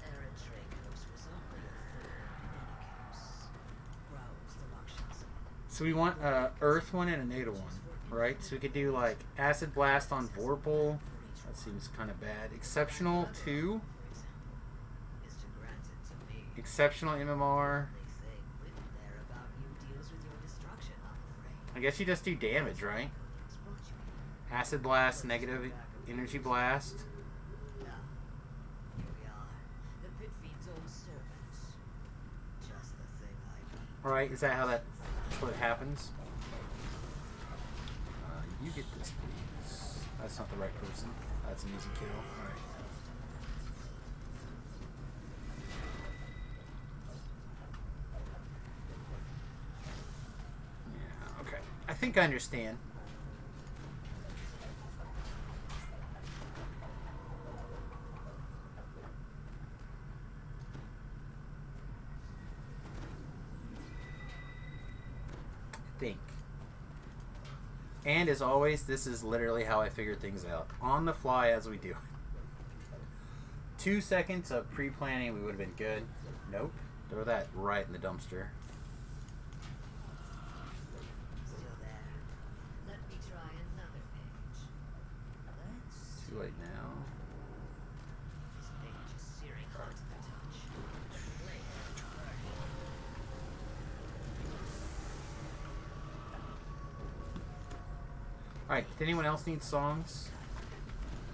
Eretracos was only a thorn in any case. Growls the Rakshasa. So we want a earth one and a negative one, right? So we could do like acid blast on Vorpal. That seems kind of bad. Exceptional 2. For example, is to grant it to me. Exceptional MMR. Only thing written there about you deals with your destruction, I'm afraid. I guess you just do damage, right? Codex brought you here. Acid blast, negative energy blast. Now, here we are. The pit fiend's old servants. Just the thing I need. Alright, is that how that's what happens? You get this, please. That's not the right person. That's an easy kill. Alright. Yeah, okay. I think I understand. I think. And as always, this is literally how I figure things out. On the fly as we do it. 2 seconds of pre-planning, we would have been good. Nope. Throw that right in the dumpster. Still there. Let me try another page. Let's Too late now. This page is searing hot to the touch. Alright, did anyone else need songs?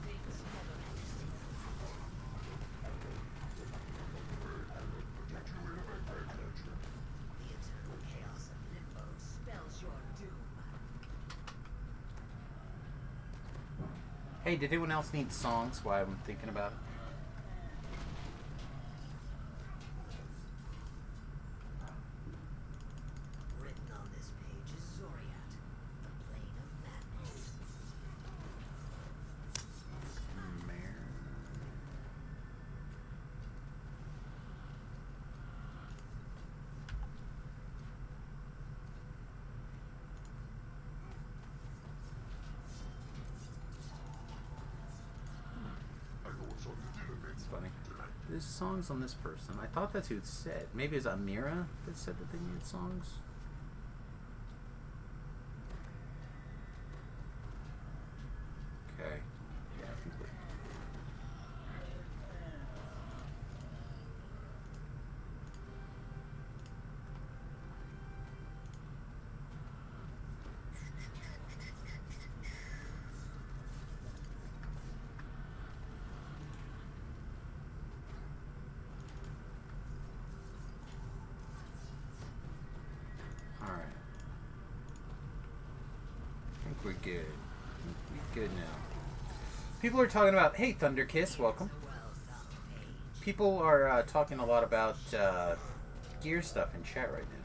Things never meant to stay the eternal chaos of limbo spells your doom. Hey, did anyone else need songs while I'm thinking about it? Written on this page is Zoriat, the plane of madness. It's funny. There's songs on this person. I thought that's who it said. Maybe it's Amira that said that they needed songs. Okay. Yeah, I think we're... Alright. I think we're good. I think we're good now. People are talking about, hey, Thunderkiss, welcome. People are talking a lot about gear stuff in chat right now.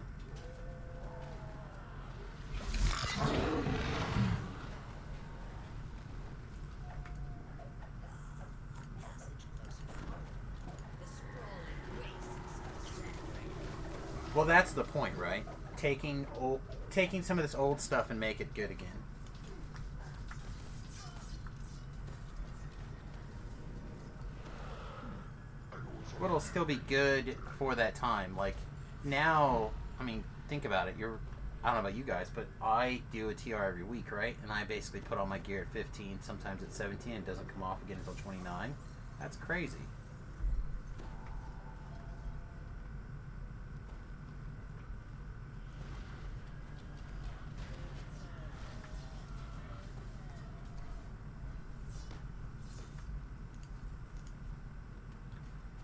Well, that's the point, right? Taking some of this old stuff and make it good again. What'll still be good for that time. Like, now, I mean, think about it. I don't know about you guys, but I do a TR every week, right? And I basically put all my gear at 15, sometimes at 17. It doesn't come off again until 29. That's crazy.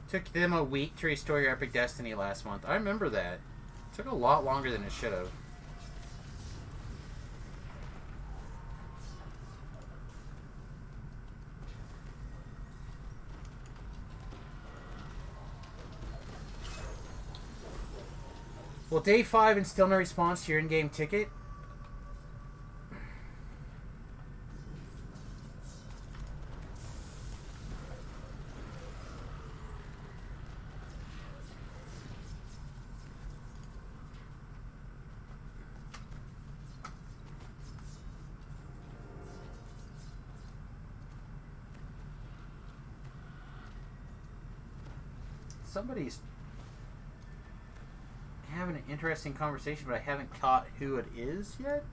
Took them a week to restore your Epic Destiny last month. I remember that. It took a lot longer than it should have. Well, day 5 and still no response to your in-game ticket? Somebody's having an interesting conversation, but I haven't caught who it is yet.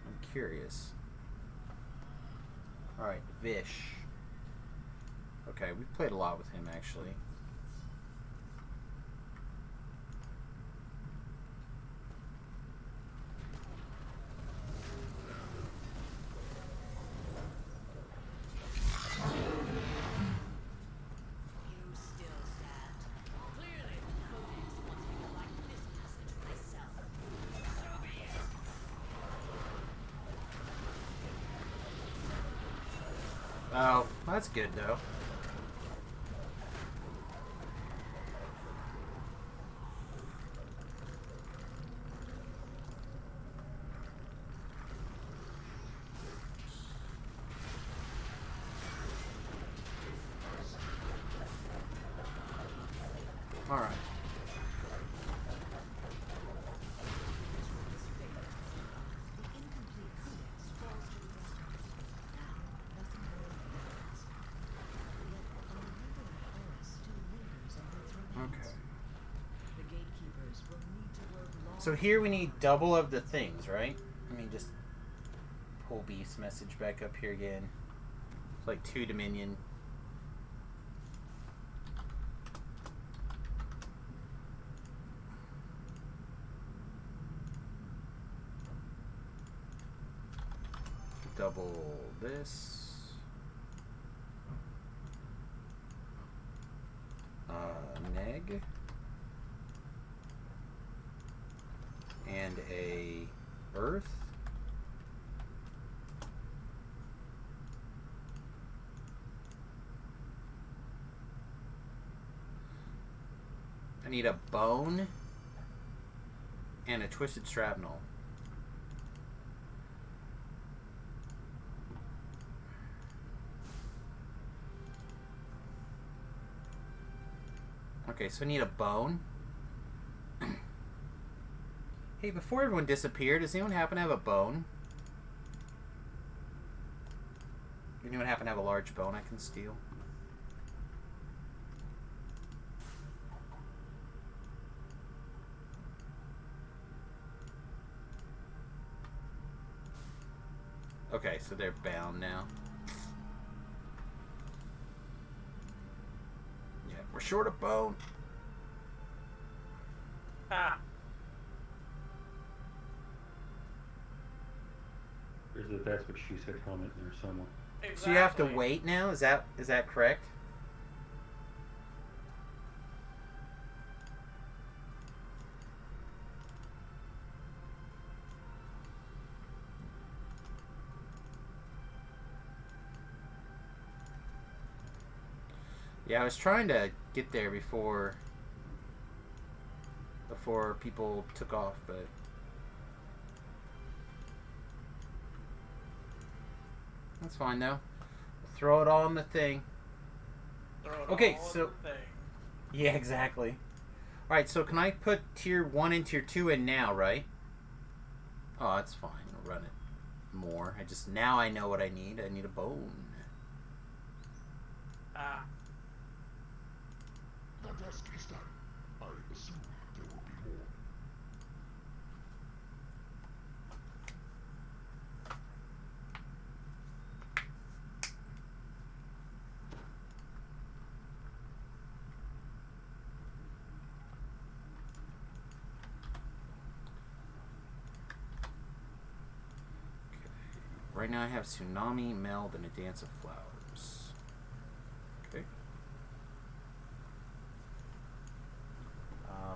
I'm curious. Alright, Vish. Okay, we've played a lot with him, actually. You still stand. Clearly, the Codex wants me to write this message myself. So be it. Oh, that's good, though. Alright. The So here we need double of the things, right? Let me just pull Beast's message back up here again. It's like 2 Dominion. Double this. Neg. And a Earth. I need a bone and a twisted shrapnel. Okay, so I need a bone. Hey, before everyone disappeared, does anyone happen to have a bone? Anyone happen to have a large bone I can steal? Okay, so they're bound now. Yeah, we're short of bone. Ah. There's a That's What She Said comment in there somewhere. Exactly. So you have to wait now? Is that correct? Yeah, I was trying to get there before people took off, but that's fine though. Throw it all in the thing. Throw it Okay, all in so- the thing. Yeah, exactly. Alright, so can I put tier 1 and tier 2 in now, right? Oh, that's fine. I'll run it more. Now I know what I need. I need a bone. Ah. That task is done. I assume there will be more. Right now I have Tsunami, Meld, and a Dance of Flowers. Okay.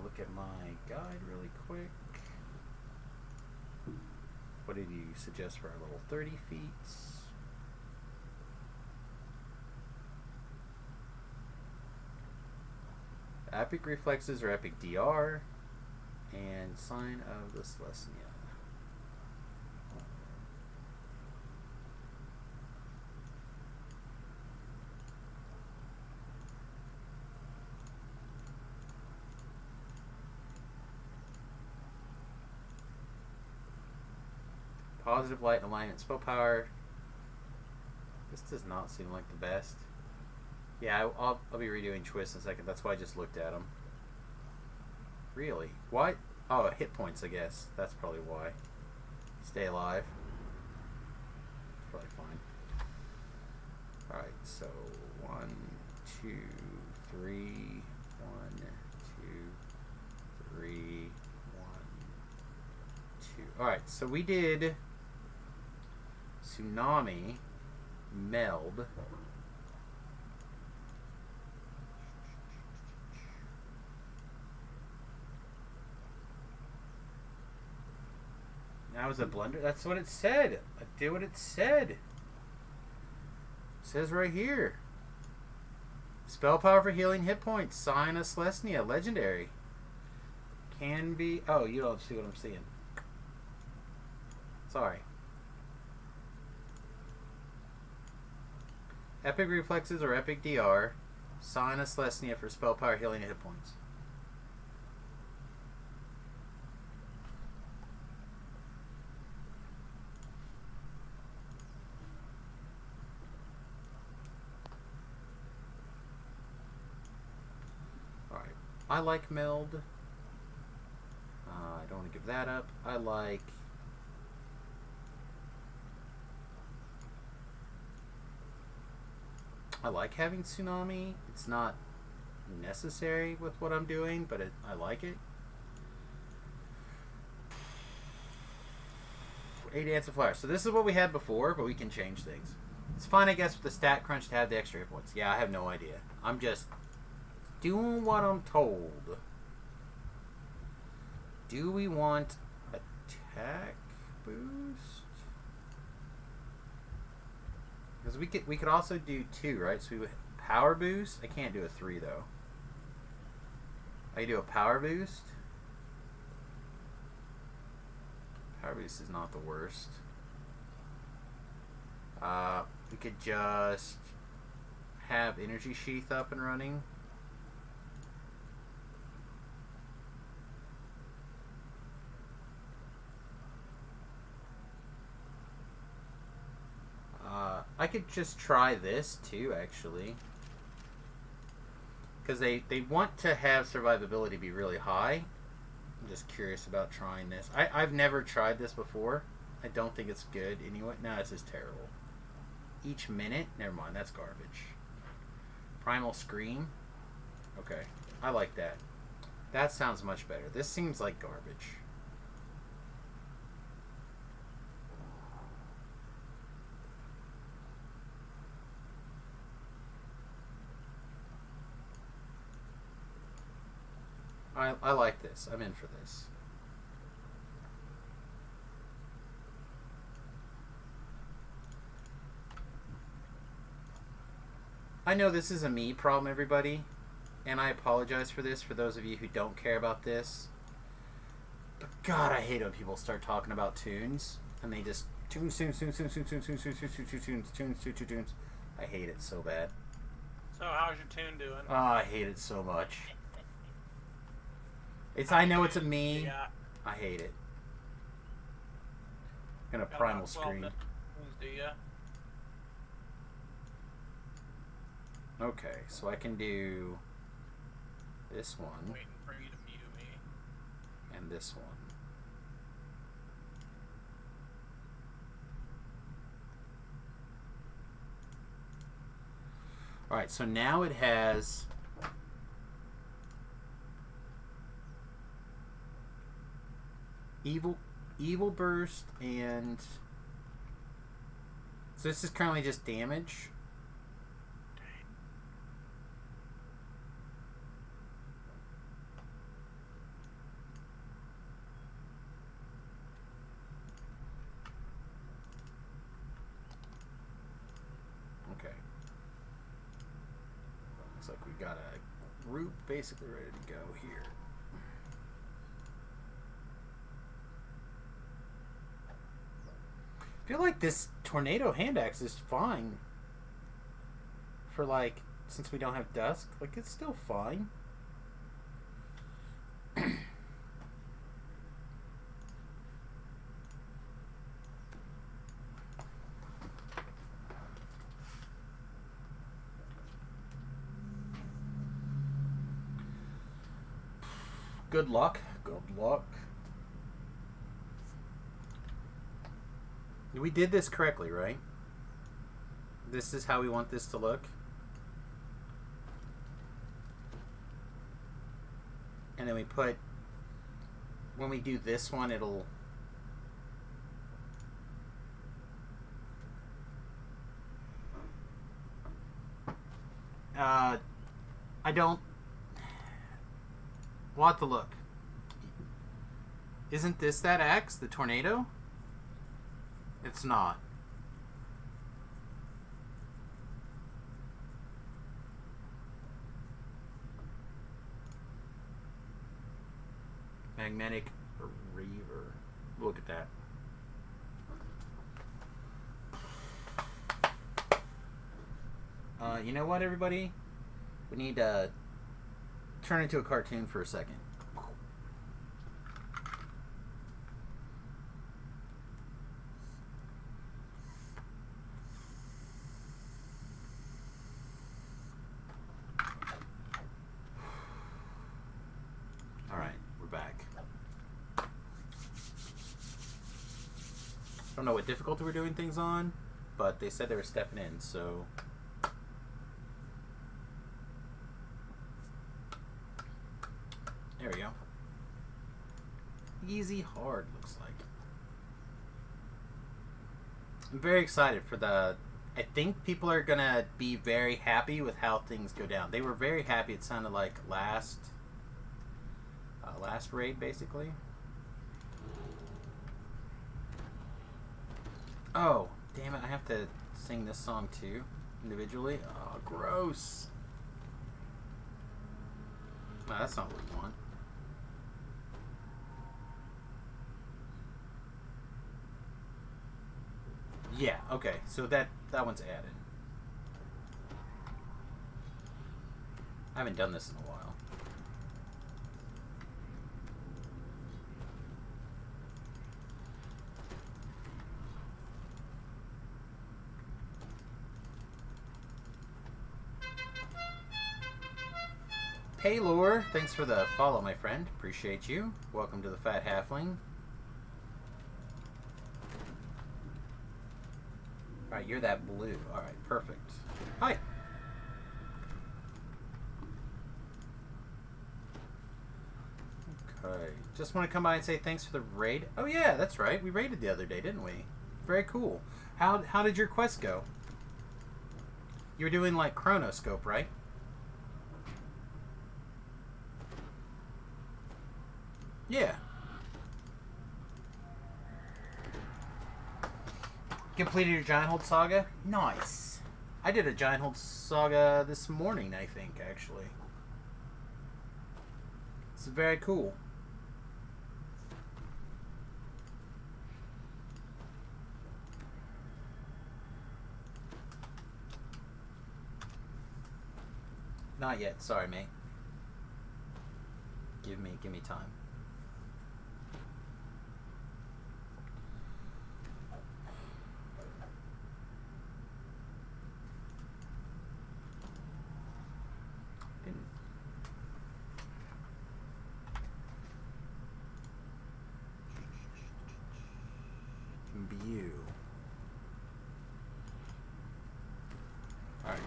Look at my guide really quick. What did you suggest for our level 30 feats? Epic Reflexes or Epic DR. And Sign of the Celestia. Positive light alignment spell power. This does not seem like the best. Yeah, I'll be redoing twists in a second. That's why I just looked at them. Really? Why? Oh, hit points, I guess. That's probably why. Stay alive. Probably fine. Alright, so 1, 2, 3. 1, 2, 3. 1, 2. Alright, so we did Tsunami, Meld. That was a blunder. That's what it said. I did what it said. It says right here. Spell power for healing hit points. Sign of Celestia. Legendary. Can be... Oh, you don't see what I'm seeing. Sorry. Epic Reflexes or Epic DR. Sign of Celestia for spell power healing hit points. Alright. I like Meld. I don't want to give that up. I like... having Tsunami. It's not necessary with what I'm doing, but I like it. 8 Ants of Fire. So this is what we had before, but we can change things. It's fine, I guess, with the stat crunch to have the extra hit points. Yeah, I have no idea. I'm just doing what I'm told. Do we want attack boost? Because we could also do 2, right? So we would power boost. I can't do a 3 though. I can do a power boost. Power boost is not the worst. We could just have Energy Sheath up and running. I could just try this too, actually. Because they want to have survivability be really high. I'm just curious about trying this. I've never tried this before. I don't think it's good anyway. No, this is terrible. Each minute? Never mind, that's garbage. Primal Scream? Okay, I like that. That sounds much better. This seems like garbage. I like this. I'm in for this. I know this is a me problem, everybody, and I apologize for this for those of you who don't care about this. But God, I hate when people start talking about tunes and they just tunes. I hate it so bad. So how's your tune doing? Oh, I hate it so much. I know it's a me. Yeah. I hate it. And a Primal Scream. Do ya? Okay, so I can do this one. Waiting for you to mute me. And this one. Alright, so now it has Evil Burst, and so this is currently just damage. Okay. Looks like we got a group basically ready to go here. I feel like this tornado hand axe is fine for, like, since we don't have dusk. Like, it's still fine. Good luck. Good luck. We did this correctly, right? This is how we want this to look. And then we put, when we do this one, it'll, I don't, we'll have to look. Isn't this that axe, the tornado? It's not. Magnetic Reaver. Look at that. You know what, everybody? We need to turn into a cartoon for a second. don't know what difficulty we're doing things on, but they said they were stepping in, so... There we go. Easy hard, looks like. I'm very excited for the... I think people are going to be very happy with how things go down. They were very happy. It sounded like last raid, basically. Oh, damn it. I have to sing this song, too, individually. Oh, gross. No, that's not what we want. Yeah, okay. So that one's added. I haven't done this in a while. Paylor, thanks for the follow, my friend. Appreciate you. Welcome to the Fat Halfling. Alright, you're that blue. Alright, perfect. Hi! Okay. Just want to come by and say thanks for the raid. Oh yeah, that's right. We raided the other day, didn't we? Very cool. How did your quest go? You were doing like Chronoscope, right? Yeah. Completed your Giant Hold Saga? Nice. I did a Giant Hold Saga this morning, I think, actually. It's very cool. Not yet. Sorry, mate. Give me time. View. All right.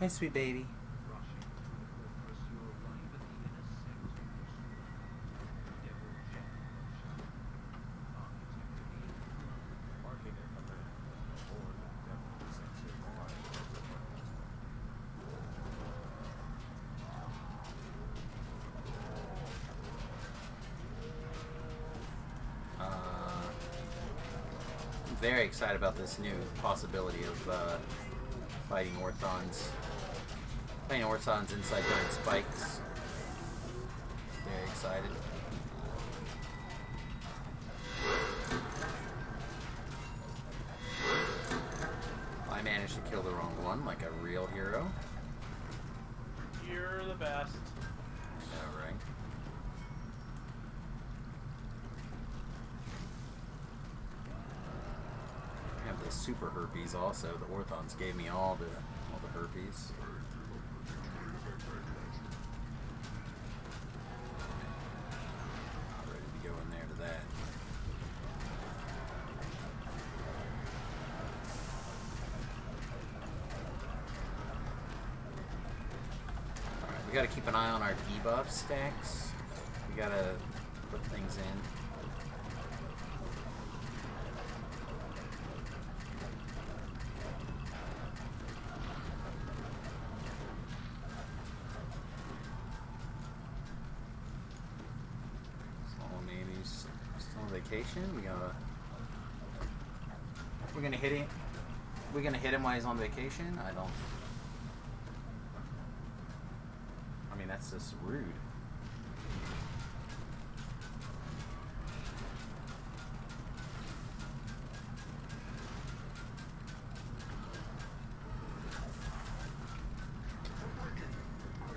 Hi, sweet baby. I'm very excited about this new possibility of fighting Orthons. Playing Orthons inside giant spikes. Very excited. I managed to kill the wrong one like a real hero. You're the best. I know, right? I have the super herpes also. The Orthons gave me all the herpes. Not ready to go in there to that. Alright, we gotta keep an eye on our debuff stacks. We gotta put things in. We gotta. We're gonna hit him. We're gonna hit him while he's on vacation. I don't. I mean, that's just rude.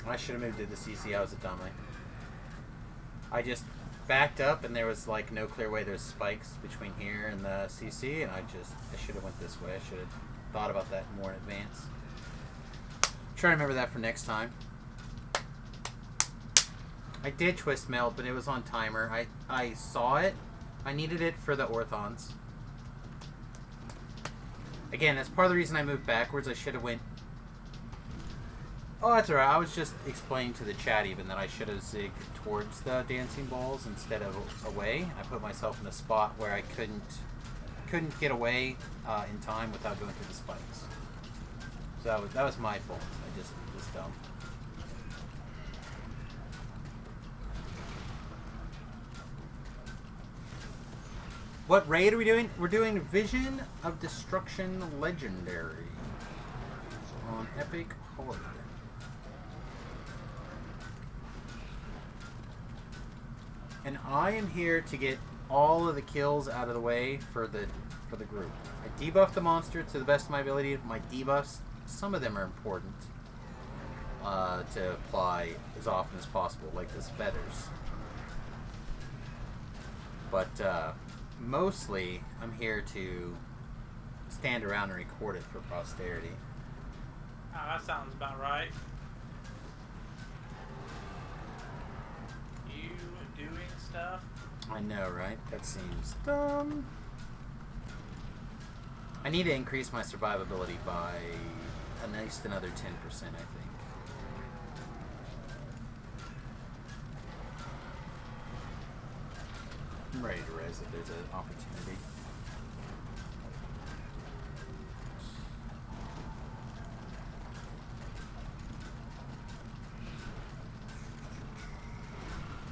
I should have moved to the CC. I was a dummy. I just backed up and there was like no clear way. There's spikes between here and the CC, and I should have went this way. I should have thought about that more in advance. Try to remember that for next time. I did twist melt, but it was on timer. I saw it. I needed it for the orthons. Again, that's part of the reason I moved backwards. I should have went... Oh, that's alright. I was just explaining to the chat even that I should have zigged towards the dancing balls instead of away. I put myself in a spot where I couldn't get away in time without going through the spikes. So that was my fault. I just was dumb. What raid are we doing? We're doing Vision of Destruction Legendary on Epic Horde. And I am here to get all of the kills out of the way for the group. I debuff the monster to the best of my ability. My debuffs, some of them are important to apply as often as possible, like this feathers. But mostly, I'm here to stand around and record it for posterity. Oh, that sounds about right. You doing stuff? I know, right? That seems dumb. I need to increase my survivability by at least another 10%, I think. I'm ready to res if there's an opportunity.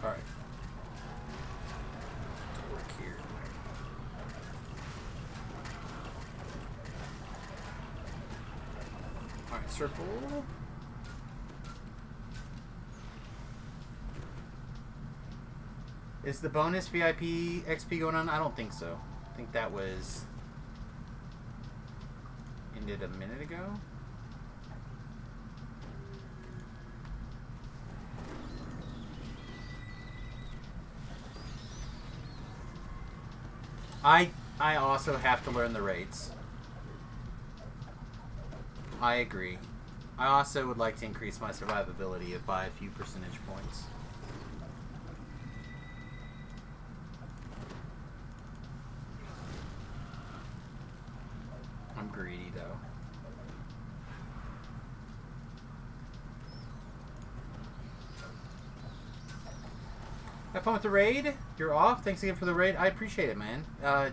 Alright. To work here. Alright, circle. Is the bonus VIP XP going on? I don't think so. I think that was ended a minute ago. I also have to learn the raids. I agree. I also would like to increase my survivability by a few percentage points. I'm greedy though. Have fun with the raid. You're off. Thanks again for the raid. I appreciate it, man.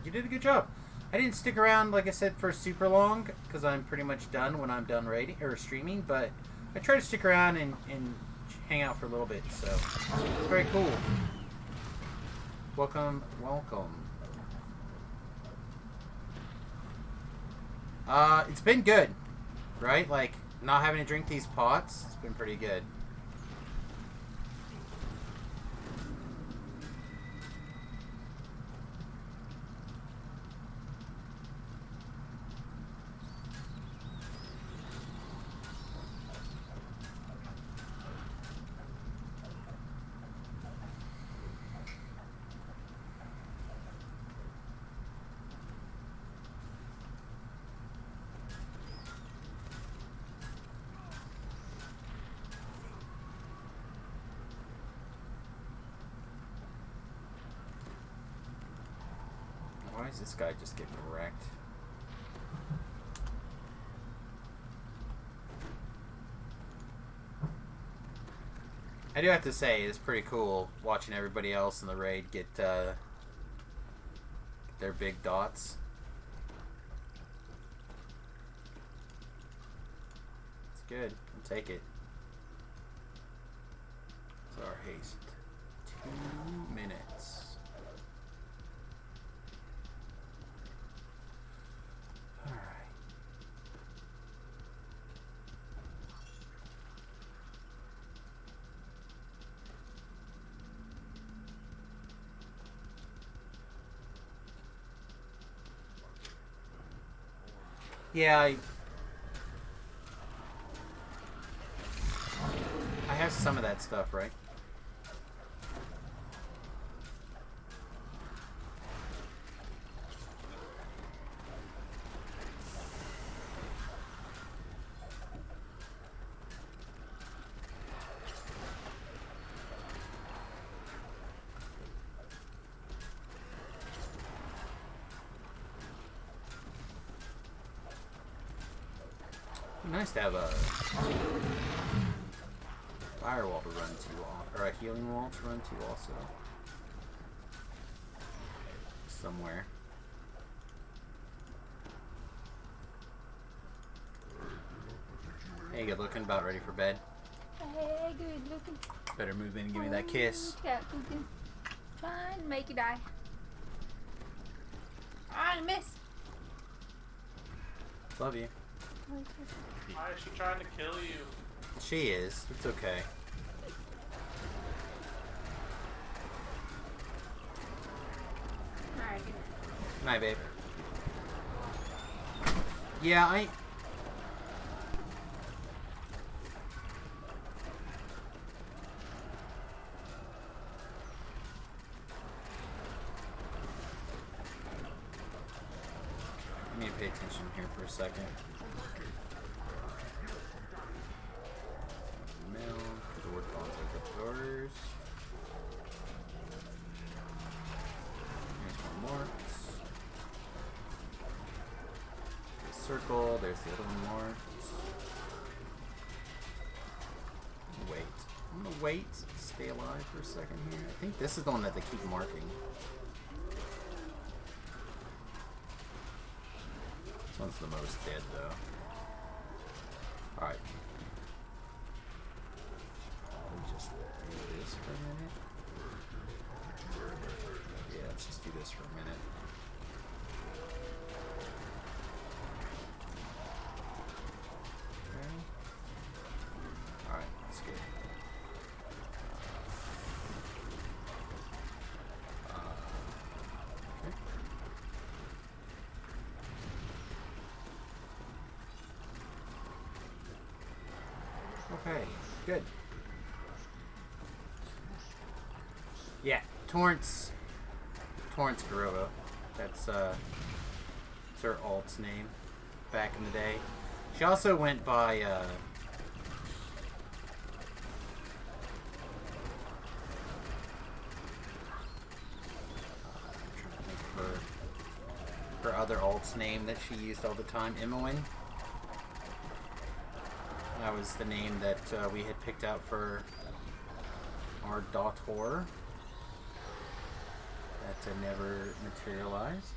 You did a good job. I didn't stick around, like I said, for super long because I'm pretty much done when I'm done raiding or streaming. But I try to stick around and hang out for a little bit. So it's very cool. Welcome, welcome. It's been good, right? Like not having to drink these pots. It's been pretty good. Why is this guy just getting wrecked? I do have to say, it's pretty cool watching everybody else in the raid get their big dots. It's good. I'll take it. It's our haste. 2 minutes. Yeah, I have some of that stuff, right? Nice to have a firewall to run to, or a healing wall to run to also. Somewhere. Hey, good looking, about ready for bed. Hey, good looking. Better move in and give me that kiss. Cat looking. Trying to make you die. I miss. Love you. Why is she trying to kill you? She is. It's okay. Alright, good Good night, babe. Yeah, I need to pay attention here for a second. Mail, the word bonds over doors. Here's one more. Circle, there's the other one more. Wait. I'm gonna wait, stay alive for a second here. I think this is the one that they keep marking. This one's the most dead though. Alright. Let me just do this for a minute. Yeah, let's just do this for a minute. Okay. Alright, that's good. Okay. Okay, good. Yeah, Torrance Garrobo. That's her alt's name back in the day. She also went by I'm trying to think of her other alt's name that she used all the time, Imowen. That was the name that we had picked out for our daughter. That never materialized.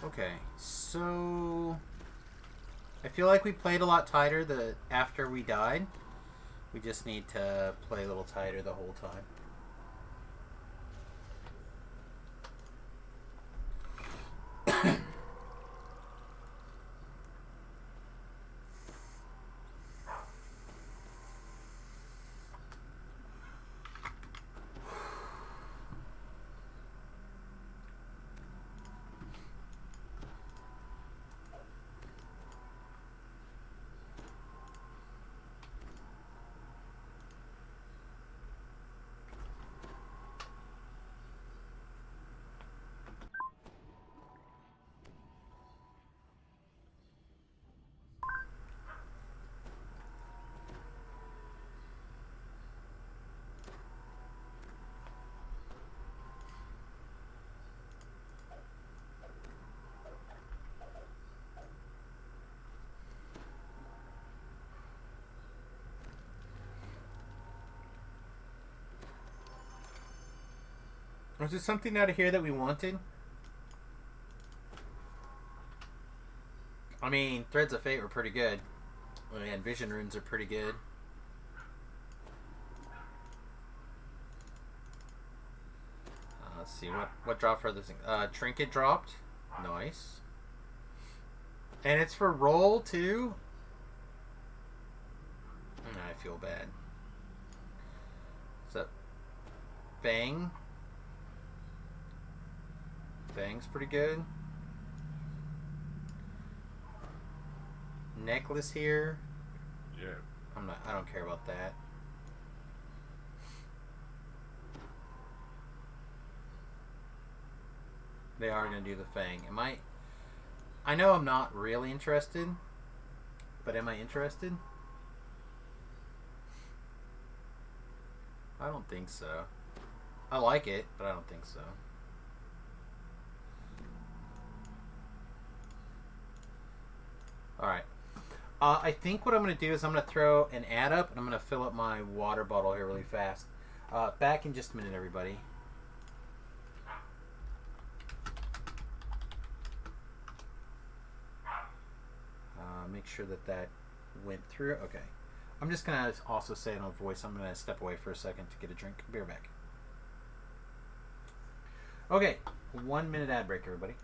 Okay, so I feel like we played a lot tighter after we died. We just need to play a little tighter the whole time. Was there something out of here that we wanted? I mean, Threads of Fate were pretty good. And Vision Runes are pretty good. Let's see, what dropped for this thing? Trinket dropped. Nice. And it's for roll, too? I feel bad. What's up? Bang. Bang's pretty good. necklace here. Yeah. I don't care about that. They are gonna do the Fang. I know I'm not really interested, but am I interested? I don't think so. I like it, but I don't think so. Alright. I think what I'm going to do is I'm going to throw an ad up, and I'm going to fill up my water bottle here really fast. Back in just a minute, everybody. Make sure that went through. Okay. I'm just going to also say it on voice. I'm going to step away for a second to get a drink. Be right back. Okay. 1 minute ad break, everybody.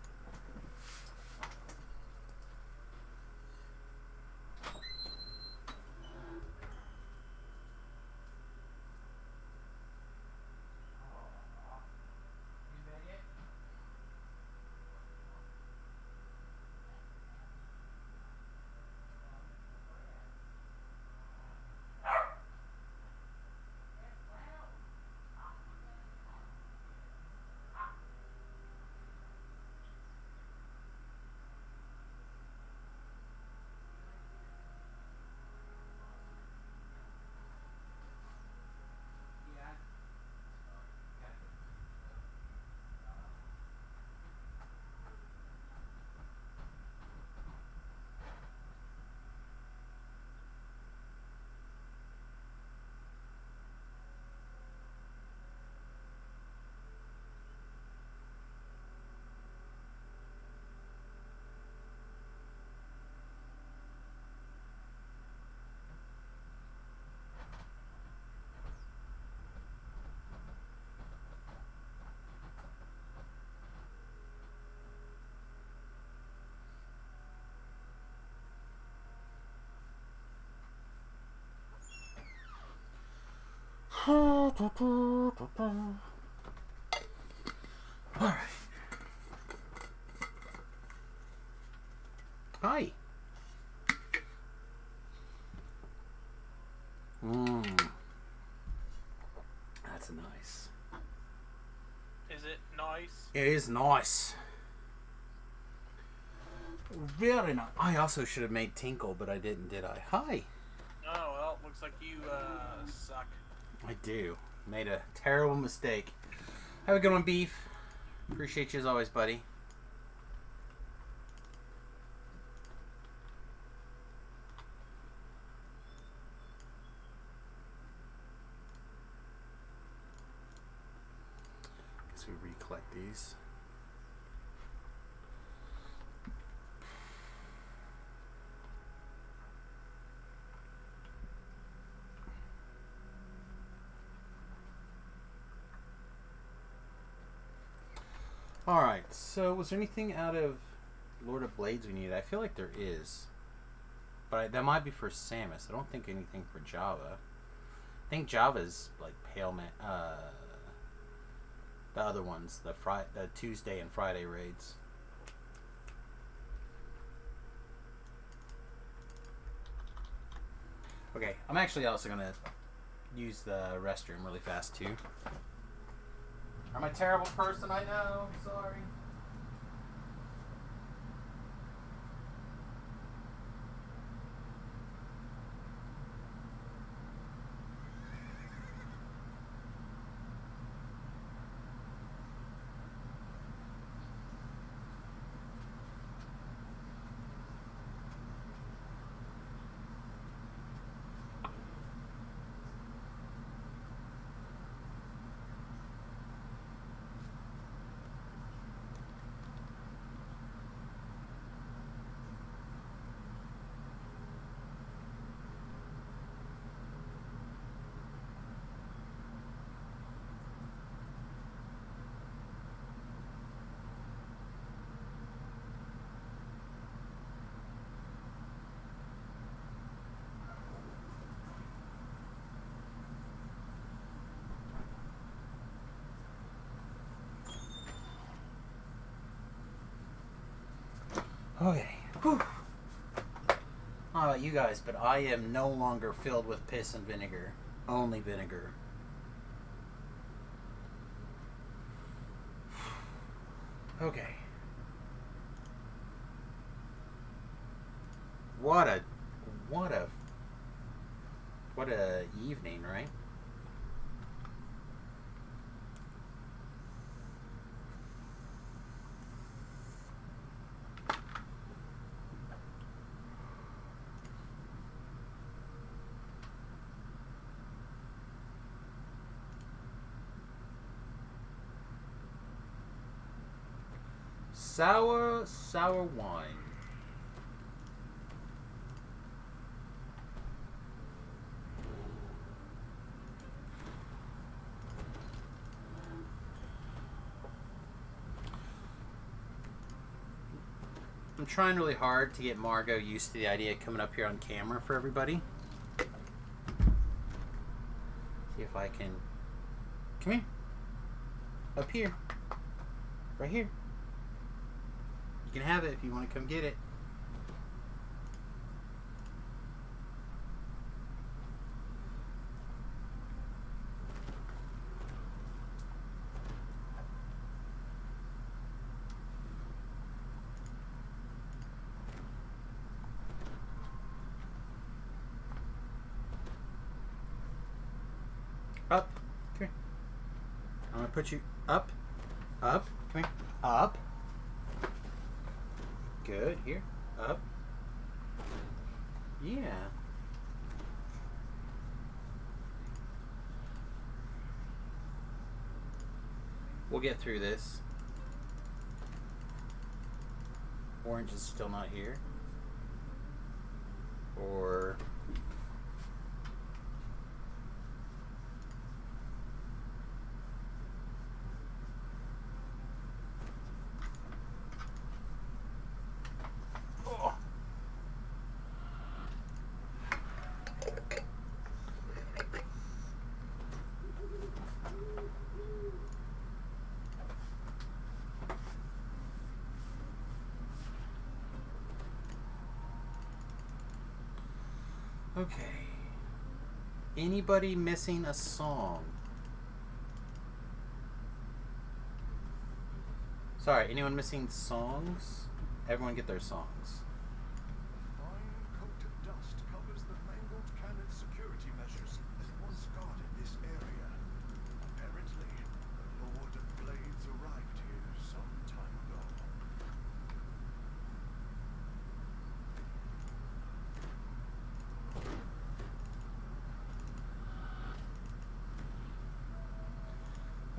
Alright. Hi. That's nice. Is it nice? It is nice. Very nice. I also should have made Tinkle, but I didn't, did I? Hi. Oh, well, looks like you, suck. I do. Made a terrible mistake. Have a good one, Beef. Appreciate you as always, buddy. Guess we recollect these. Alright, so was there anything out of Lord of Blades we needed? I feel like there is. But that might be for Samus. I don't think anything for Java. I think Java's like Pale Man. The other ones, the Tuesday and Friday raids. Okay, I'm actually also gonna use the restroom really fast too. I'm a terrible person, I know. Sorry. Okay. Whew. don't know about you guys, but I am no longer filled with piss and vinegar. Only vinegar. Okay. What a evening, right? Sour wine. I'm trying really hard to get Margot used to the idea of coming up here on camera for everybody. See if I can... Come here. Up here. Right here. You can have it if you want to come get it. Up. Come here. I'm going to put you up. Up. Come here. Up. Good. Here. Up. Yeah. We'll get through this. Orange is still not here. Or... Okay. Anybody missing a song? Sorry, anyone missing songs? Everyone get their songs. A fine coat of dust covers the mangled cannon security measures that once guarded this area. Apparently, the Lord of Blades arrived here some time ago.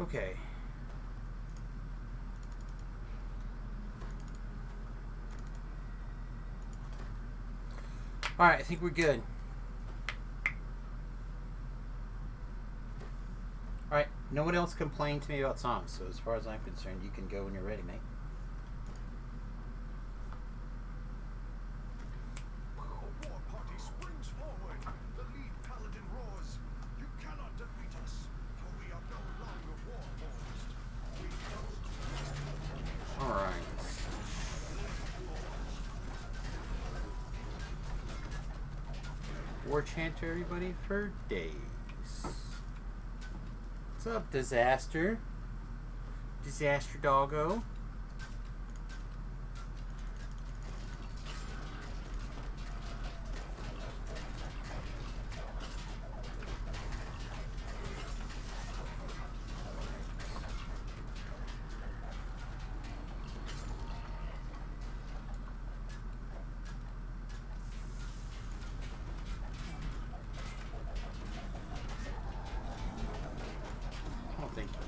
Okay. Alright, I think we're good. Alright, no one else complained to me about songs, so as far as I'm concerned, you can go when you're ready, mate. A war party springs forward. The lead paladin roars. You cannot defeat us, for we are no longer warforged. We must. Alright. War chant to everybody for days. What's up, Disaster? Disaster doggo.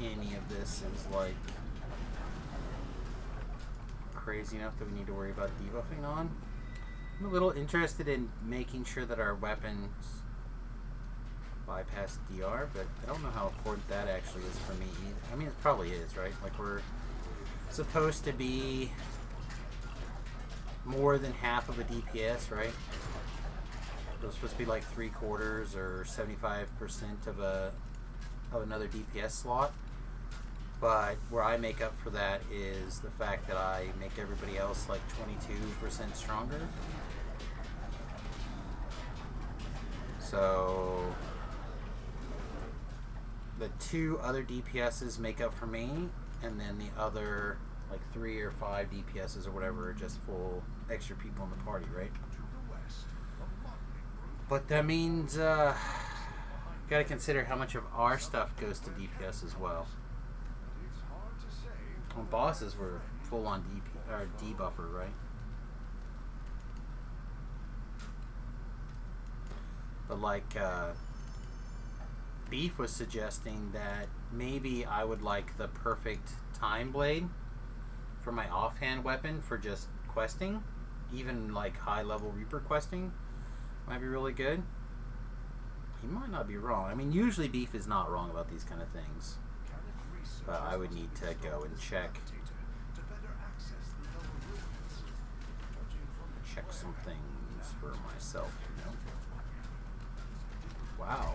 Any of this is like crazy enough that we need to worry about debuffing on. I'm a little interested in making sure that our weapons bypass DR, but I don't know how important that actually is for me either. I mean, it probably is, right? Like, we're supposed to be more than half of a DPS, right? We're supposed to be like 3/4 or 75% of another DPS slot. But where I make up for that is the fact that I make everybody else like 22% stronger. So the 2 other DPSs make up for me, and then the other like 3 or 5 DPSs or whatever are just full extra people in the party, right? But that means gotta consider how much of our stuff goes to DPS as well. Well, bosses were full on DP or debuffer, right? But like Beef was suggesting that maybe I would like the perfect time blade for my offhand weapon for just questing, even like high level Reaper questing might be really good. He might not be wrong. I mean, usually Beef is not wrong about these kind of things, but I would need to go and check some things for myself, you know. Wow.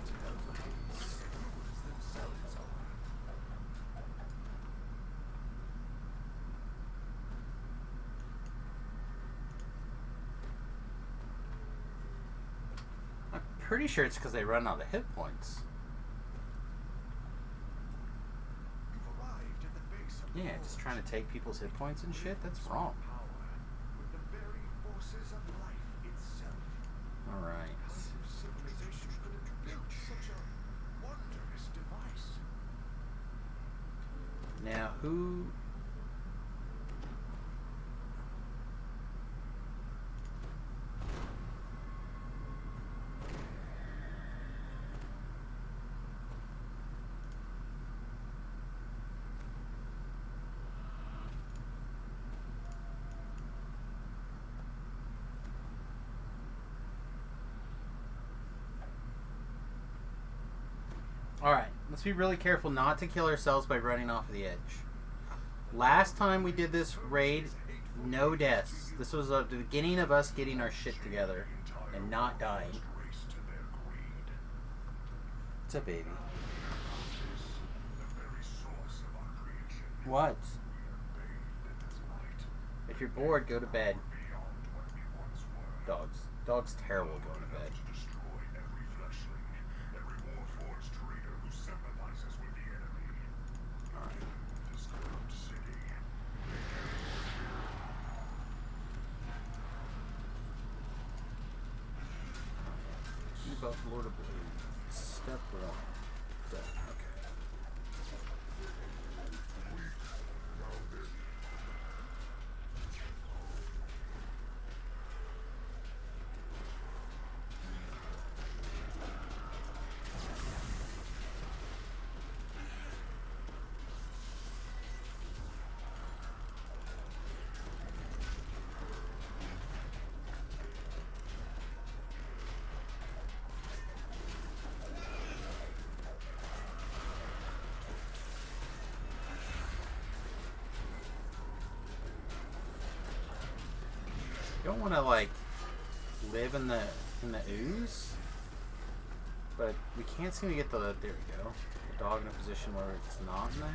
I'm pretty sure it's because they run out of hit points. Yeah, just trying to take people's hit points and shit, that's wrong. Alright. Now, who... Alright, let's be really careful not to kill ourselves by running off the edge. Last time we did this raid, no deaths. This was the beginning of us getting our shit together and not dying. What's up, baby? What? If you're bored, go to bed. Dogs. Dogs terrible going to bed. About Lord of Blades. Step 1. Okay. You don't want to like live in the ooze, but we can't seem to get the, there we go, the dog in a position where it's not in there.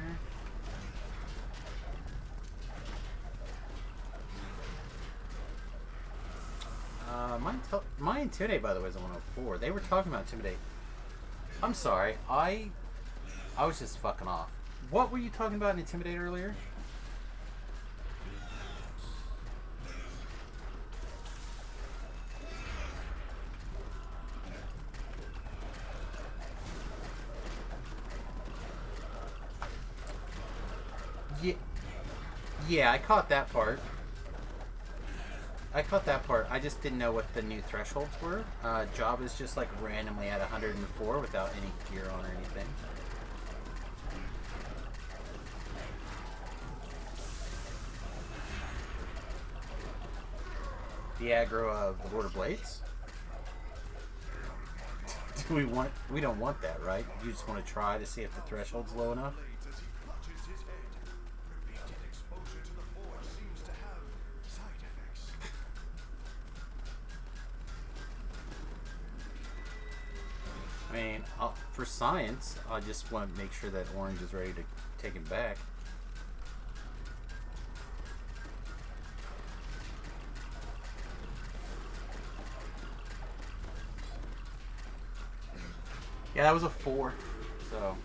My Intimidate, by the way, is a 104. They were talking about Intimidate. I'm sorry, I was just fucking off. What were you talking about in Intimidate earlier? Yeah, I caught that part. I just didn't know what the new thresholds were. Java's just like randomly at 104 without any gear on or anything. The aggro of the Lord of Blades? We don't want that, right? You just want to try to see if the threshold's low enough? I mean, for science, I just want to make sure that orange is ready to take him back. Yeah, that was a 4. So.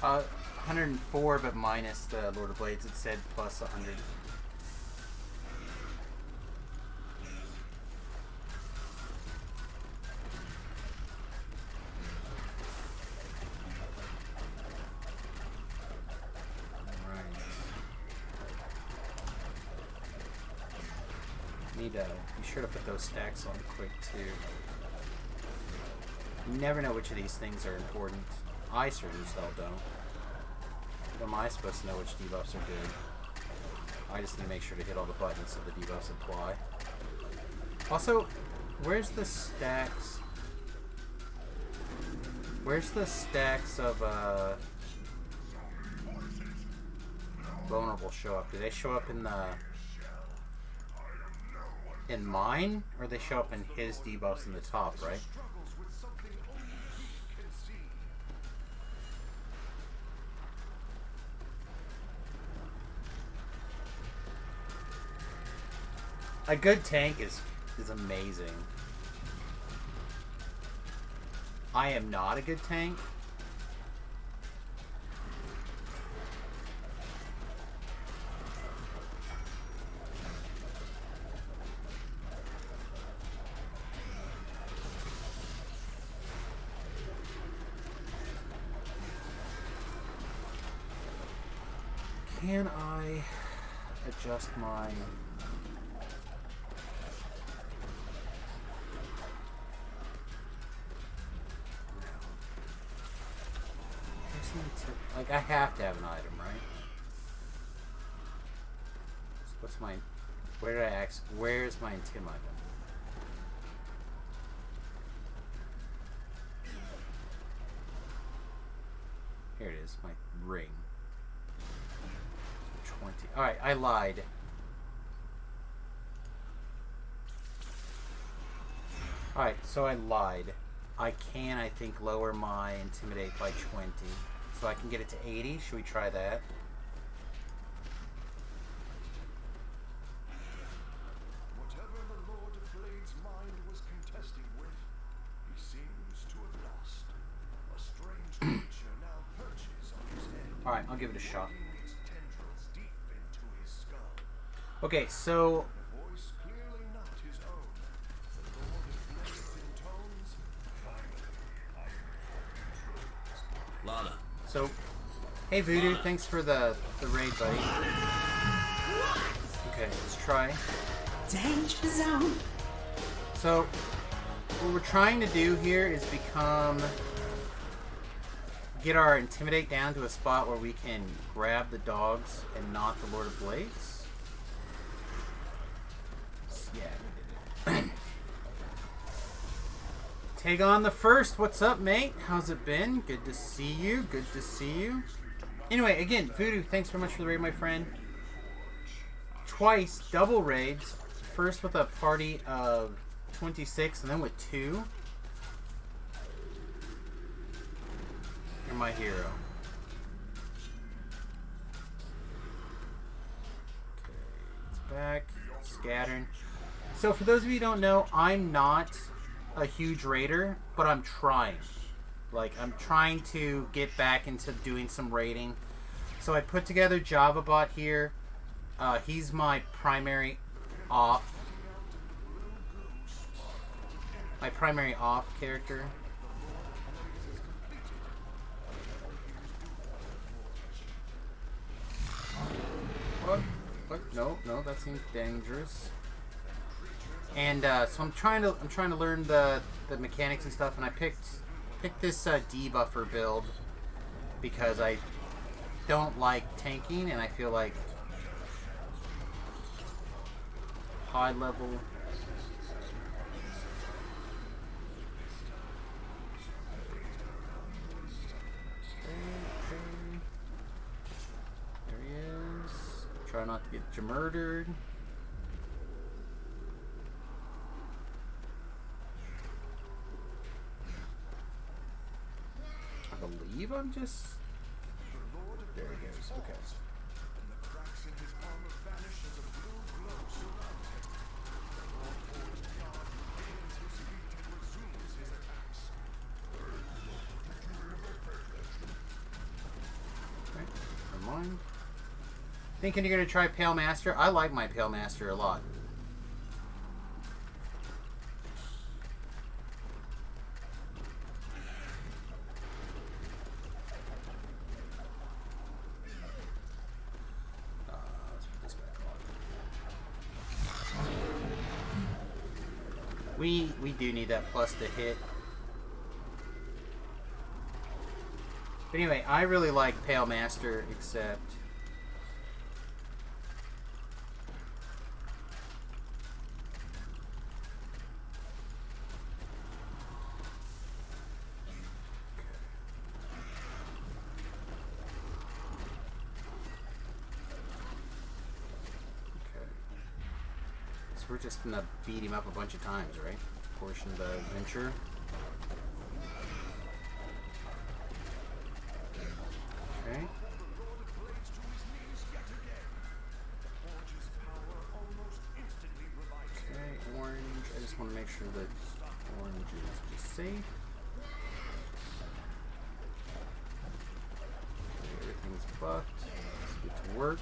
Uh, 104, but minus the Lord of Blades. It said plus 100. Need to be sure to put those stacks on quick too. You never know which of these things are important. I sure as hell don't. How am I supposed to know which debuffs are good? I just need to make sure to hit all the buttons so the debuffs apply. Also, where's the stacks? Where's the stacks of vulnerable show up? Do they show up in the mine, or they show up in his debuffs in the top, right? A good tank is amazing. I am not a good tank. Can I adjust my... Like, I have to have an item, right? So what's my... Where did I ask? Where's my intim item? Here it is, my ring. 20. Alright, I lied. Alright, so I lied. I can, I think, lower my intimidate by 20. So I can get it to 80. Should we try that? Whatever the Lord of Blades' mind was contesting with, he seems to have lost. A strange creature now perches on his head. Alright, I'll give it a shot. Its tendrils deep into his skull. Okay, so... The voice clearly not his own. The Lord of Blades intones, Lana. So, hey Voodoo, thanks for the raid, buddy. Okay, let's try. Danger zone. So, what we're trying to do here is get our intimidate down to a spot where we can grab the dogs and not the Lord of Blades. Yeah, we did it. Tagon the First, what's up, mate? How's it been? Good to see you. Good to see you. Anyway, again, Voodoo, thanks very much for the raid, my friend. Twice, double raids. First with a party of 26, and then with 2. You're my hero. Okay, it's back. Scattering. So, for those of you who don't know, I'm not a huge raider, but I'm trying. Like, I'm trying to get back into doing some raiding. So I put together JavaBot here. He's my primary off. My primary off character. What? No, that seems dangerous. And so I'm trying to learn the mechanics and stuff, and I picked this debuffer build because I don't like tanking, and I feel like high level. There he is. Try not to get murdered. believe I'm just... There he goes. Okay. And the cracks in his armor vanish as a blue glow surrounds him. The Warforged God regains his feet and resumes his attacks. Okay, never mind. Thinking you're gonna try Pale Master? I like my Pale Master a lot. Let's put this back on. We do need that plus to hit. But anyway, I really like Pale Master, except... We're just gonna beat him up a bunch of times, right? Portion of the adventure. Okay. Okay, orange. I just want to make sure that orange is just safe. Okay, everything's buffed. Let's get to work.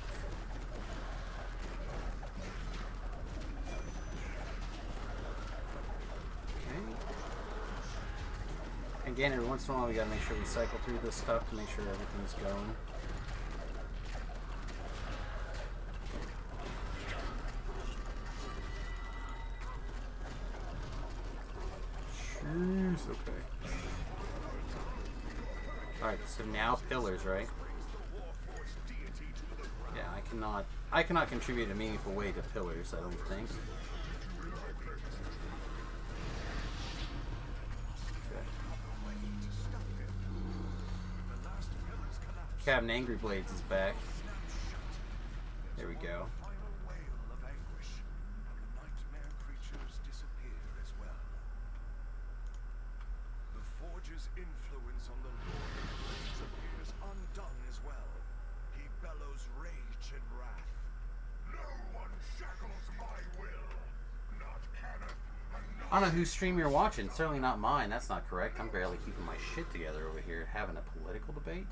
Again, every once in a while we gotta make sure we cycle through this stuff to make sure everything's going. Jeez, okay. Alright, so now pillars, right? Yeah, I cannot contribute a meaningful way to pillars, I don't think. Captain Angry Blades is back. There we go. The Forge's influence on the Lord of Blades appears undone as well. He bellows rage and wrath. No one shackles my will. Not Kenneth. I don't know whose stream you're watching. Certainly not mine. That's not correct. I'm barely keeping my shit together over here, having a political debate.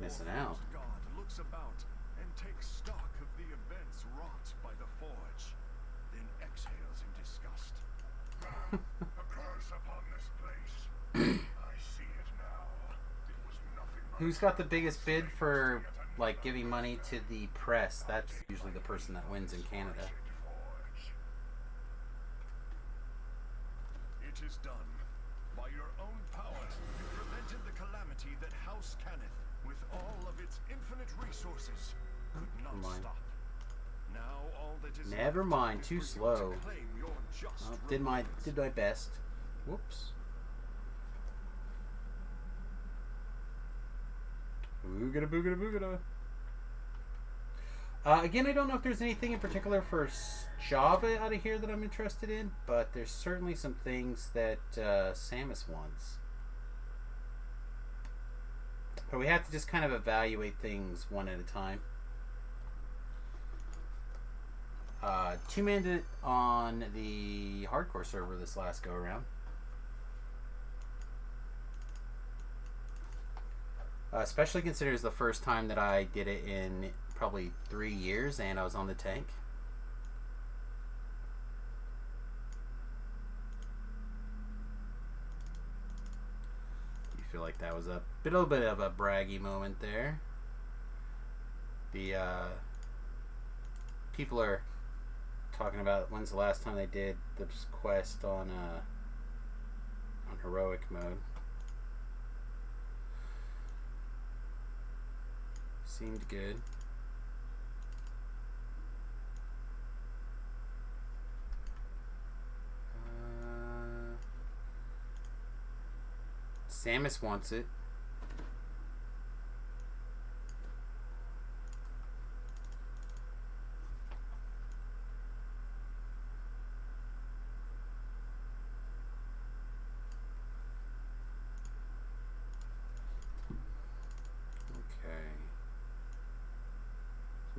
Missing out. God looks about and takes stock of the events wrought by the Forge, then exhales in disgust. A curse upon this place. I see it now. It was nothing but Who's got the biggest bid for, like, giving money to the press? That's usually the person that wins in Canada. It is done. By your own power, you prevented the calamity that House Cannith, with all of its infinite resources, could not stop. Now all that is Never mind, left too is for you slow. to claim your just Well, did my best. Whoops. Boogada boogada boogada. Again, I don't know if there's anything in particular for Java out of here that I'm interested in, but there's certainly some things that Samus wants. But we have to just kind of evaluate things one at a time. Two-man did on the hardcore server this last go around. Especially considering it's the first time that I did it in probably 3 years, and I was on the tank. You feel like that was a little bit of a braggy moment there. The people are talking about when's the last time they did this quest on heroic mode. Seemed good. Samus wants it.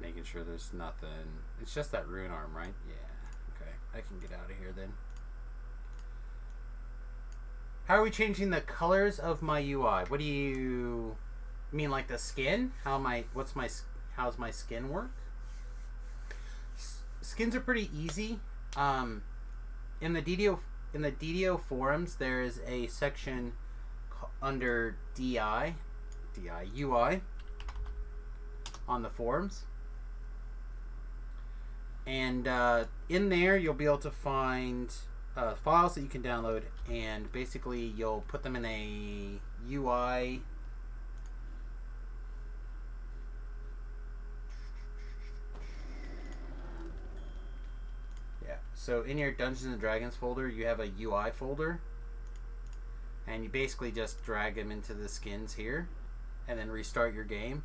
Making sure there's nothing. It's just that rune arm, right? Yeah. Okay. I can get out of here then. How are we changing the colors of my UI? What do you mean, like the skin? How's my skin work? Skins are pretty easy. In the DDO forums, there is a section under UI on the forums, and in there you'll be able to find files that you can download, and basically you'll put them in a UI. Yeah, so in your Dungeons and Dragons folder, you have a UI folder, and you basically just drag them into the skins here, and then restart your game.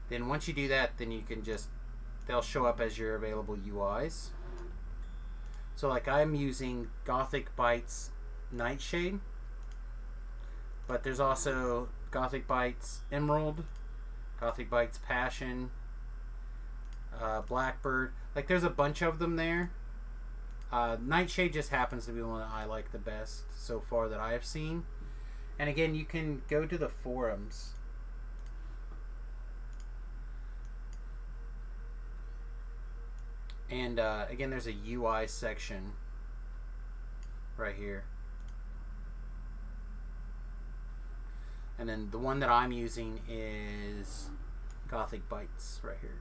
Then once you do that, then you can just, they'll show up as your available UIs. So like I'm using Gothic Bites Nightshade, but there's also Gothic Bites Emerald, Gothic Bites Passion, Blackbird. Like there's a bunch of them there. Nightshade just happens to be the one that I like the best so far that I have seen. And again, you can go to the forums. And again, there's a UI section right here. And then the one that I'm using is Gothic Bites right here.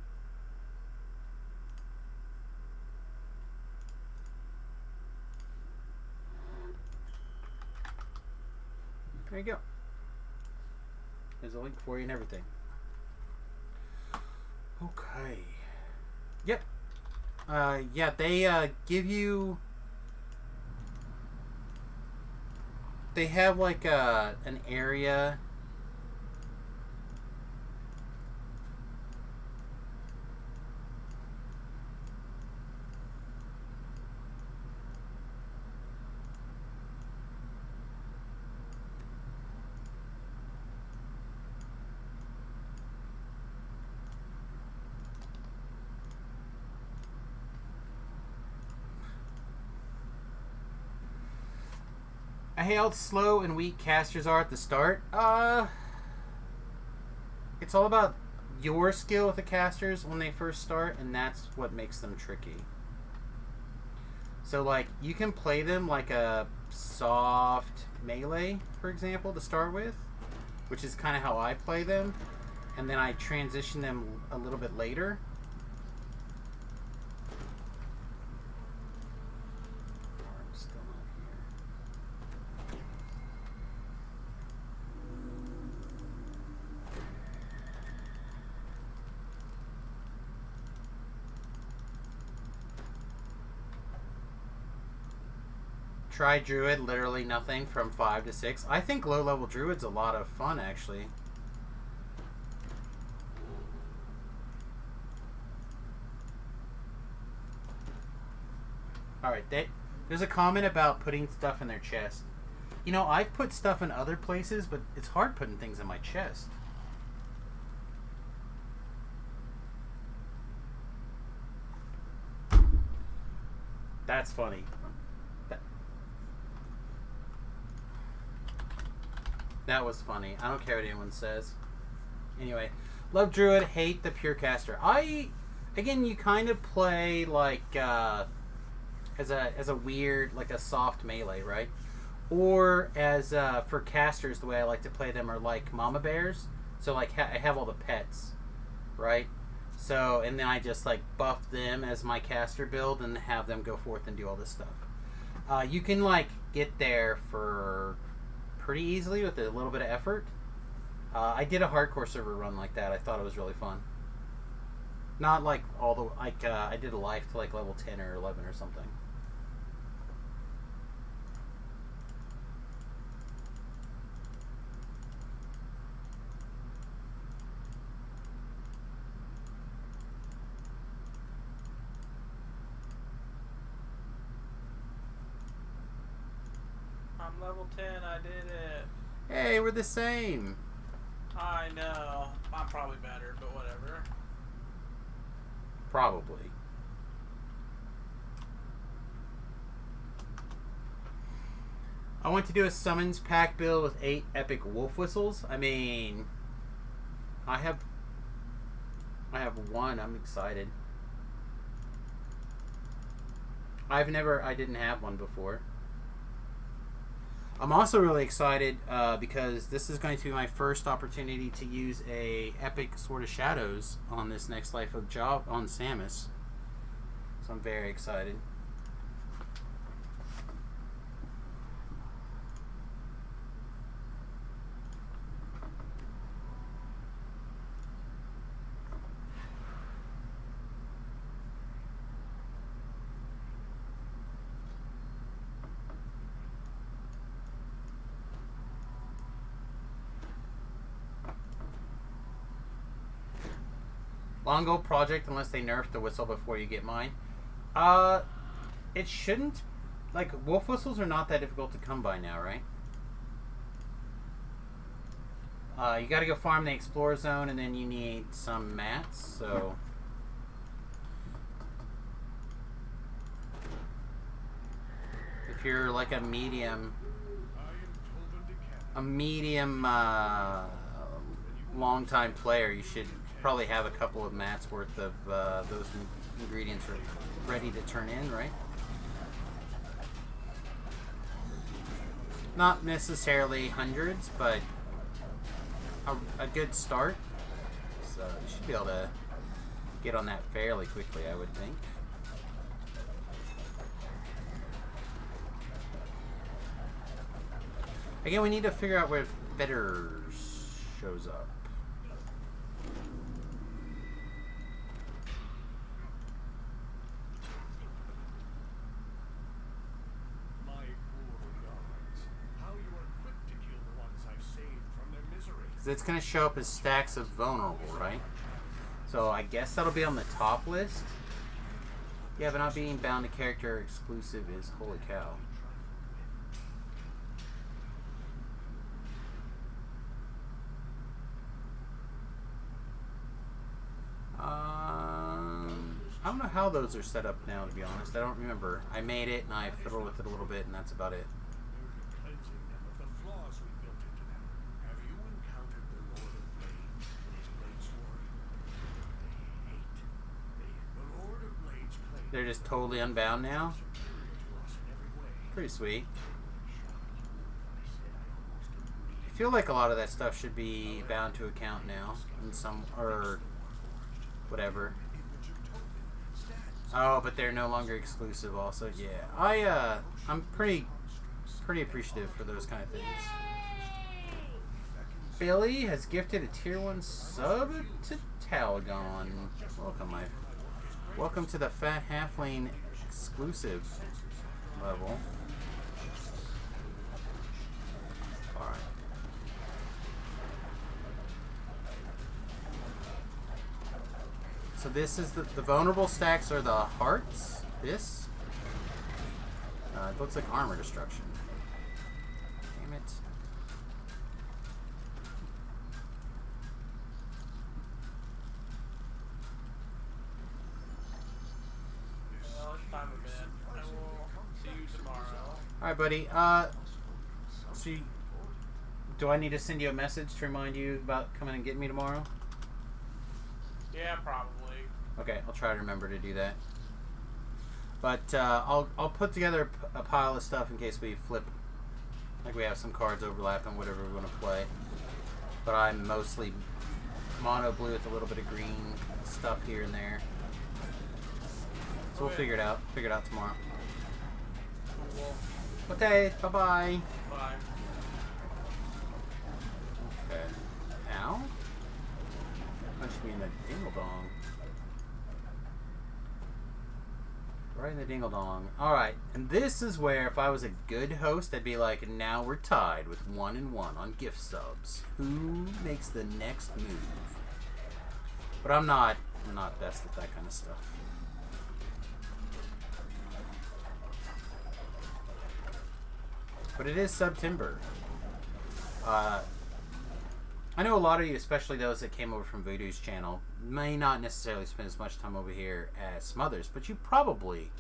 There you go. There's a link for you and everything. Okay. Yep. Yeah, they give you. They have like an area. How slow and weak casters are at the start? It's all about your skill with the casters when they first start, and that's what makes them tricky. So like you can play them like a soft melee, for example, to start with, which is kind of how I play them, and then I transition them a little bit later. Try Druid, literally nothing from 5 to 6. I think low-level Druid's a lot of fun, actually. Alright, there's a comment about putting stuff in their chest. You know, I've put stuff in other places, but it's hard putting things in my chest. That's funny. That was funny. I don't care what anyone says. Anyway, love Druid, hate the Purecaster. Again, you kind of play like as a weird, like a soft melee, right? Or as for casters, the way I like to play them are like mama bears. So like I have all the pets, right? So and then I just like buff them as my caster build and have them go forth and do all this stuff. You can like get there for pretty easily with a little bit of effort. I did a hardcore server run like that. I thought it was really fun. Not like all the like I did a life to like level 10 or 11 or something. I'm level 10, I did it. Hey, we're the same. I know. I'm probably better, but whatever. Probably. I want to do a summons pack build with 8 epic wolf whistles. I mean, I have one. I'm excited. I didn't have one before. I'm also really excited because this is going to be my first opportunity to use a epic Sword of Shadows on this next Life of Job on Samus. So I'm very excited. Long Gold Project, unless they nerf the whistle before you get mine. It shouldn't. Like, wolf whistles are not that difficult to come by now, right? You gotta go farm the Explorer Zone, and then you need some mats, so... If you're like a medium... long-time player, you should probably have a couple of mats worth of those ingredients ready to turn in, right? Not necessarily hundreds, but a good start. So you should be able to get on that fairly quickly, I would think. Again, we need to figure out where Fetters shows up. It's going to show up as stacks of vulnerable, right? So I guess that'll be on the top list. Yeah, but not being bound to character exclusive is holy cow. I don't know how those are set up now, to be honest. I don't remember. I made it and I fiddled with it a little bit, and that's about it. They're just totally unbound now. Pretty sweet. I feel like a lot of that stuff should be bound to account now, in some or whatever. Oh, but they're no longer exclusive. Also, yeah. I'm pretty appreciative for those kind of things. Billy has gifted a tier 1 sub to Talagon. Welcome to the Fat Halfling exclusive level. Alright. So this is the vulnerable stacks are the hearts. This. It looks like armor destruction. Damn it. Alright, buddy. So do I need to send you a message to remind you about coming and getting me tomorrow? Yeah, probably. Okay, I'll try to remember to do that. But I'll put together a pile of stuff in case we flip, like we have some cards overlap on whatever we want to play. But I'm mostly mono blue with a little bit of green stuff here and there. So we'll figure it out. Figure it out tomorrow. Cool. Okay, bye-bye. Bye. Okay. Ow? Punched me in the dingle-dong. Right in the dingle-dong. Alright, and this is where, if I was a good host, I'd be like, now we're tied with 1-1 on gift subs. Who makes the next move? But I'm not best at that kind of stuff. But it is September. I know a lot of you, especially those that came over from Voodoo's channel, may not necessarily spend as much time over here as Smothers, but you probably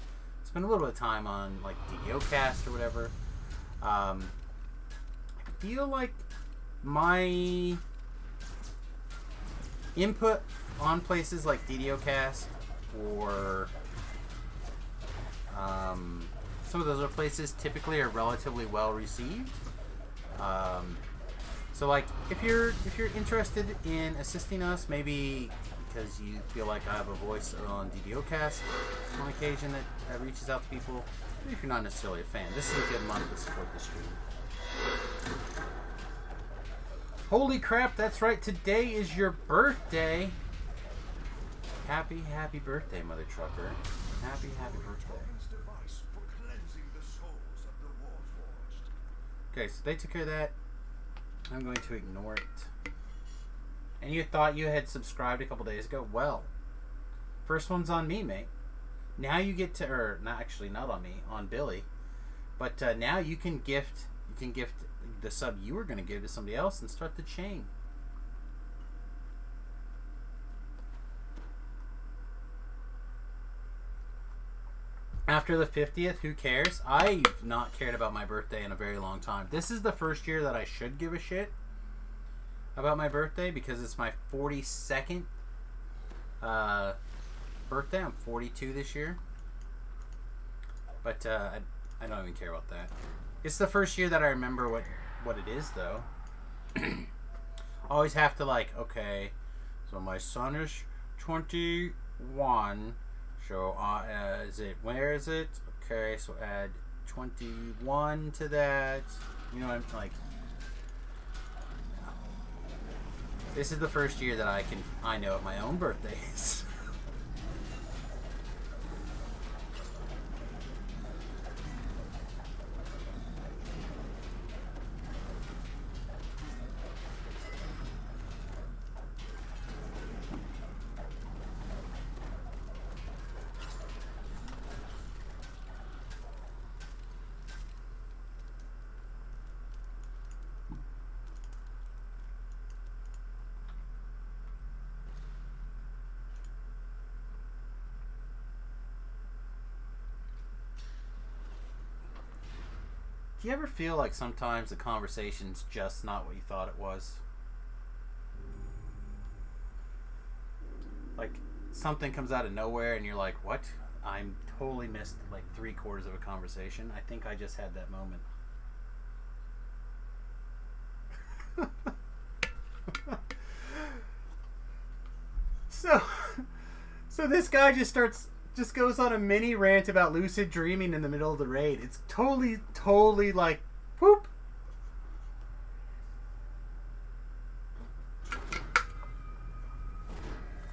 spend a little bit of time on like DDOcast or whatever. I feel like my input on places like DDOcast or some of those other places typically are relatively well received. So like if you're interested in assisting us, maybe because you feel like I have a voice on DDOcast on occasion that reaches out to people, maybe if you're not necessarily a fan, this is a good month to support the stream. Holy crap, that's right, today is your birthday. Happy birthday, Mother Trucker. Happy birthday. Device for cleansing the souls of the Warforged. Okay, so they took care of that. I'm going to ignore it. And you thought you had subscribed a couple days ago? Well, first one's on me, mate. Now you get to, or not actually, not on me, on Billy. But now you can gift the sub you were going to give to somebody else and start the chain. After the 50th, who cares? I've not cared about my birthday in a very long time. This is the first year that I should give a shit about my birthday because it's my 42nd birthday. I'm 42 this year. But I don't even care about that. It's the first year that I remember what it is, though. Always have to like, okay, so my son is 21. So, where is it? Okay, so add 21 to that. You know, I'm like, this is the first year that I know what my own birthday is. Do you ever feel like sometimes the conversation's just not what you thought it was? Like, something comes out of nowhere and you're like, what? I'm totally missed like 3/4 of a conversation. I think I just had that moment. So this guy just goes on a mini rant about lucid dreaming in the middle of the raid. It's totally like, whoop.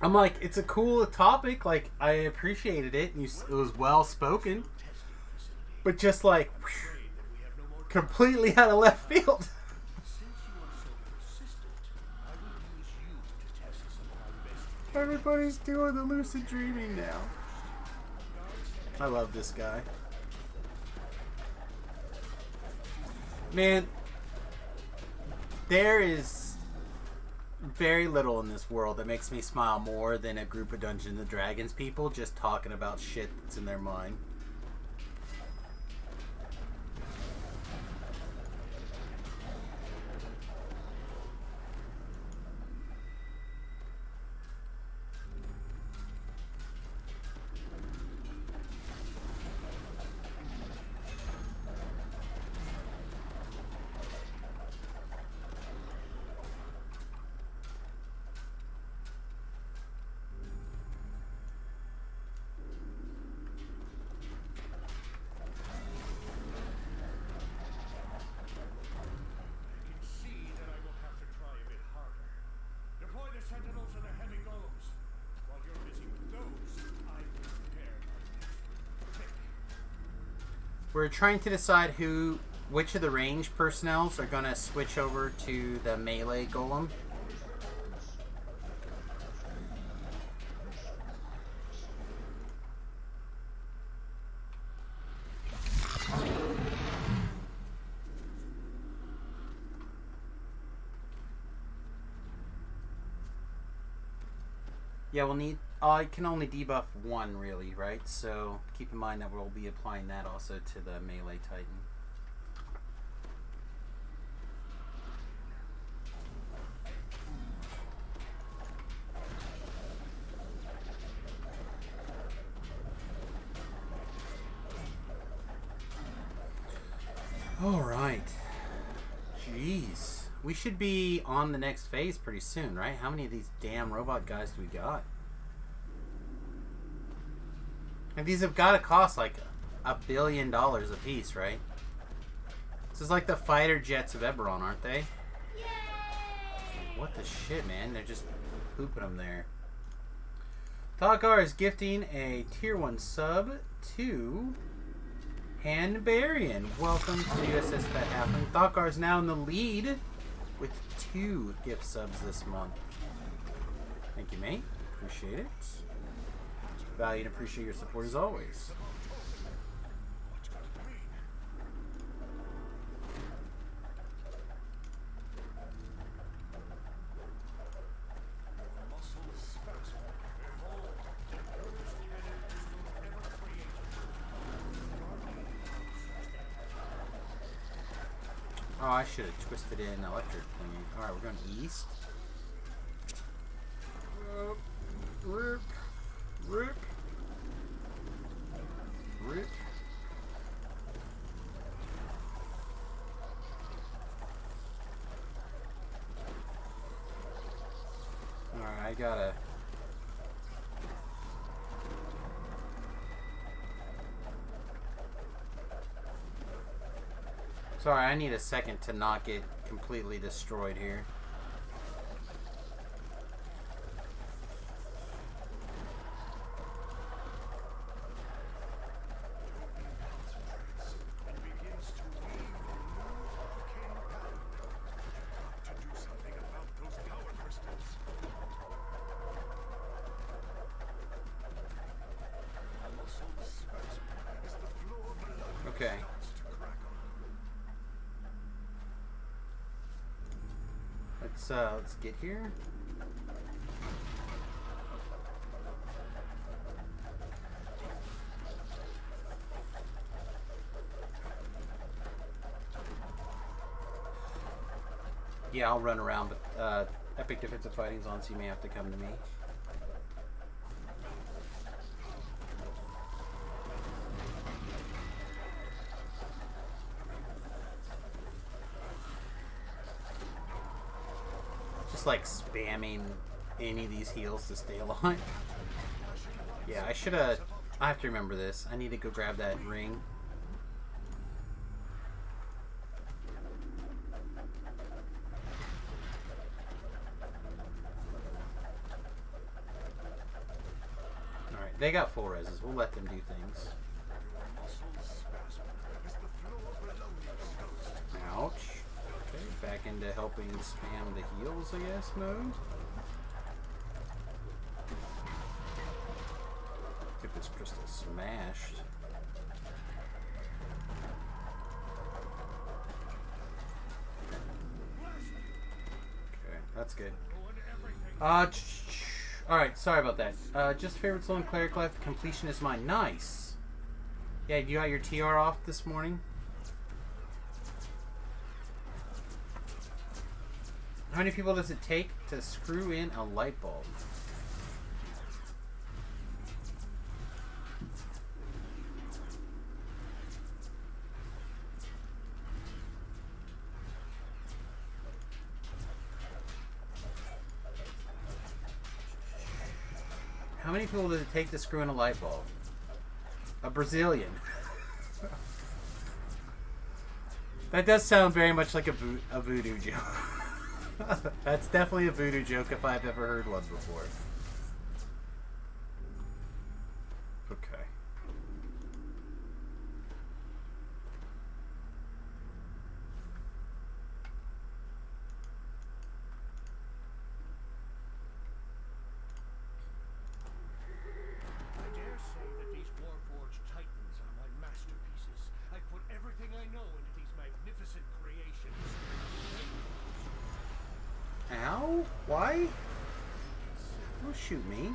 I'm like, it's a cool topic. Like, I appreciated it, and it was well spoken, but just like, whew, completely out of left field. Everybody's doing the lucid dreaming now. I love this guy. Man, there is very little in this world that makes me smile more than a group of Dungeons and Dragons people just talking about shit that's in their mind. We're trying to decide which of the range personnels are going to switch over to the melee golem. Yeah, we'll need. I can only debuff one, really, right? So keep in mind that we'll be applying that also to the melee Titan. All right. Jeez. We should be on the next phase pretty soon, right? How many of these damn robot guys do we got? And these have got to cost like $1 billion a piece, right? This is like the fighter jets of Eberron, aren't they? What the shit, man? They're just pooping them there. Thakar is gifting a tier 1 sub to Hanbarian. Welcome to the USS Fat Halfling. Thakar is now in the lead with 2 gift subs this month. Thank you, mate. Appreciate it. Value and appreciate your support as always. Oh, I should have twisted in electric thingy. Alright, we're going east. Rip. Rip. Rip. Alright, I gotta... Sorry, I need a second to not get completely destroyed here. Okay. Let's get here. Yeah, I'll run around, but Epic Defensive Fighting's on, so you may have to come to me. Like spamming any of these heals to stay alive. Yeah, I should have. I have to remember this. I need to go grab that ring. Alright, they got full reses. We'll let them do things. Ouch. Okay, back into helping spam the heals, I guess, mode. Get this crystal smashed. Okay, that's good. Alright, sorry about that. Just favorite soul and cleric left. Completion is mine. Nice. Yeah, you got your TR off this morning? How many people does it take to screw in a light bulb? How many people does it take to screw in a light bulb? A Brazilian. That does sound very much like a voodoo joke. That's definitely a voodoo joke if I've ever heard one before. Okay. I dare say that these Warforged Titans are my masterpieces. I put everything I know into these magnificent creations. Ow? Why? Oh shoot me.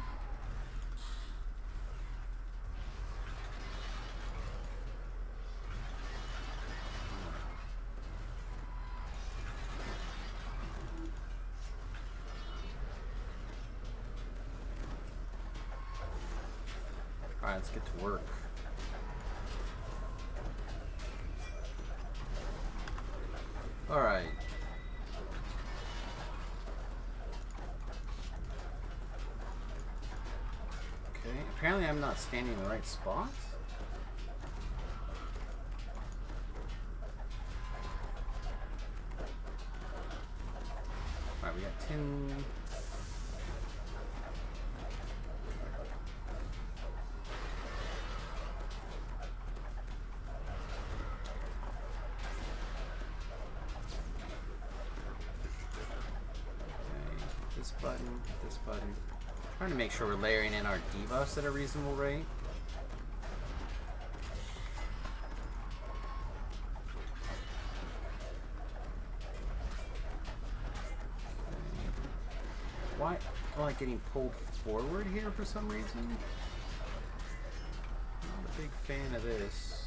Alright, let's get to work. Alright. Okay, apparently I'm not standing in the right spot. Alright, we got 10... this button. Trying to make sure we're layering in our debuffs at a reasonable rate. Why am I getting pulled forward here for some reason? Not a big fan of this.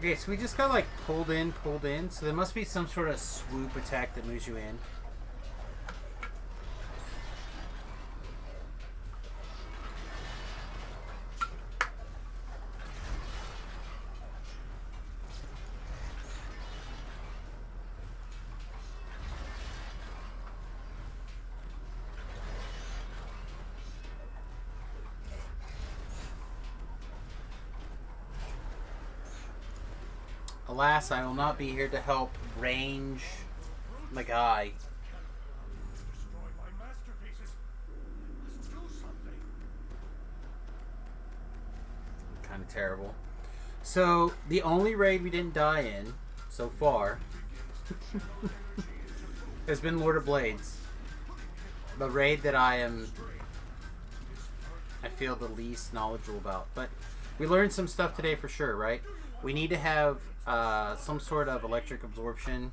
Okay, so we just got like pulled in, so there must be some sort of swoop attack that moves you in. Alas, I will not be here to help range the guy. Destroy my masterpieces. Let's do something. Kind of terrible. So, the only raid we didn't die in so far has been Lord of Blades. The raid that I feel the least knowledgeable about. But we learned some stuff today for sure, right? We need to have some sort of electric absorption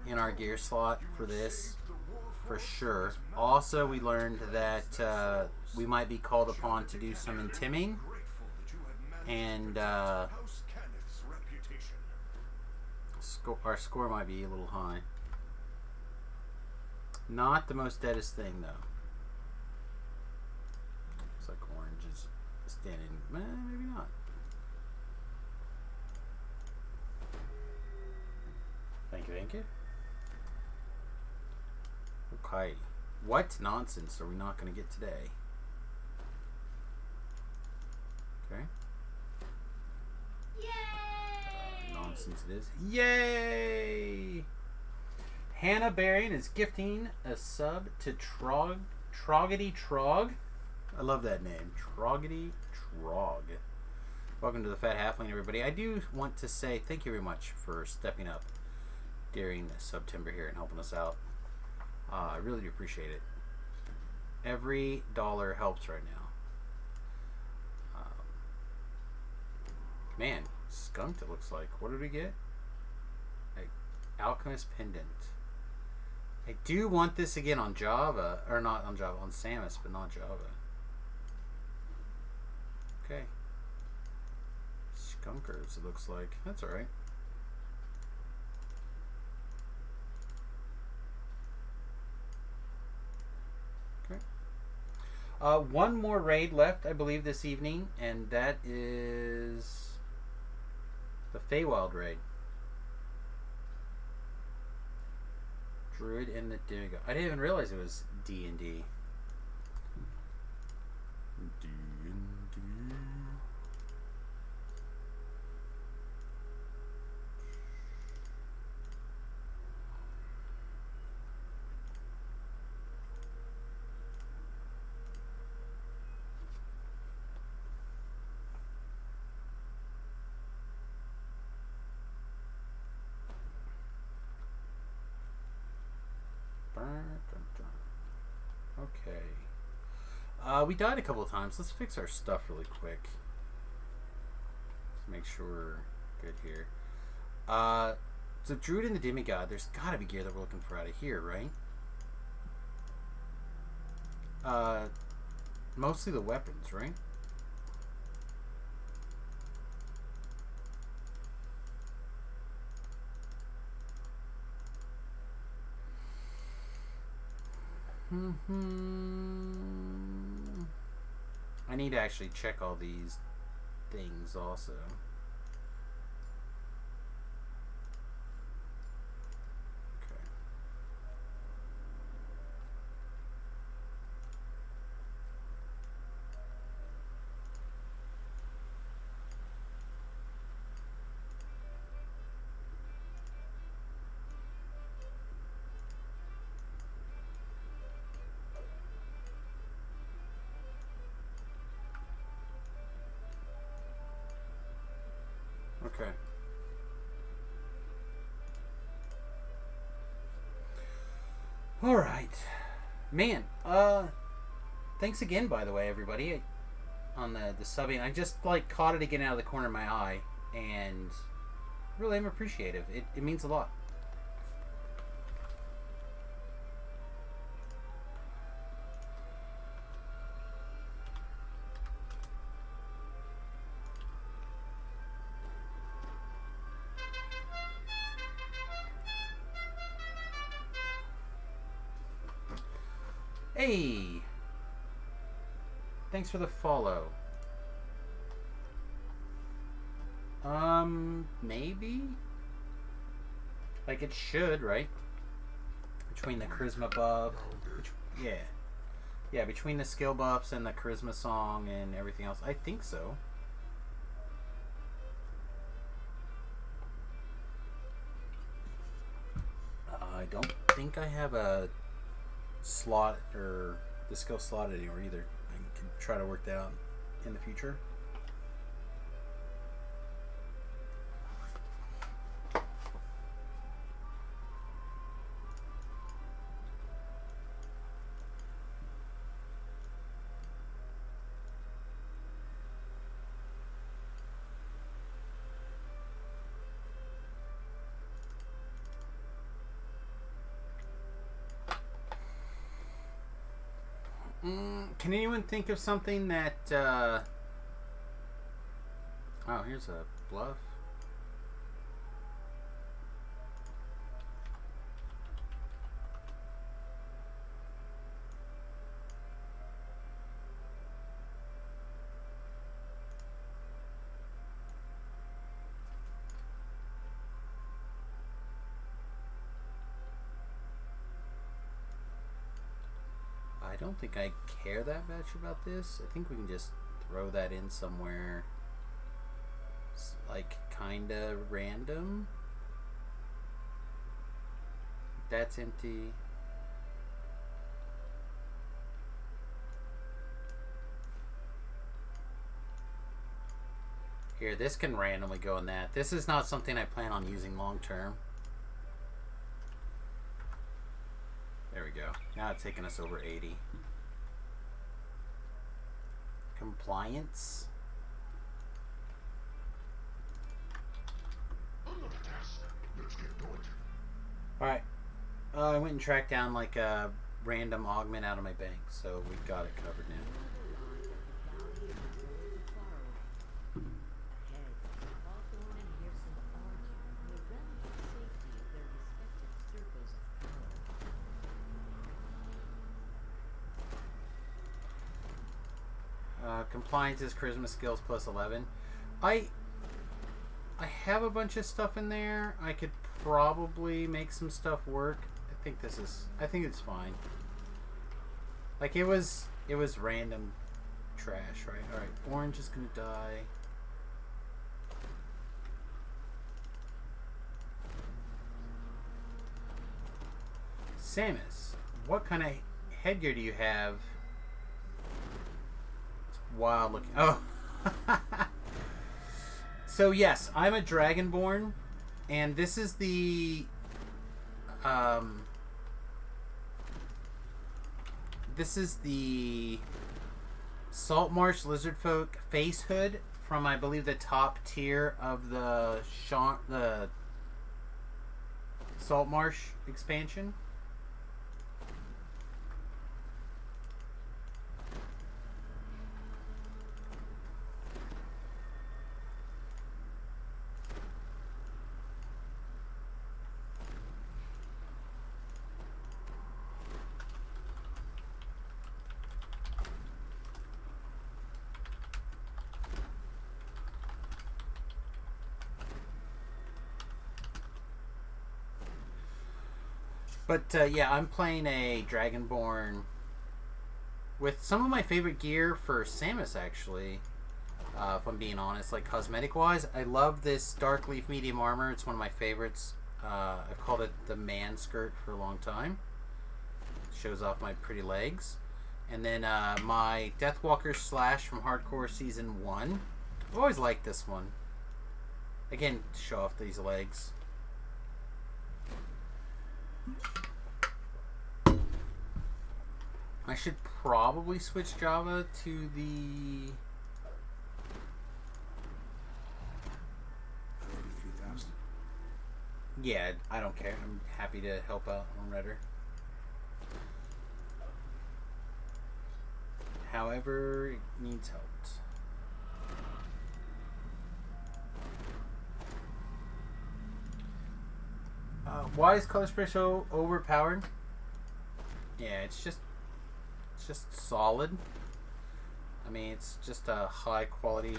in our gear slot for this, for sure. Also, we learned that we might be called upon to do some intiming, and our score might be a little high. Not the most deadest thing, though. Looks like orange is standing. Maybe not. Thank you, thank you. Okay. What nonsense are we not going to get today? Okay. Yay! Nonsense it is. Yay! Hannah Barian is gifting a sub to Troggity Trog. I love that name. Troggity Trog. Welcome to the Fat Halfling, everybody. I do want to say thank you very much for stepping up during September here and helping us out. I really do appreciate it. Every dollar helps right now. Man, skunked it looks like. What did we get? Alchemist Pendant. I do want this again on Java, or not on Java, on Samus, but not Java. Okay. Skunkers, it looks like. That's alright. Okay. One more raid left, I believe, this evening, and that is the Feywild raid. Druid and the Demigod. I didn't even realize it was D&D. D&D. Okay. We died a couple of times. Let's fix our stuff really quick. Let's make sure we're good here. So Druid and the Demigod, there's gotta be gear that we're looking for out of here, right? Mostly the weapons, right? I need to actually check all these things also. Okay. Okay. All right. Man, thanks again, by the way, everybody, on the subbing. I just, like, caught it again out of the corner of my eye, and really am appreciative. It means a lot. Hey! Thanks for the follow. Maybe? Like it should, right? Between the charisma buff. Yeah. Yeah, between the skill buffs and the charisma song and everything else. I think so. I don't think I have a slot or the skill slot anymore either. I can try to work that out in the future. Can anyone think of something that, oh, here's a bluff. I don't think I care that much about this. I think we can just throw that in somewhere, like, kinda random. That's empty. Here, this can randomly go in that. This is not something I plan on using long term. There we go. Now it's taking us over 80. Compliance. Alright. I went and tracked down like a random augment out of my bank, so we've got it covered now. Compliance is charisma skills plus 11. I have a bunch of stuff in there. I could probably make some stuff work. I think it's fine. Like it was random trash, right? All right, orange is gonna die. Samus, what kind of headgear do you have? Wild looking. Oh. So yes, I'm a Dragonborn, and this is this is the Saltmarsh Lizardfolk face hood from, I believe, the top tier of the Saltmarsh expansion. But yeah, I'm playing a Dragonborn with some of my favorite gear for Samus, actually. If I'm being honest, like cosmetic-wise, I love this Darkleaf medium armor. It's one of my favorites. I've called it the man skirt for a long time. Shows off my pretty legs. And then my Deathwalker Slash from Hardcore Season 1. I've always liked this one. Again, to show off these legs. I should probably switch Java to the... Yeah, I don't care. I'm happy to help out on Redder. However, it needs help. Why is Color Spray so overpowered? Yeah, it's just solid. I mean, it's just a high quality.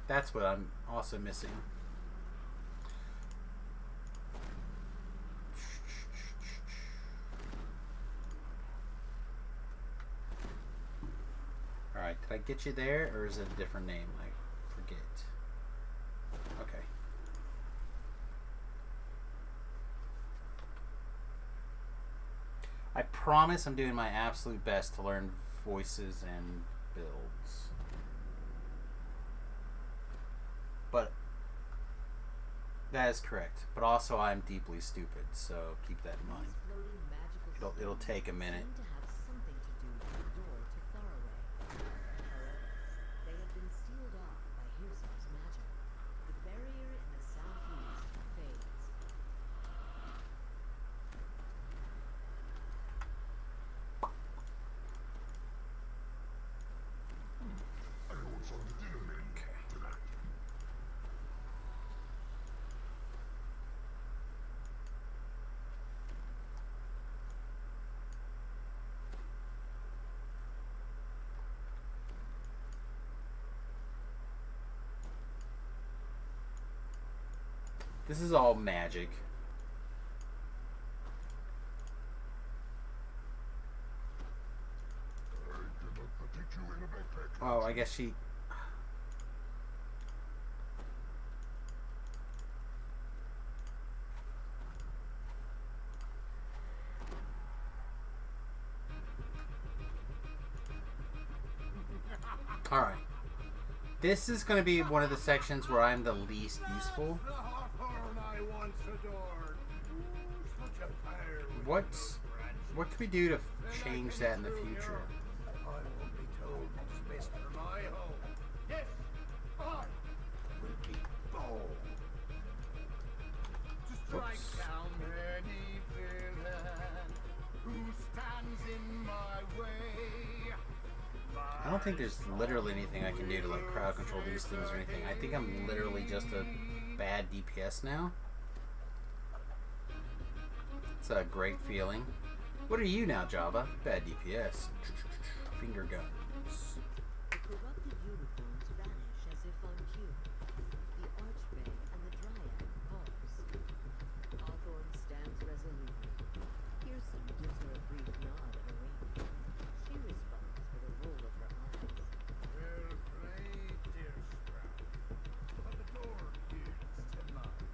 That's what I'm also missing. Alright, did I get you there, or is it a different name? I forget. Okay. I promise I'm doing my absolute best to learn voices and builds. But that is correct. But also I'm deeply stupid, so keep that in mind. It'll take a minute. This is all magic. Oh, I guess she... Alright. This is going to be one of the sections where I'm the least useful. What can we do to change that in the future? Oops. I don't think there's literally anything I can do to like crowd control these things or anything. I think I'm literally just a bad DPS now. It's a great feeling. What are you now, Java? Bad DPS. Finger guns. The corrupted unicorns vanish as if on cue. The archfey and the dryad pause. Hawthorne stands resolutely. Pearson gives her a brief nod and a wink. She responds with a roll of her eyes. Well played, dear Sprout. But the door is tonight.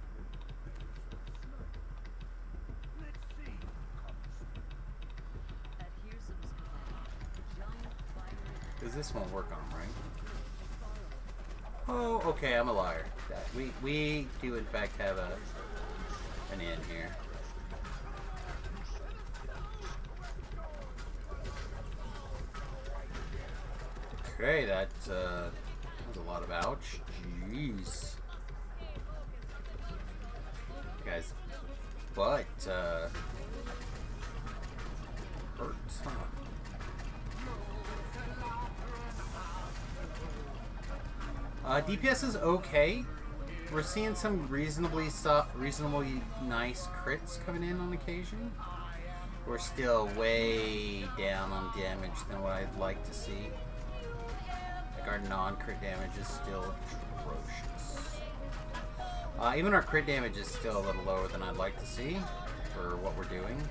Let's see who comes. At Hearsom's command, giant fiery Because this won't work on him, right? Oh, okay, I'm a liar. We do in fact have an inn here. Okay, that was a lot of ouch. Jeez. Guys, but hurts, huh? DPS is okay. We're seeing some reasonably nice crits coming in on occasion. We're still way down on damage than what I'd like to see. Like our non-crit damage is still atrocious. Even our crit damage is still a little lower than I'd like to see for what we're doing.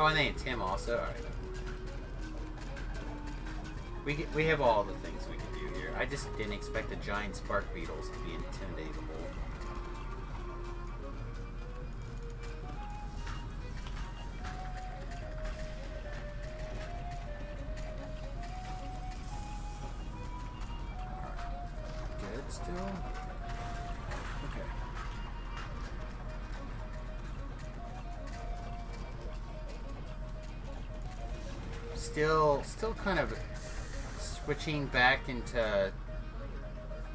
Oh, and then Tim also. All right. We have all the things we can do here. I just didn't expect the giant spark beetles to be intimidatable. Good still. Okay. Still kind of switching back into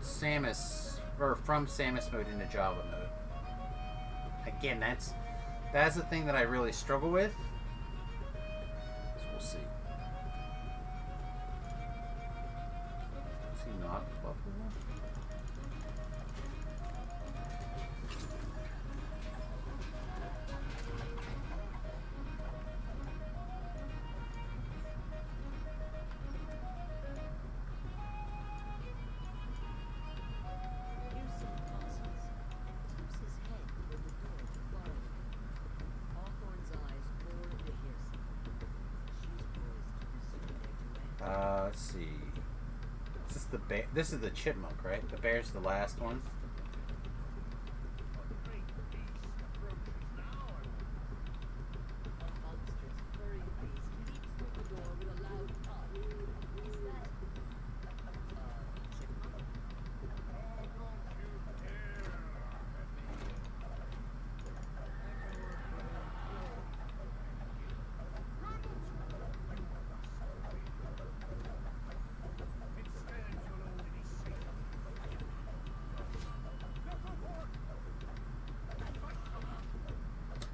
Samus, or from Samus mode into Java mode. Again, that's the thing that I really struggle with. So we'll see. Is he not buffable? Let's see. Is this the bear? This is the chipmunk, right? The bear's the last one.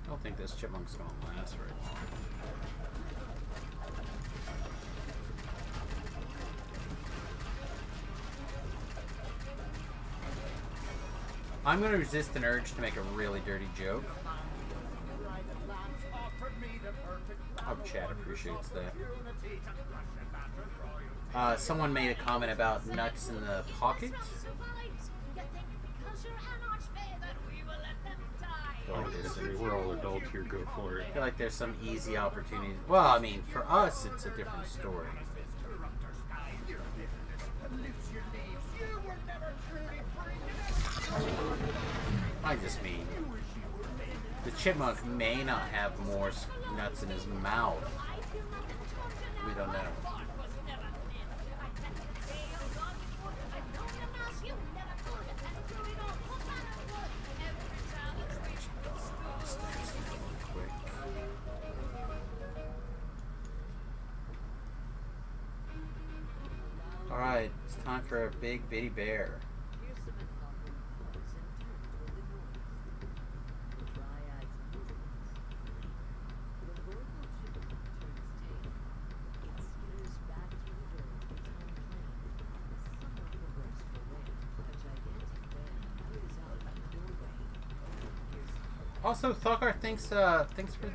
I don't think this chipmunk's gonna last very long. I'm gonna resist an urge to make a really dirty joke. Hope chat appreciates that. Someone made a comment about nuts in the pocket. We're all adults here, go for it. I feel like there's some easy opportunities. Well, I mean, for us, it's a different story. I just mean, the chipmunk may not have more nuts in his mouth. We don't know. Alright, it's time for a big bitty bear. Also, Thokar, thanks for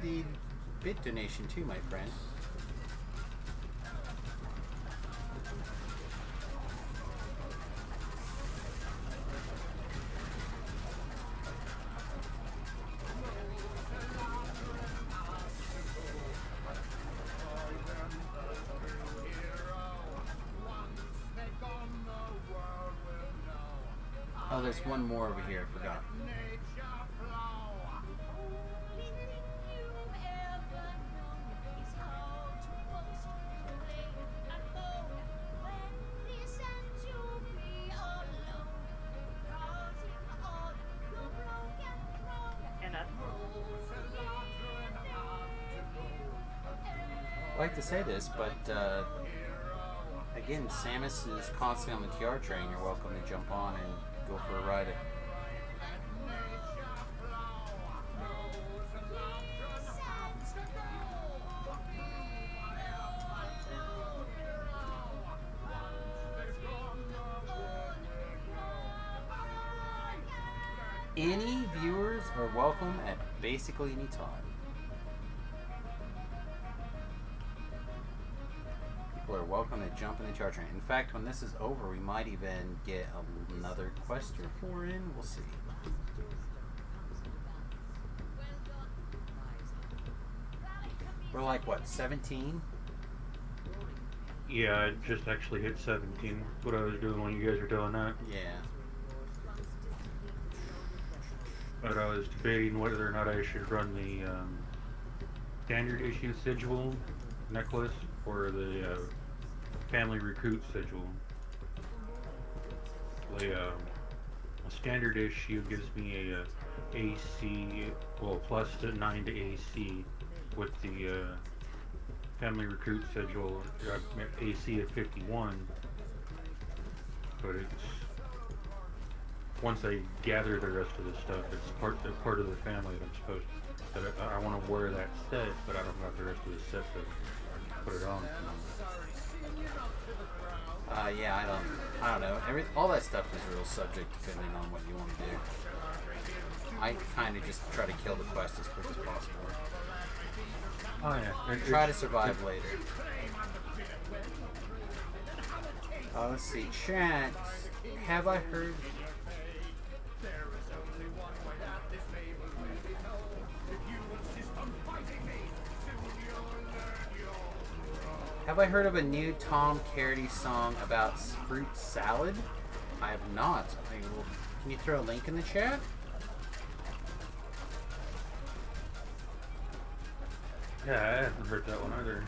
the bit donation too, my friend. Oh, there's one more over here. I forgot. I like to say this, but again, Samus is constantly on the TR train. You're welcome to jump on and go for a ride. Any viewers are welcome at basically any time. People are welcome to jump in the char train. In fact, when this is over, we might even get another quest or 4 in. We'll see. We're like, what, 17? Yeah, I just actually hit 17. That's what I was doing when you guys were doing that. Yeah. But I was debating whether or not I should run the standard issue sigil necklace or the family recruit sigil. The standard issue gives me a AC, well, plus to 9 to AC. With the family recruit sigil, AC of 51. But it's once I gather the rest of the stuff, it's part of the family that I'm supposed to. That I want to wear that set, but I don't have the rest of the set to put it on. Yeah, I don't know. All that stuff is real subject depending on what you want to do. I kind of just try to kill the quest as quick as possible. Oh yeah. Try to survive later. Let's see, chat. Have I heard? Have I heard of a new Tom Carity song about fruit salad? I have not. Can you throw a link in the chat? Yeah, I haven't heard that one either.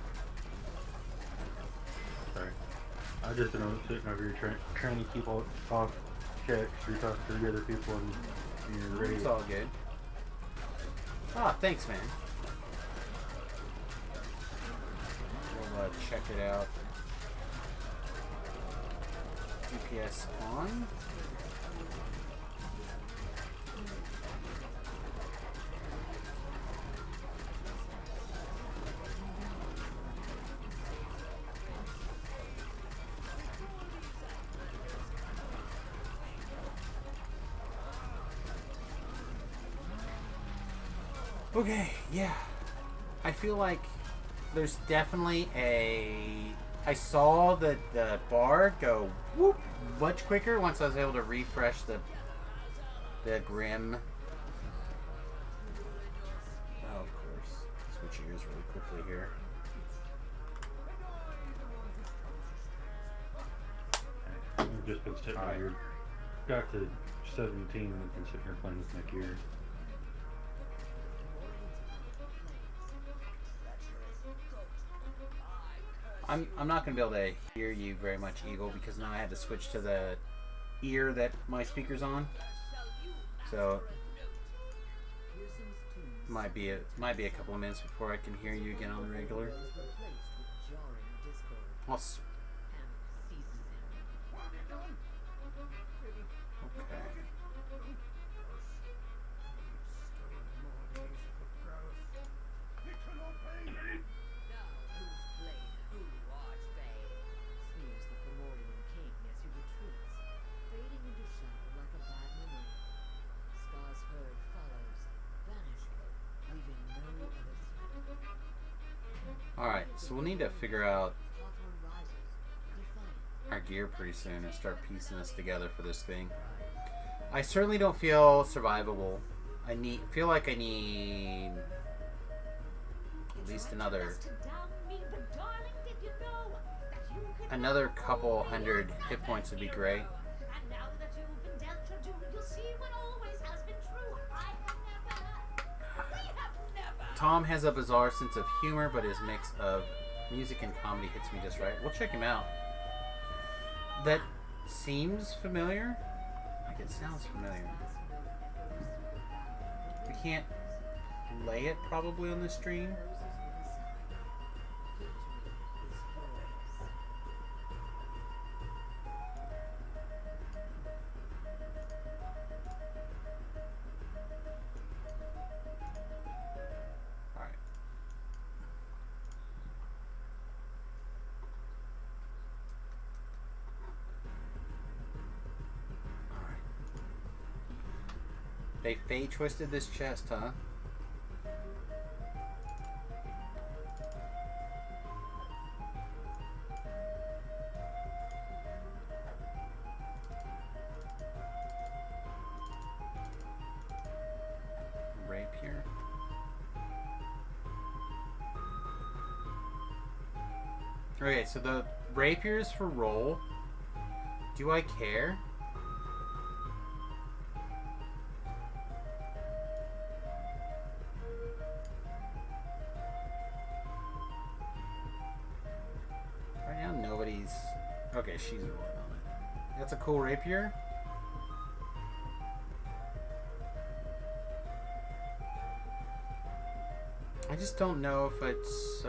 Sorry. I just been sitting over here trying to keep off checks. You're talking to the other people and you're ready. It's all good. Ah, thanks, man. We'll check it out. GPS on. Okay, yeah. I feel like there's definitely I saw the bar go whoop much quicker once I was able to refresh the Grim. Oh, of course. Switch gears really quickly here. I've just been sitting here. Got to 17 and been sitting here playing with my gear. I'm not going to be able to hear you very much, Eagle, because now I had to switch to the ear that my speaker's on. So might be a couple of minutes before I can hear you again on the regular. Okay. Alright, so we'll need to figure out our gear pretty soon and start piecing this together for this thing. I certainly don't feel survivable. Feel like I need at least another couple hundred hit points would be great. Tom has a bizarre sense of humor, but his mix of music and comedy hits me just right. We'll check him out. That seems familiar. Like it sounds familiar. We can't play it probably on the stream. They fey twisted this chest, huh? Rapier. Okay, so the rapiers for roll. Do I care? Okay, she's rolling on it. That's a cool rapier. I just don't know if it's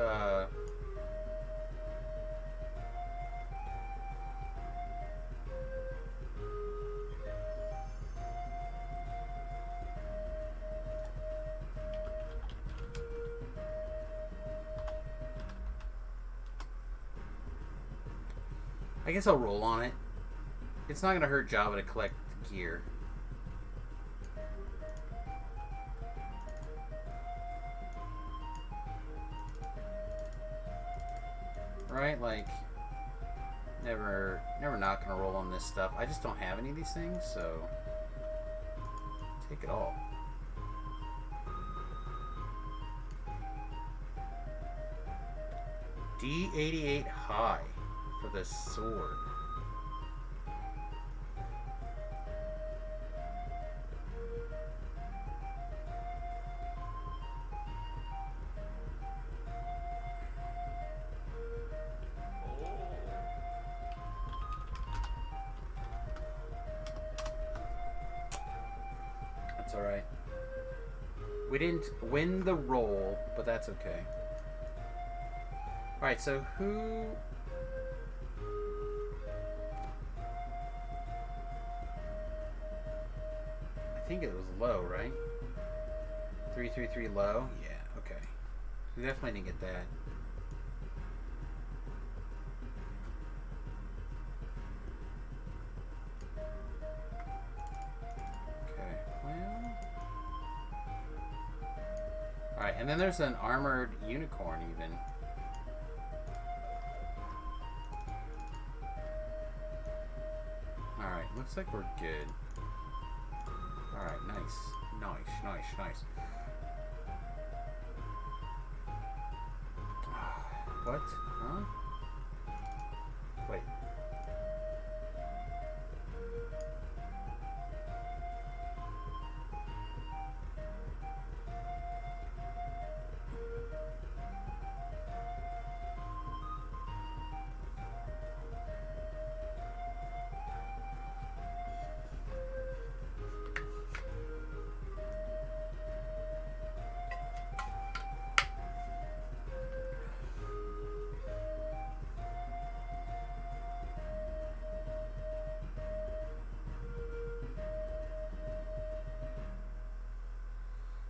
I guess I'll roll on it. It's not gonna hurt Java to collect gear. Right? Like, never not gonna roll on this stuff. I just don't have any of these things, so take it all. D88 high for the sword. That's alright. We didn't win the roll, but that's okay. Alright, so who... I think it was low, right? 333 low? Yeah, okay. We definitely didn't get that. Okay, well... Alright, and then there's an armored unicorn even. Alright, looks like we're good. Alright, nice. Nice. What? Huh? Wait.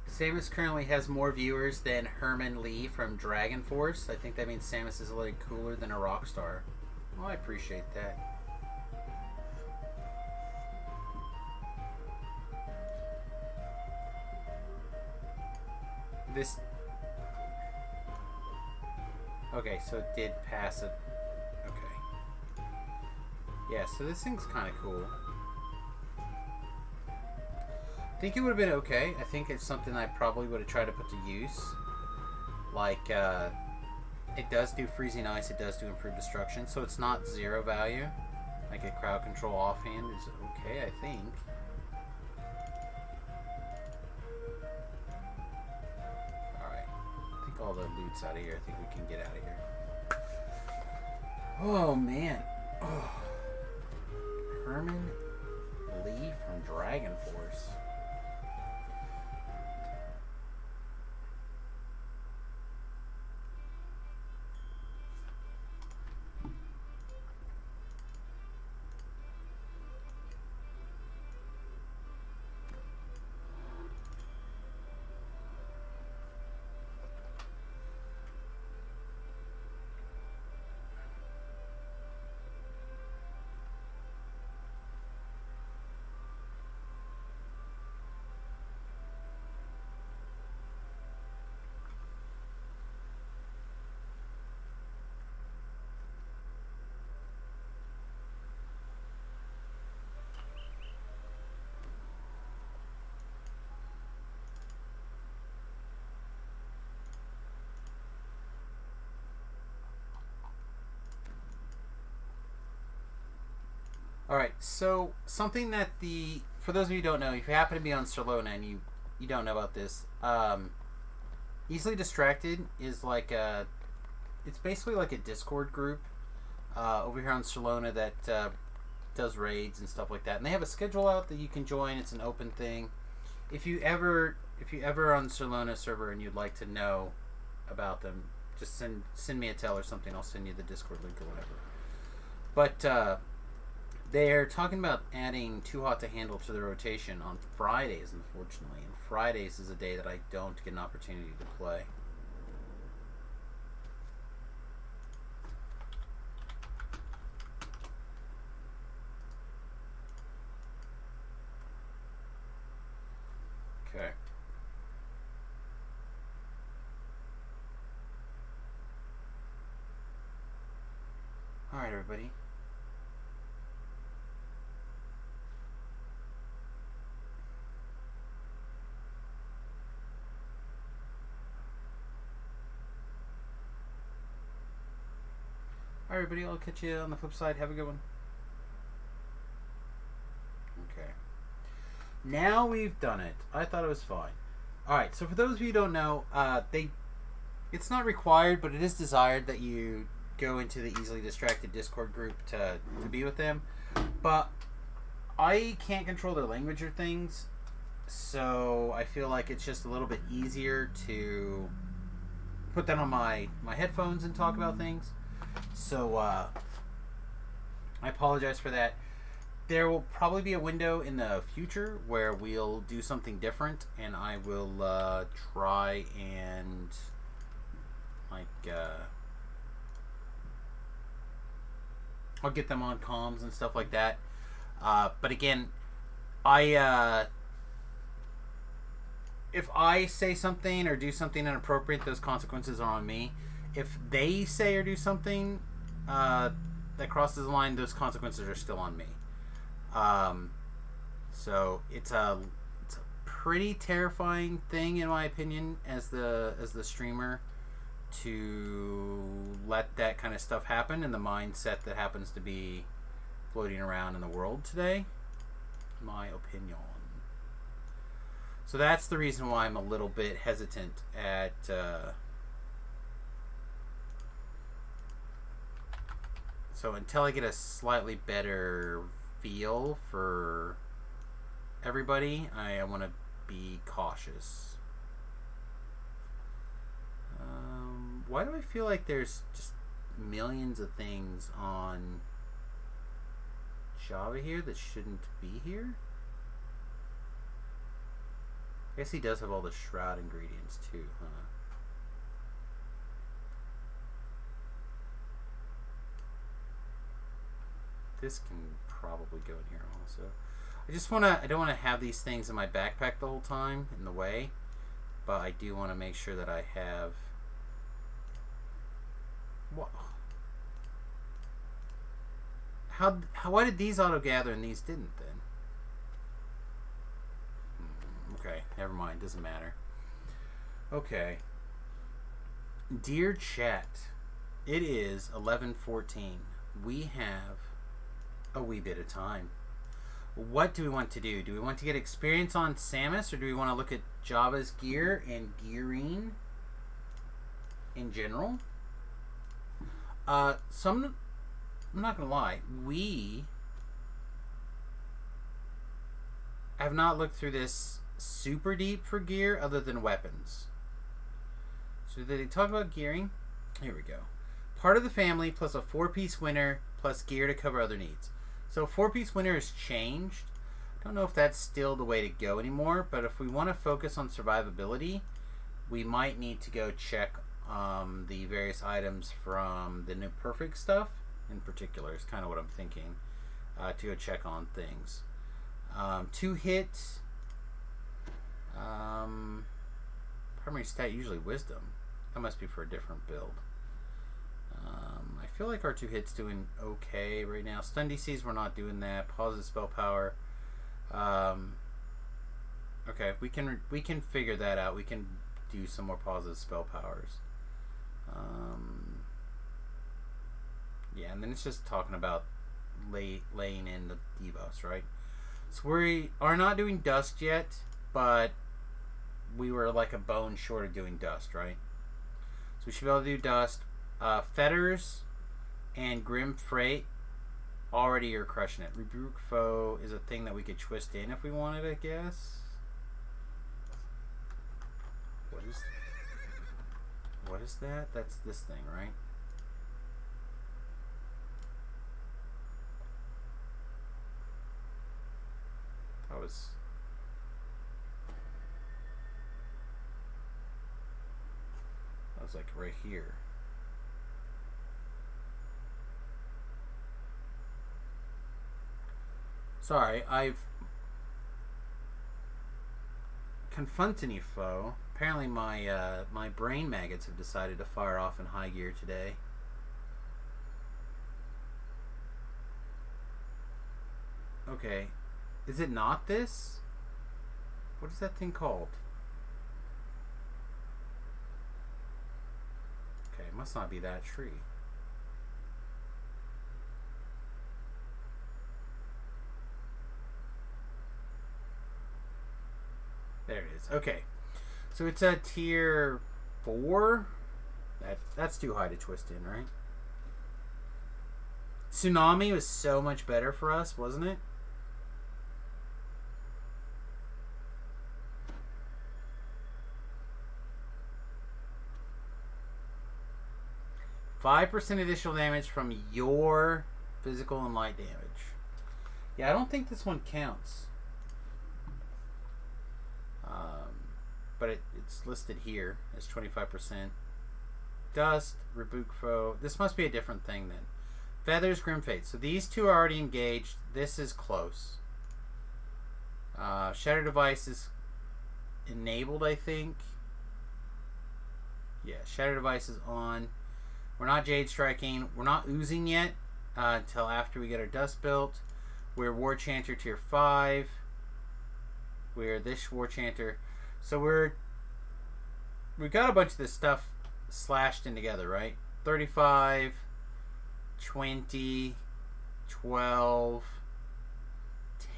Samus currently has more viewers than Herman Lee from Dragon Force. I think that means Samus is a little cooler than a rock star. Well, I appreciate that. This... Okay, so it did pass it. Okay. Yeah, so this thing's kind of cool. I think it would have been okay. I think it's something I probably would have tried to put to use. Like, it does do freezing ice, it does do improved destruction, so it's not zero value. Like a crowd control offhand is okay, I think. Alright. all the loot's out of here. I think we can get out of here. Oh, man. Oh. Herman Lee from Dragon Force. Alright, so something that for those of you who don't know, if you happen to be on Solona and you don't know about this, Easily Distracted is like it's basically like a Discord group over here on Solona that does raids and stuff like that. And they have a schedule out that you can join. It's an open thing. If you ever on Solona server and you'd like to know about them, just send me a tell or something. I'll send you the Discord link or whatever. But they're talking about adding Too Hot to Handle to the rotation on Fridays, unfortunately. And Fridays is a day that I don't get an opportunity to play. Okay. Alright, everybody. Alright, everybody, I'll catch you on the flip side. Have a good one. Okay. Now we've done it. I thought it was fine. Alright, so for those of you who don't know, it's not required, but it is desired that you go into the Easily Distracted Discord group to be with them. But I can't control their language or things, so I feel like it's just a little bit easier to put that on my headphones and talk about things. So I apologize for that. There will probably be a window in the future where we'll do something different, and I will try and I'll get them on comms and stuff like that. But again, if I say something or do something inappropriate, those consequences are on me. If they say or do something that crosses the line, those consequences are still on me. So it's a pretty terrifying thing, in my opinion, as the streamer, to let that kind of stuff happen in the mindset that happens to be floating around in the world today. My opinion. So that's the reason why I'm a little bit hesitant at so until I get a slightly better feel for everybody, I want to be cautious. Why do I feel like there's just millions of things on Java here that shouldn't be here? I guess he does have all the Shroud ingredients too, huh? This can probably go in here also. I don't want to have these things in my backpack the whole time in the way, but I do want to make sure that I have. What? Why did these auto gather and these didn't then? Okay, never mind, doesn't matter. Okay. Dear chat, it is 11:14. We have a wee bit of time. What do we want to do? Do we want to get experience on Samus, or do we want to look at Java's gear and gearing? in general. I'm not gonna lie, we have not looked through this super deep for gear other than weapons. So did they talk about gearing? Here we go. Part of the family plus a 4-piece winner plus gear to cover other needs. So 4-piece winner has changed. I don't know if that's still the way to go anymore, but if we want to focus on survivability, we might need to go check the various items from the New Perfect stuff in particular is kind of what I'm thinking, to go check on things. 2 hit, primary stat usually wisdom. That must be for a different build. I feel like our 2 hits doing okay right now. Stun DCs, we're not doing that. Positive spell power. Okay, we can figure that out. We can do some more positive spell powers. Yeah, and then it's just talking about laying in the debuffs, right? So we are not doing dust yet, but we were like a bone short of doing dust, right? So we should be able to do dust. Fetters and Grim Freight already are crushing it. Rebuke Foe is a thing that we could twist in if we wanted, I guess. What is that? That's this thing, right? That was like right here. Sorry, I've confronted foe. Apparently my my brain maggots have decided to fire off in high gear today. Okay. Is it not this? What is that thing called? Okay, it must not be that tree. There it is. Okay. So it's a tier 4. That's too high to twist in, right? Tsunami was so much better for us, wasn't it? %5 additional damage from your physical and light damage. Yeah, I don't think this one counts. But it's listed here as 25%. Dust, Rebuke Foe. This must be a different thing then. Feathers, Grim Fate. So these two are already engaged. This is close. Shatter Device is enabled, I think. Yeah, Shatter Device is on. We're not Jade Striking. We're not oozing yet until after we get our Dust built. We're War Chanter tier 5. We're this War Chanter. So we've got a bunch of this stuff slashed in together, right? 35, 20, 12,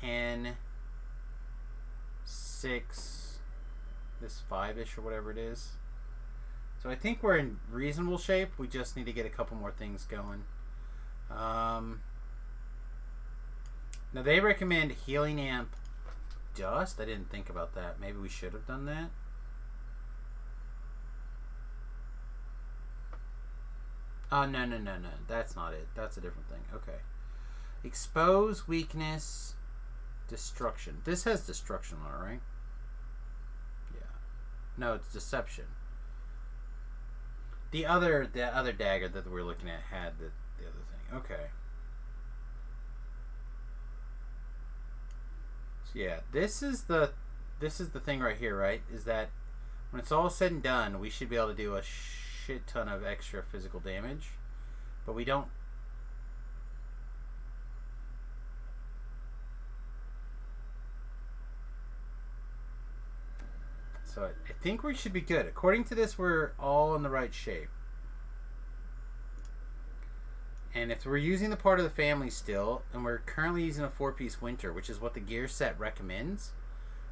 10, 6, this 5-ish or whatever it is. So I think we're in reasonable shape. We just need to get a couple more things going. Now they recommend Healing Amp Dust. I didn't think about that. Maybe we should have done that. Oh, no. That's not it. That's a different thing. Okay. Expose, Weakness, Destruction. This has Destruction on it, right? Yeah. No, it's Deception. The other dagger that we're looking at had the other thing. Okay. So yeah, this is the thing right here, right? Is that when it's all said and done, we should be able to do a shit ton of extra physical damage, but we don't. So I think we should be good. According to this, we're all in the right shape. And if we're using the part of the family still, and we're currently using a 4-piece winter, which is what the gear set recommends,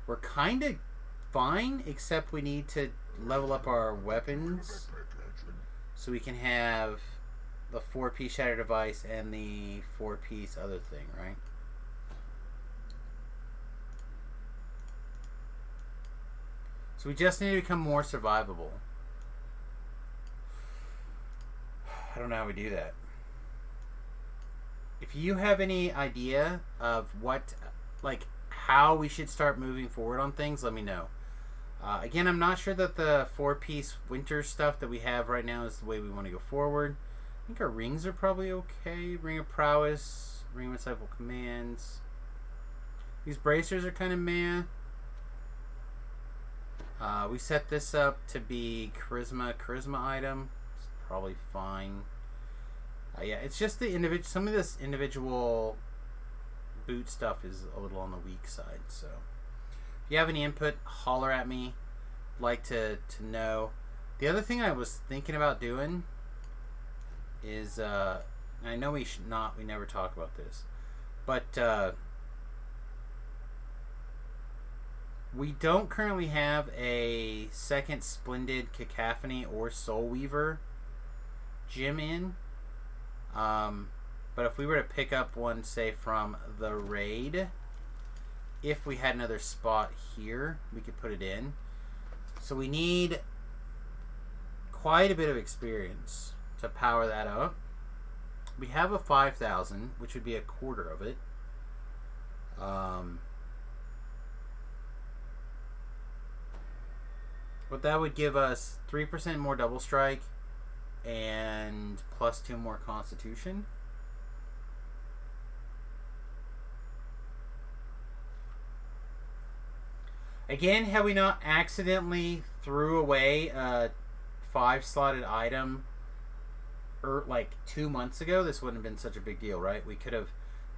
we're kind of fine, except we need to level up our weapons So we can have the 4-piece shatter device and the 4-piece other thing, right? So we just need to become more survivable. I don't know how we do that. If you have any idea of what, like, how we should start moving forward on things, let me know. Again, I'm not sure that the 4-piece winter stuff that we have right now is the way we want to go forward. I think our rings are probably okay. Ring of Prowess, Ring of Insightful Commands. These bracers are kind of meh. We set this up to be charisma item. It's probably fine. Yeah, it's just the individual. Some of this individual boot stuff is a little on the weak side. So, if you have any input, holler at me. Like to know. The other thing I was thinking about doing is, I know we never talk about this, but we don't currently have a second Splendid Cacophony or Soul Weaver gym in. But if we were to pick up one, say, from the raid, if we had another spot here, we could put it in. So we need quite a bit of experience to power that up. We have a 5,000, which would be a quarter of it. But that would give us 3% more double strike and plus 2 more constitution. Again, had we not accidentally threw away a 5-slotted item like 2 months ago, this wouldn't have been such a big deal, right? We could have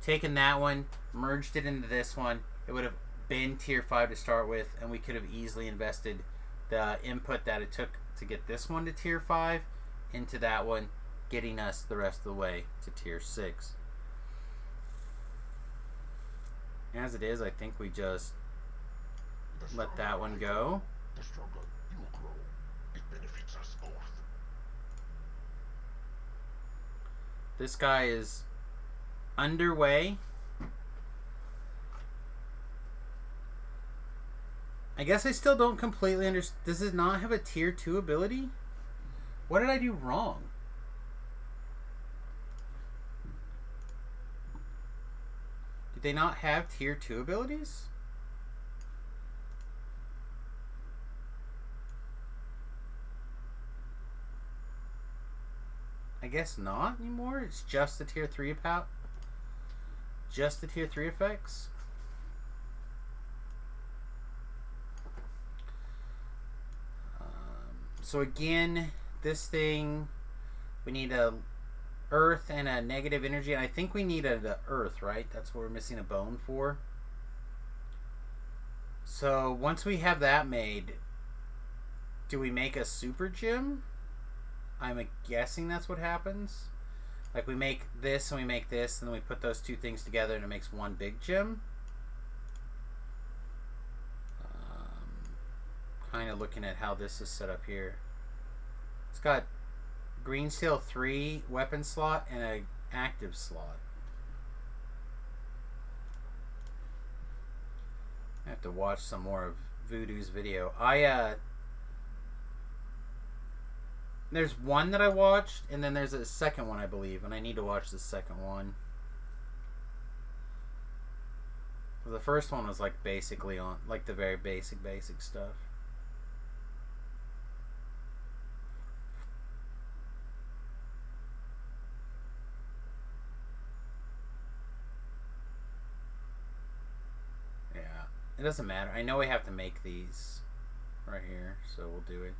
taken that one, merged it into this one. It would have been tier 5 to start with, and we could have easily invested the input that it took to get this one to tier 5 into that one, getting us the rest of the way to tier 6. As it is, I think we just let that one go. The stronger you grow, it benefits us both. This guy is underway. I guess I still don't completely understand. Does it not have a tier 2 ability? What did I do wrong? Did they not have tier 2 abilities? I guess not anymore. It's just the tier 3 just the tier 3 effects. So again, this thing, we need a earth and a negative energy. And I think we need a earth, right? That's what we're missing a bone for. So once we have that made, do we make a super gym? I'm guessing that's what happens. Like we make this and we make this, and then we put those two things together and it makes one big gym. Kind of looking at how this is set up here. It's got green steel 3 weapon slot and a active slot. I have to watch some more of Voodoo's video. There's one that I watched, and then there's a second one, I believe, and I need to watch the second one. The first one was like basically on like the very basic stuff. Yeah, it doesn't matter. I know we have to make these right here, so we'll do it.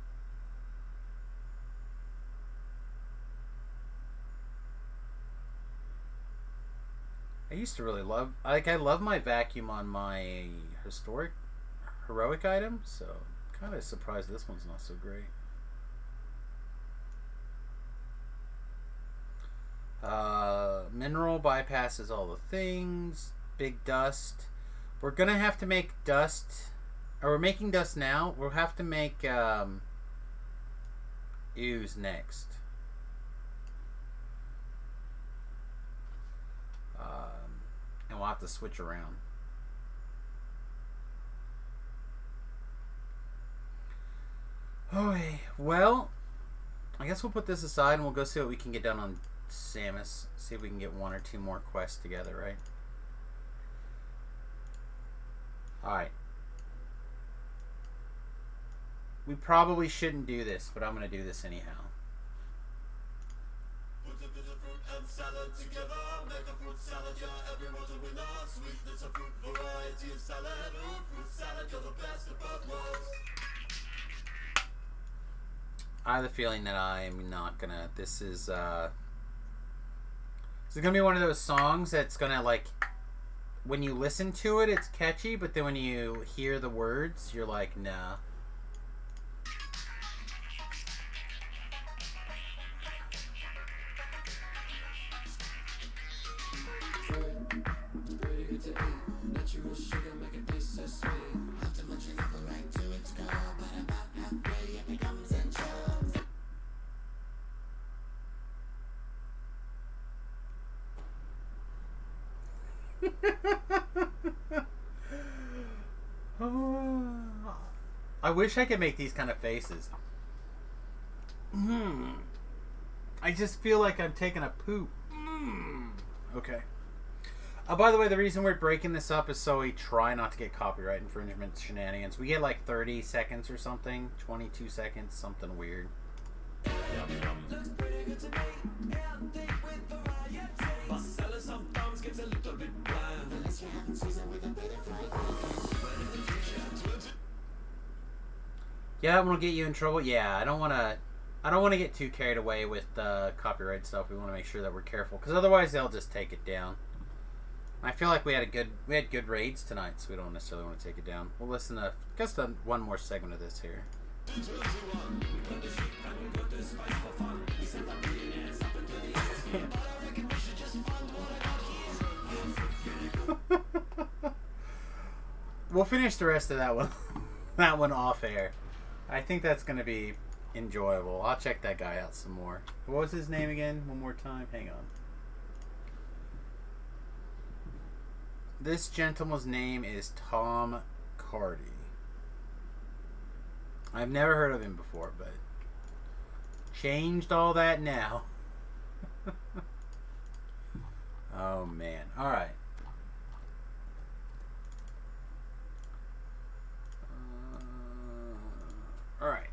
I used to really love, I love my vacuum on my heroic item, so kind of surprised this one's not so great. Mineral bypasses all the things. Big dust. We're gonna have to make dust, or we're making dust now. We'll have to make ooze next. And we'll have to switch around. Okay, well, I guess we'll put this aside and we'll go see what we can get done on Samus. See if we can get 1 or 2 more quests together, right? Alright. We probably shouldn't do this, but I'm going to do this anyhow. Put a bit of fruit and salad together. Make a fruit salad, yeah, everyone's a winner. Sweetness of fruit, variety of salad. Ooh, fruit salad, you're the best of both worlds. I have the feeling that I'm not gonna. This is gonna be one of those songs that's gonna, like, when you listen to it, it's catchy, but then when you hear the words, you're like, nah. Pretty good to eat. Natural sugar make it taste so sweet. After munching up right to its core, but about halfway it becomes a chore. I wish I could make these kind of faces. I just feel like I'm taking a poop. Okay. By the way, the reason we're breaking this up is so we try not to get copyright infringement shenanigans. We get like 30 seconds or something, 22 seconds, something weird. Looks pretty good to me. Healthy with variety. But selling sometimes gets a little bit bland. Unless you haven't seasoned with a bit of fried bacon. Yeah, that one will get you in trouble. Yeah, I don't want to get too carried away with copyright stuff. We want to make sure that we're careful, because otherwise they'll just take it down. I feel like we had good raids tonight, so we don't necessarily want to take it down. We'll listen to just one more segment of this here. We'll finish the rest of that one that one off air. I think that's going to be enjoyable. I'll check that guy out some more. What was his name again? One more time. Hang on. This gentleman's name is Tom Cardy. I've never heard of him before, but changed all that now. Oh man. Alright. Alright.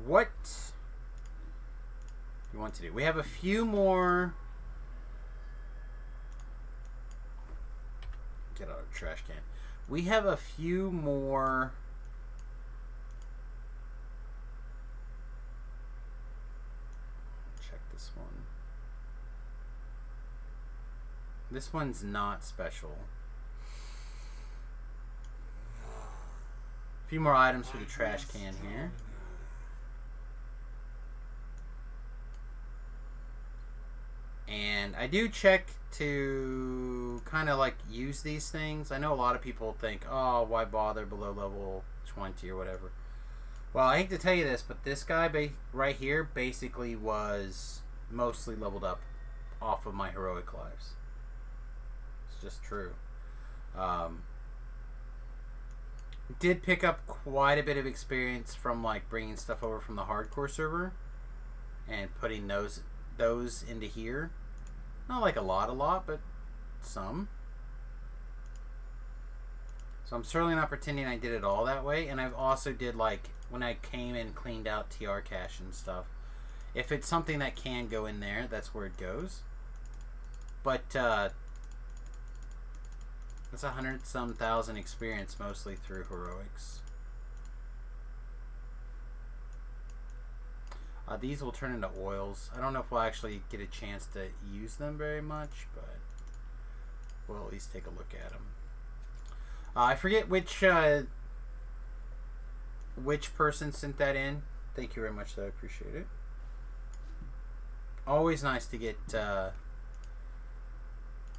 What do you want to do? We have a few more. Get out of the trash can. We have a few more. Check this one. This one's not special. A few more items for the trash can here. And I do check to kind of like use these things. I know a lot of people think, oh, why bother below level 20 or whatever. Well, I hate to tell you this, but this guy right here basically was mostly leveled up off of my heroic lives. It's just true. Did pick up quite a bit of experience from like bringing stuff over from the hardcore server and putting those into here. Not like a lot, but some. So I'm certainly not pretending I did it all that way. And I've also did, like, when I came and cleaned out TR cache and stuff, if it's something that can go in there, that's where it goes. But that's 100-some thousand experience, mostly through heroics. These will turn into oils. I don't know if we'll actually get a chance to use them very much, but we'll at least take a look at them. I forget which person sent that in. Thank you very much, though. I appreciate it. Always nice to get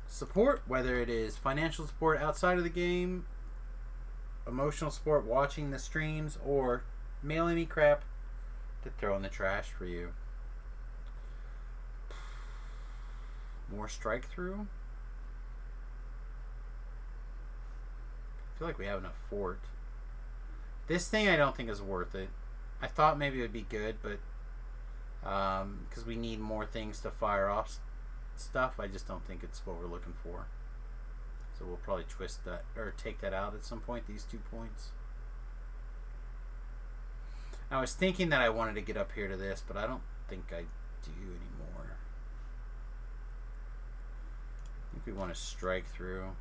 support, whether it is financial support outside of the game, emotional support watching the streams, or mailing me crap to throw in the trash for you. More strike through. I feel like we have enough fort. This thing I don't think is worth it. I thought maybe it would be good, but because we need more things to fire off stuff, I just don't think it's what we're looking for. So we'll probably twist that or take that out at some point, these 2 points. I was thinking that I wanted to get up here to this, but I don't think I do anymore. I think we want to strike through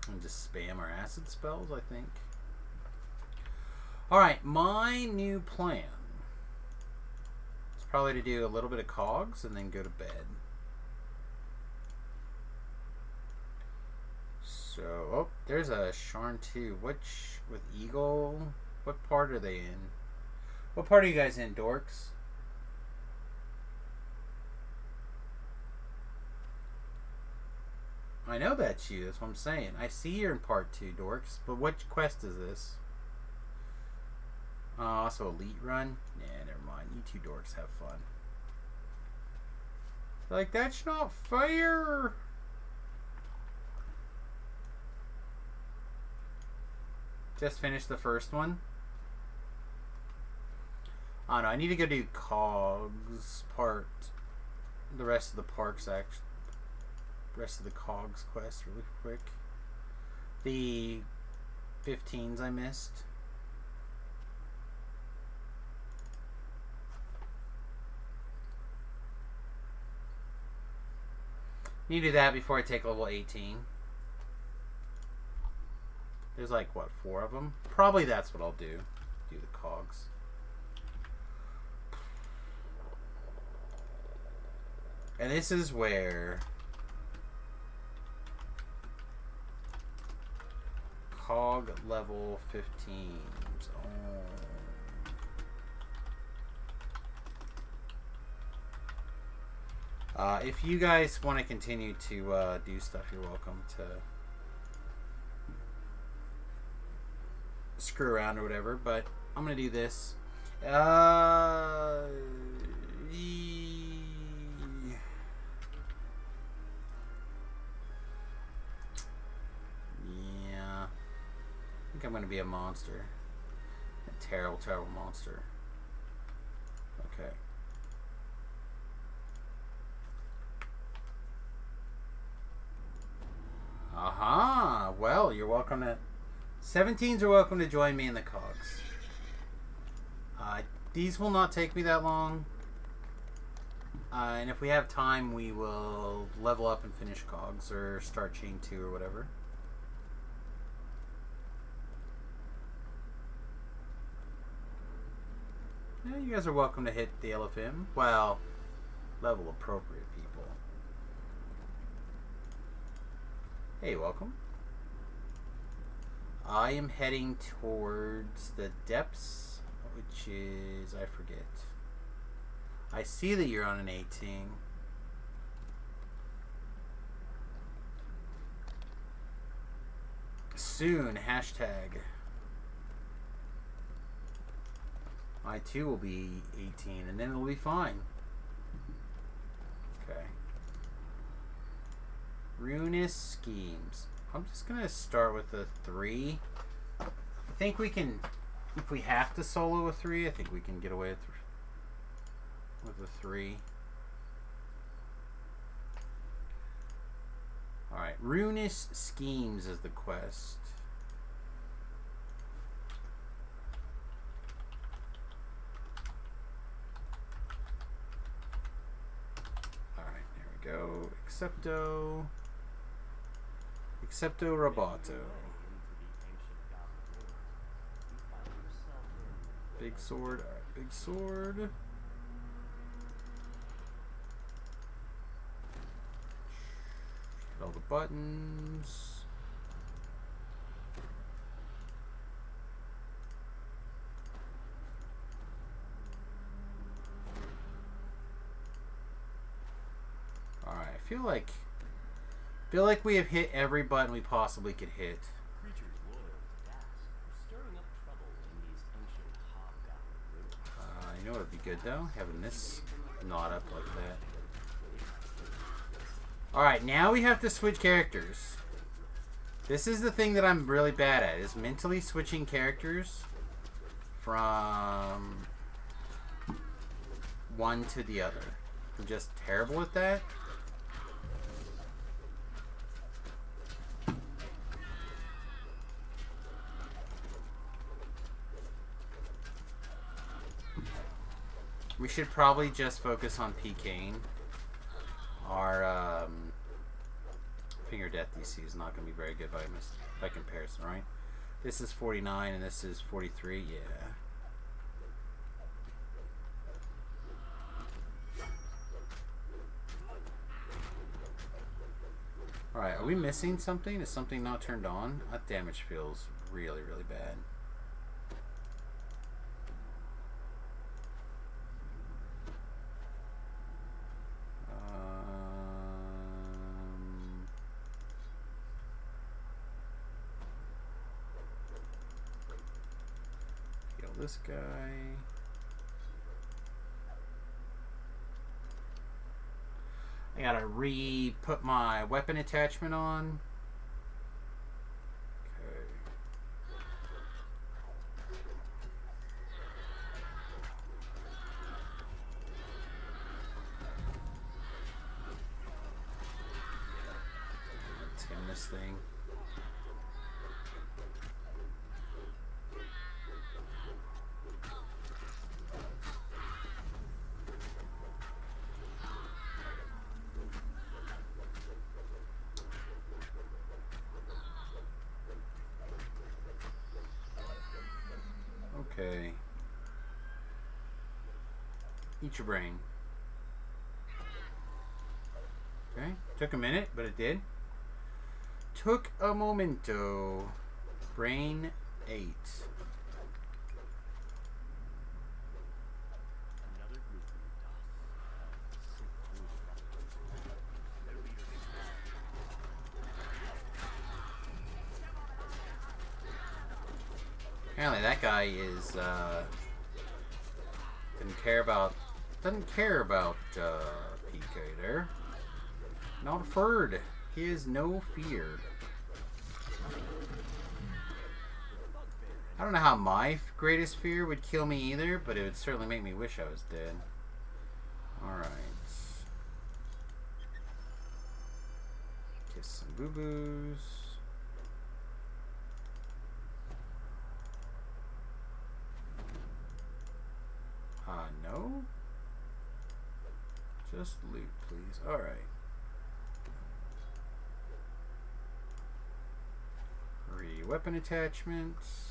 and just spam our acid spells, I think. Alright, my new plan is probably to do a little bit of cogs and then go to bed. So, oh, there's a Sharn 2. Which, with Eagle, what part are they in? What part are you guys in, dorks? I know that's you, that's what I'm saying. I see you're in part 2, dorks, but which quest is this? Also elite run? Nah, never mind. You two dorks have fun. Like, that's not fair! Just finished the first one. I don't know, I need to go do Cogs part. The rest of the parks, actually. Rest of the Cogs quest really quick. The 15s I missed. Need to do that before I take level 18. There's like, what, 4 of them? Probably that's what I'll do. Do the Cogs. And this is where Cog level 15s. Oh. If you guys want to continue to do stuff, you're welcome to screw around or whatever, but I'm gonna do this. Yeah, I think I'm gonna be a monster. A terrible, terrible monster. Okay. Aha! Well, you're welcome to... 17s are welcome to join me in the Cogs. These will not take me that long. And if we have time, we will level up and finish Cogs or start Chain 2 or whatever. Yeah, you guys are welcome to hit the LFM. Well, level appropriate people. Hey, welcome. I am heading towards the depths, which is, I forget. I see that you're on an 18. Soon, hashtag. I too will be 18, and then it'll be fine. Okay. Ruinous schemes. I'm just gonna start with a 3. I think we can, if we have to solo a 3, I think we can get away with a 3. Alright, Ruinous Schemes is the quest. Alright, there we go. Excepto Roboto. Big sword. Alright, big sword. Hit all the buttons. Alright, I feel like we have hit every button we possibly could hit. Creatures loyal to Das are stirring up trouble in these ancient hobgoblin ruins. You know what would be good though? Having this knot up like that. Alright, now we have to switch characters. This is the thing that I'm really bad at, is mentally switching characters from one to the other. I'm just terrible at that. We should probably just focus on PKing. Our Finger Death DC is not going to be very good by comparison, right? This is 49 and this is 43, yeah. Alright, are we missing something? Is something not turned on? That damage feels really, really bad. Kill this guy. I gotta put my weapon attachment on. Okay. Let's him this thing. Okay. Eat your brain. Okay. Took a minute, but it did. Took a momento. Brain 8. Apparently that guy is doesn't care about PK there. Not afraid. He has no fear. I don't know how my greatest fear would kill me either, but it would certainly make me wish I was dead. Alright. Kiss some boo-boos. No? Just loot, please. Alright. Weapon attachments.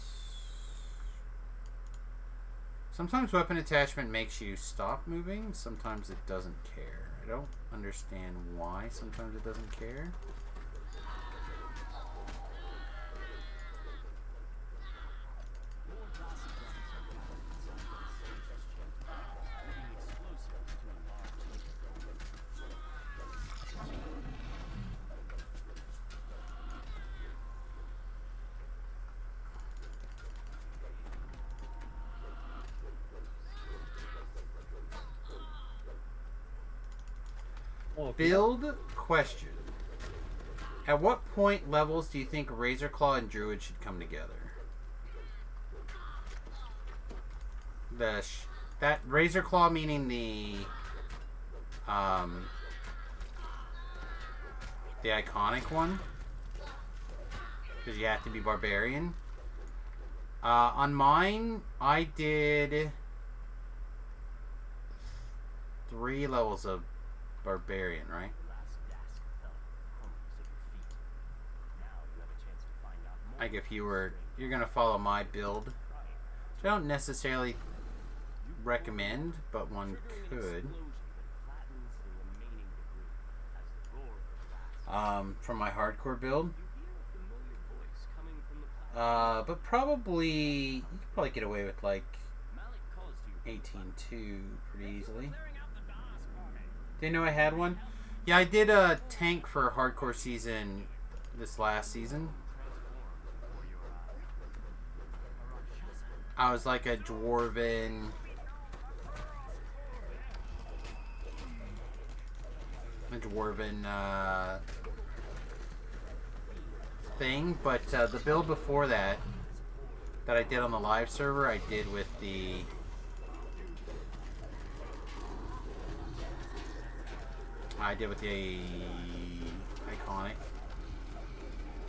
Sometimes weapon attachment makes you stop moving, sometimes it doesn't care. I don't understand why sometimes it doesn't care. Build question. At what point levels do you think Razorclaw and Druid should come together? That Razorclaw meaning the iconic one, because you have to be barbarian. On mine, I did 3 levels of barbarian, right? Like if you're gonna follow my build, which I don't necessarily recommend, but one could. For my hardcore build. But probably you could probably get away with like 18-2 pretty easily. Didn't know I had one? Yeah, I did a tank for hardcore season this last season. I was like a dwarven dwarven thing, but the build before that I did on the live server, I did with the iconic.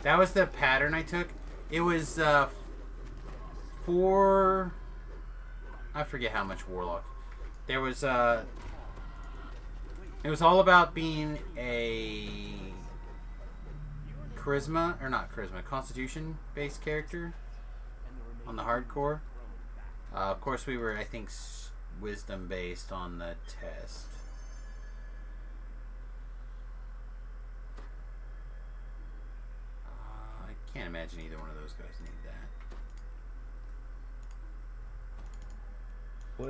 That was the pattern I took. It was for I forget how much warlock. There was it was all about being a charisma, or not charisma, constitution based character on the hardcore. Of course we were, I think, wisdom based on the test. I can't imagine either one of those guys need that.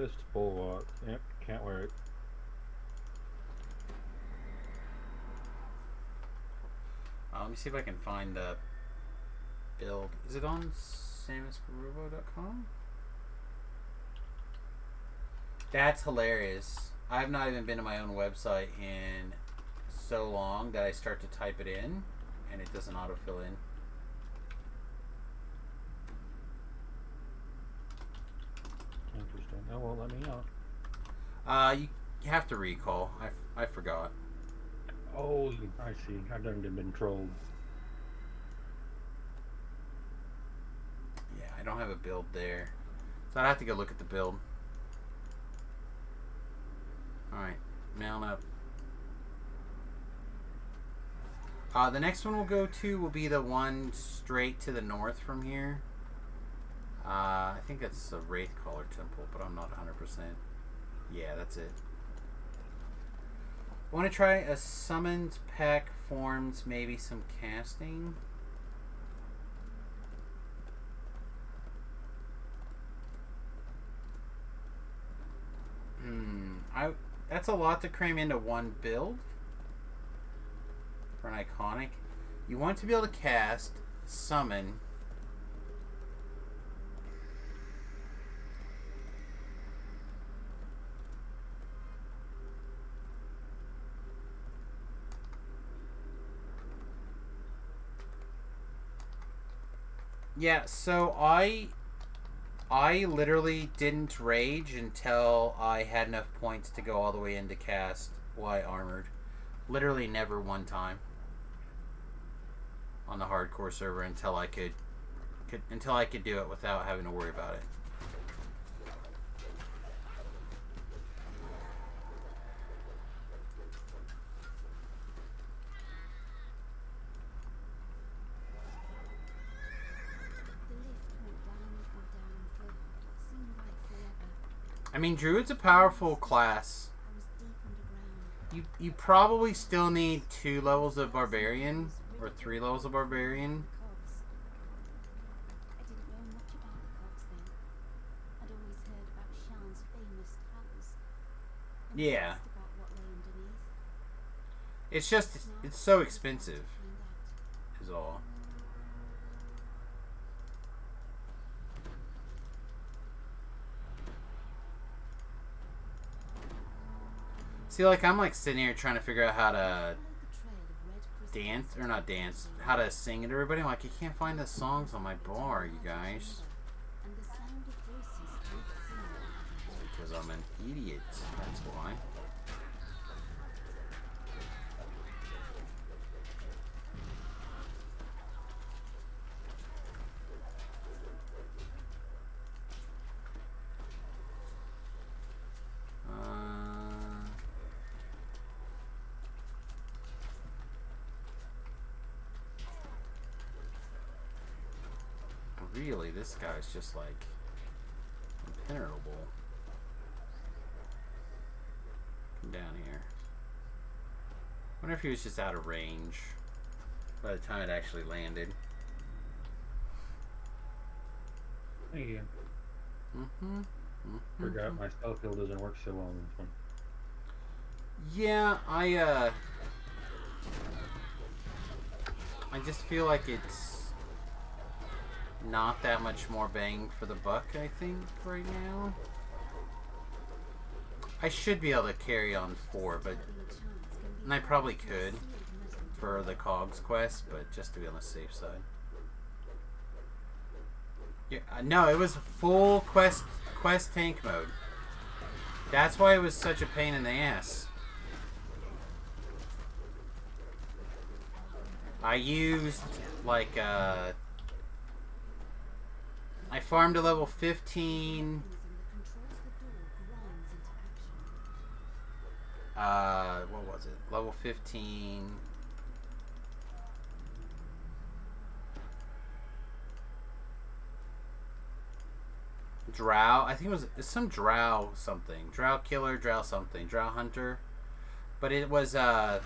List bulwark. Yep, can't wear it. Let me see if I can find the build. Is it on samusgarubo.com? That's hilarious. I've not even been to my own website in so long that I start to type it in and it doesn't autofill in. Interesting. Oh, well, let me know. You have to recall. I forgot. Oh, I see. I've done been trolled. Yeah, I don't have a build there. So I'd have to go look at the build. Alright, mount up. The next one we'll go to will be the one straight to the north from here. I think that's a Wraithcaller temple, but I'm not 100%. Yeah, that's it. I want to try a summoned pack forms, maybe some casting. That's a lot to cram into one build for an iconic. You want to be able to cast, summon, yeah, so I literally didn't rage until I had enough points to go all the way into cast White Armored. Literally never one time on the hardcore server until I could do it without having to worry about it. I mean, Druid's a powerful class. You probably still need 2 levels of Barbarian, or 3 levels of Barbarian. I didn't know much about the cogs then. I'd always heard about Shan's famous towers. Yeah. About what lay underneath. It's just, it's so expensive, is all. See, like, I'm like sitting here trying to figure out how to dance, or not dance, how to sing it to everybody. I'm like, I can't find the songs on my bar, you guys. Because I'm an idiot, that's why. Really, this guy's just like impenetrable. Come down here. Wonder if he was just out of range by the time it actually landed. Thank you. Forgot my spell field doesn't work so well on this one. Yeah, I just feel like it's not that much more bang for the buck, I think, right now. I should be able to carry on 4, but And I probably could for the Cogs quest, but just to be on the safe side. Yeah, no, it was full quest tank mode. That's why it was such a pain in the ass. I used like I farmed to level 15. What was it? Level 15. Drow. I think it's some Drow something. Drow killer, Drow something. Drow hunter. But it was it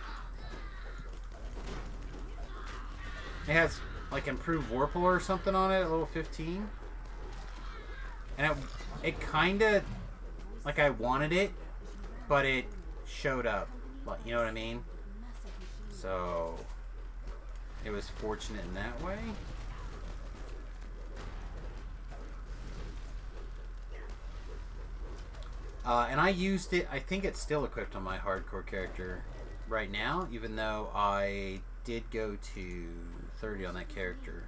has like improved Warple or something on it at level 15. And it kinda like I wanted it, but it showed up. Like, you know what I mean? So it was fortunate in that way. And I used it, I think it's still equipped on my hardcore character right now, even though I did go to 30 on that character.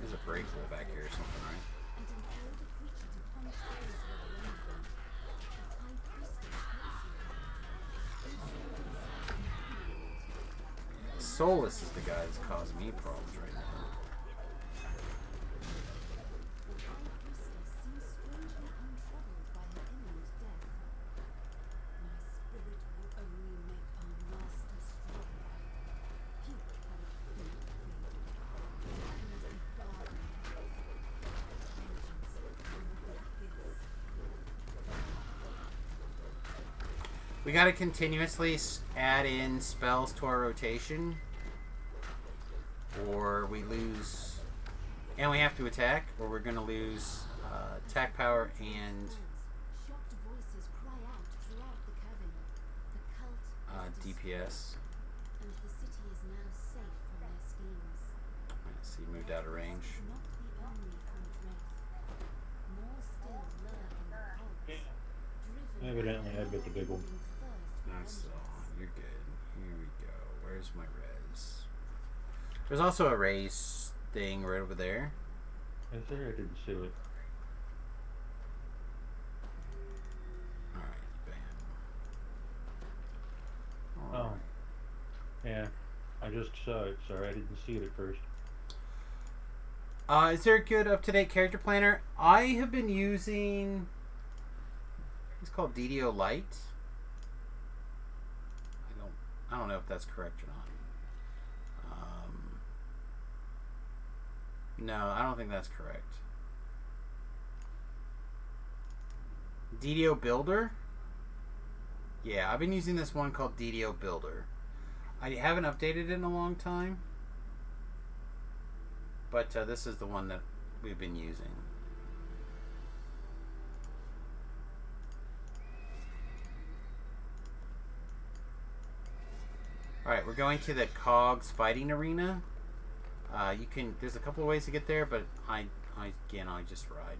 There's a break hole back here or something, right? Solus is the guy that's causing me problems right now. We gotta continuously add in spells to our rotation, or we lose, and we have to attack, or we're gonna lose attack power and DPS. Let's see, moved out of range. Evidently, I bit the big one. That's you're good. Here we go. Where's my res? There's also a raise thing right over there. Is there? I didn't see it. Alright, bam. Oh. Yeah. I just saw it. Sorry, I didn't see it at first. Is there a good up-to-date character planner? I have been using... It's called DDO Lite. I don't know if that's correct or not. No, I don't think that's correct. DDO Builder? Yeah, I've been using this one called DDO Builder. I haven't updated it in a long time. But this is the one that we've been using. Alright, we're going to the Cogs fighting arena. There's a couple of ways to get there, but I just ride.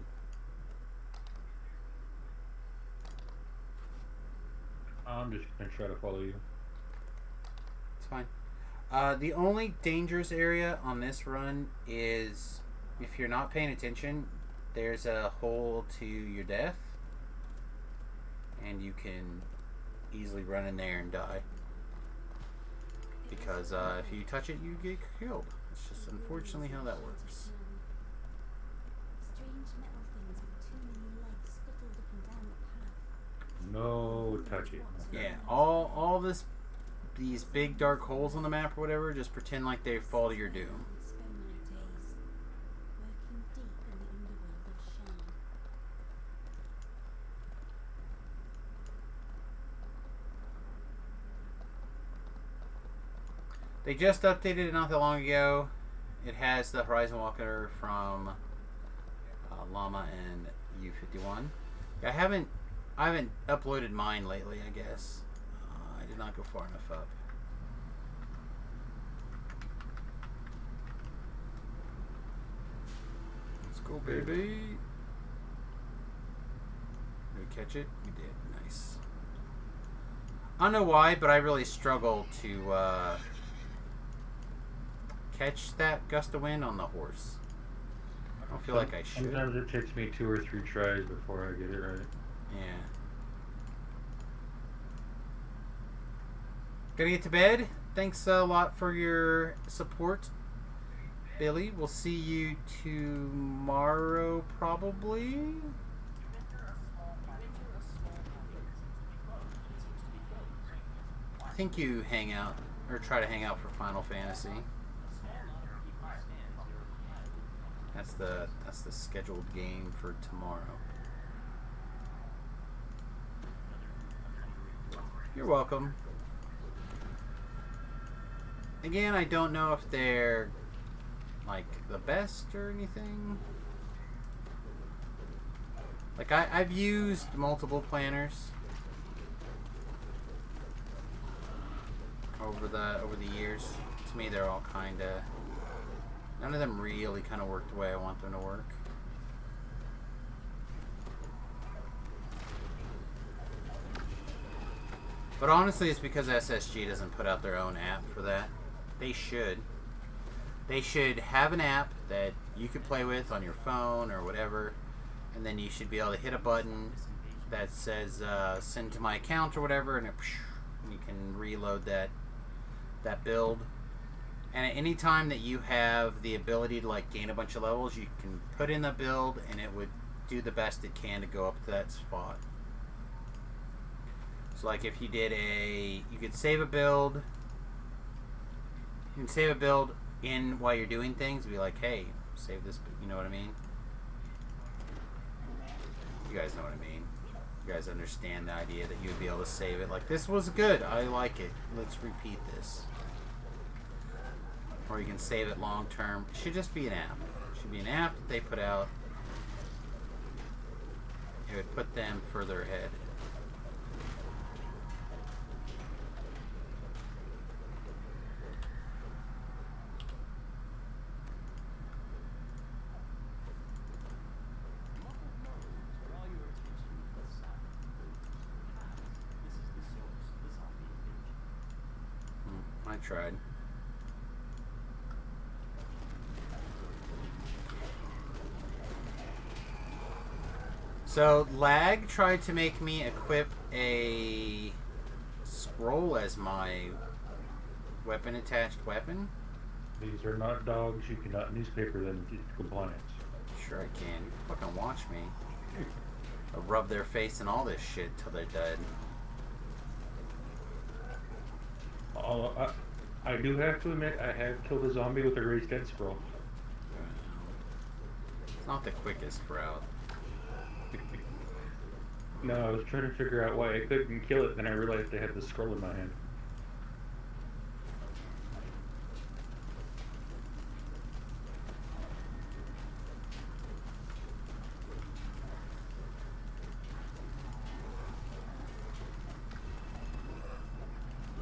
I'm just gonna try to follow you. It's fine. The only dangerous area on this run is if you're not paying attention, there's a hole to your death, and you can easily run in there and die. Because if you touch it, you get killed. It's just unfortunately how that works. No, touch it. Yeah, all these big dark holes on the map or whatever, just pretend like they fall to your doom. They just updated it not that long ago. It has the Horizon Walker from Llama and U51. I haven't uploaded mine lately, I guess. I did not go far enough up. Let's go, baby. Did we catch it? We did. Nice. I don't know why, but I really struggle to catch that gust of wind on the horse. I don't feel like I should. Sometimes it takes me 2 or 3 tries before I get it right. Yeah. Gonna get to bed. Thanks a lot for your support, Billy. We'll see you tomorrow, probably. I think you hang out, or try to hang out for Final Fantasy. That's the scheduled game for tomorrow. You're welcome. Again, I don't know if they're like the best or anything. Like I've used multiple planners over the years. To me, they're all kinda. None of them really kind of work the way I want them to work. But honestly, it's because SSG doesn't put out their own app for that. They should. They should have an app that you could play with on your phone or whatever, and then you should be able to hit a button that says send to my account or whatever, and you can reload that build. And at any time that you have the ability to like gain a bunch of levels, you can put in the build and it would do the best it can to go up to that spot. So like if you did you could save a build. You can save a build in while you're doing things. Be like, hey, save this. You know what I mean? You guys know what I mean. You guys understand the idea that you would be able to save it. Like, this was good. I like it. Let's repeat this. Or you can save it long term. It should just be an app. It should be an app that they put out. It would put them further ahead. I tried. So Lag tried to make me equip a scroll as my weapon attached weapon. These are not dogs. You cannot newspaper them into compliance. Sure I can. You fucking watch me. I'll rub their face in all this shit till they're dead. I do have to admit, I have killed a zombie with a raised dead scroll. It's not the quickest route. No, I was trying to figure out why I couldn't kill it, then I realized I had the scroll in my hand.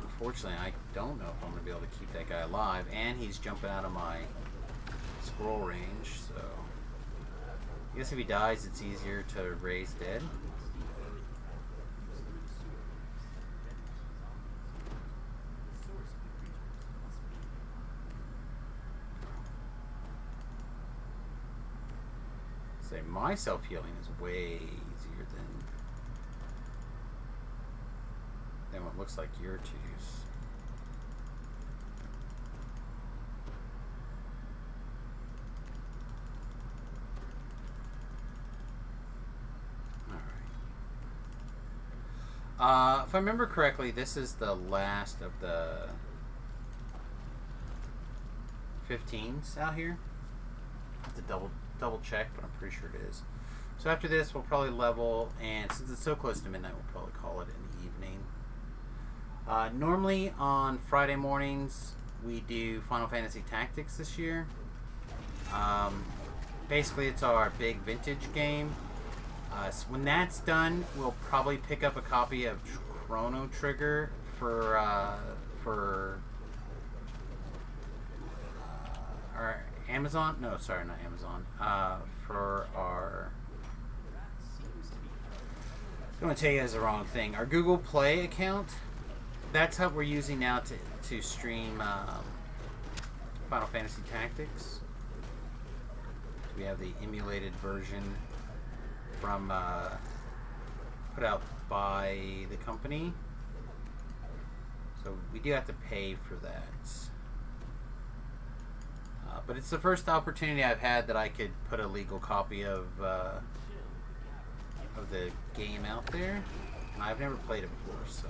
Unfortunately, I don't know if I'm going to be able to keep that guy alive, and he's jumping out of my scroll range, so... I guess if he dies, it's easier to raise dead. Say, my self-healing is way easier than what looks like your twos. If I remember correctly, this is the last of the 15s out here. I have to double check, but I'm pretty sure it is. So after this, we'll probably level, and since it's so close to midnight, we'll probably call it an evening. Normally on Friday mornings, we do Final Fantasy Tactics this year. Basically, it's our big vintage game. So when that's done, we'll probably pick up a copy of Chrono Trigger for our Amazon. No, sorry, not Amazon. For our don't want to tell you guys the wrong thing. Our Google Play account, that's how we're using now to stream Final Fantasy Tactics. We have the emulated version from put out by the company. So we do have to pay for that. But it's the first opportunity I've had that I could put a legal copy of the game out there. And I've never played it before, so.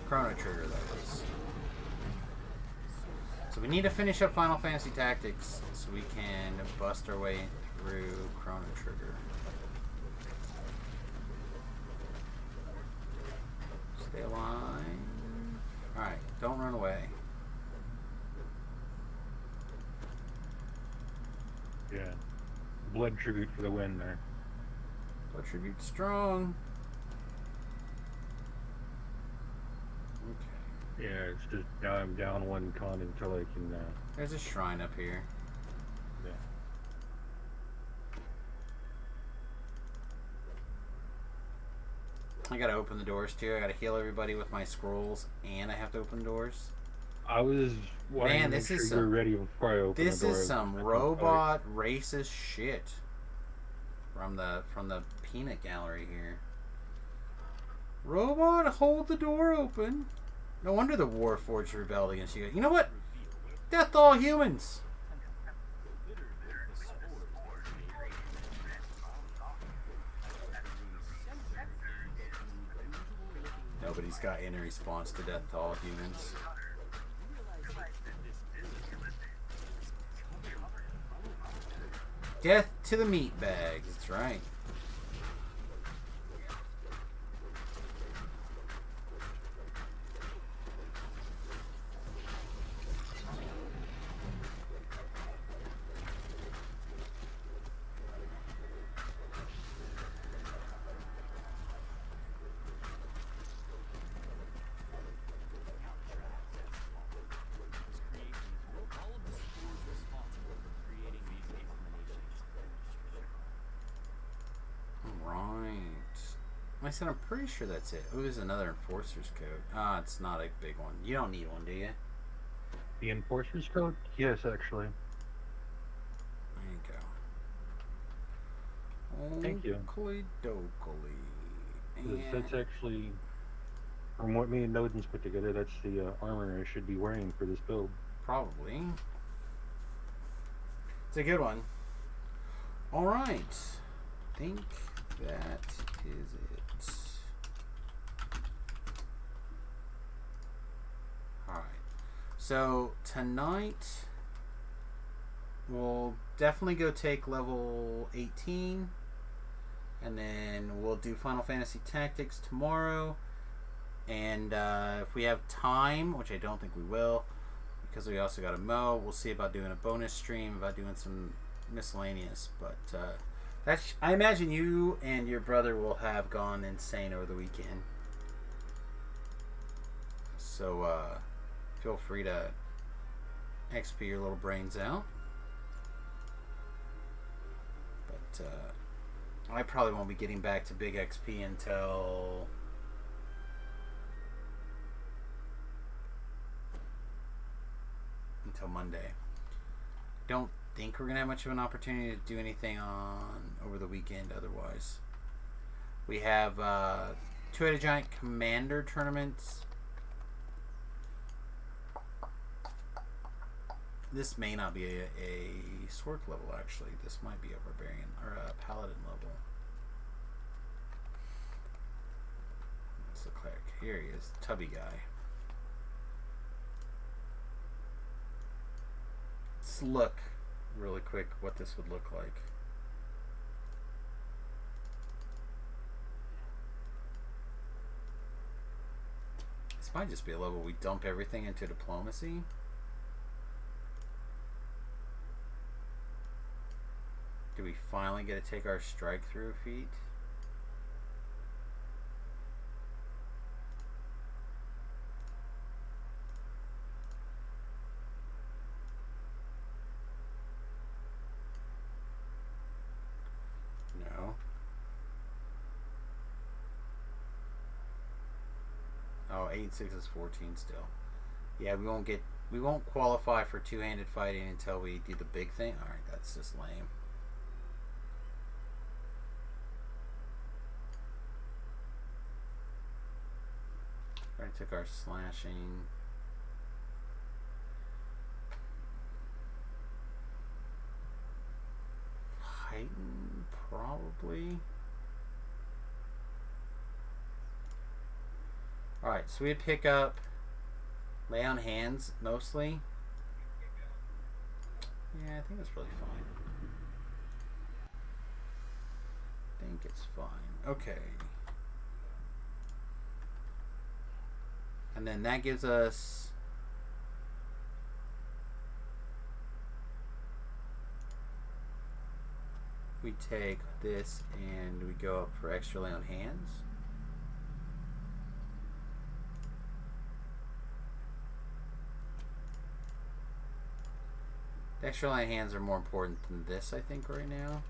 Chrono Trigger, that is. So we need to finish up Final Fantasy Tactics so we can bust our way through Chrono Trigger. Stay alive. Alright, don't run away. Yeah. Blood tribute for the win there. Blood tribute strong. Okay. Yeah, it's just now I'm down one con until I can. There's a shrine up here. Yeah. I gotta open the doors too. I gotta heal everybody with my scrolls, and I have to open doors. I was wanting to make sure you were ready before I open the door. This is some robot racist shit from the peanut gallery here. Robot, hold the door open. No wonder the Warforged rebelled against you. You know what? Death to all humans. Nobody's got any response to death to all humans. Death to the meat bags. That's right. I said I'm pretty sure that's it. Oh, there's another Enforcer's Code. Ah, it's not a big one. You don't need one, do you? The Enforcer's Code? Yes, actually. There you go. Thank you. That's actually, from what me and Nodens put together, that's the armor I should be wearing for this build. Probably. It's a good one. Alright. I think that is it. Alright. So, tonight, we'll definitely go take level 18. And then we'll do Final Fantasy Tactics tomorrow. And if we have time, which I don't think we will, because we also got to mow, we'll see about doing a bonus stream, about doing some miscellaneous. But that's, I imagine you and your brother will have gone insane over the weekend. So feel free to XP your little brains out. But I probably won't be getting back to big XP until Monday. Don't think we're gonna have much of an opportunity to do anything on over the weekend otherwise. We have Two-Headed Giant Commander tournaments. This may not be a Sork level, actually. This might be a Barbarian or a Paladin level. That's the cleric. Here he is, Tubby guy. Let's look really quick what this would look like. This might just be a level we dump everything into diplomacy. Do we finally get to take our strike through feat? No. 8-6 is 14 still. Yeah, we won't qualify for two-handed fighting until we do the big thing. All right, that's just lame. I took our slashing. Heighten, probably. Alright, so we'd pick up lay on hands mostly. Yeah, I think that's really fine. I think it's fine. Okay. And then that gives us we take this and we go up for extra lay on hands. The extra lay on hands are more important than this, I think, right now.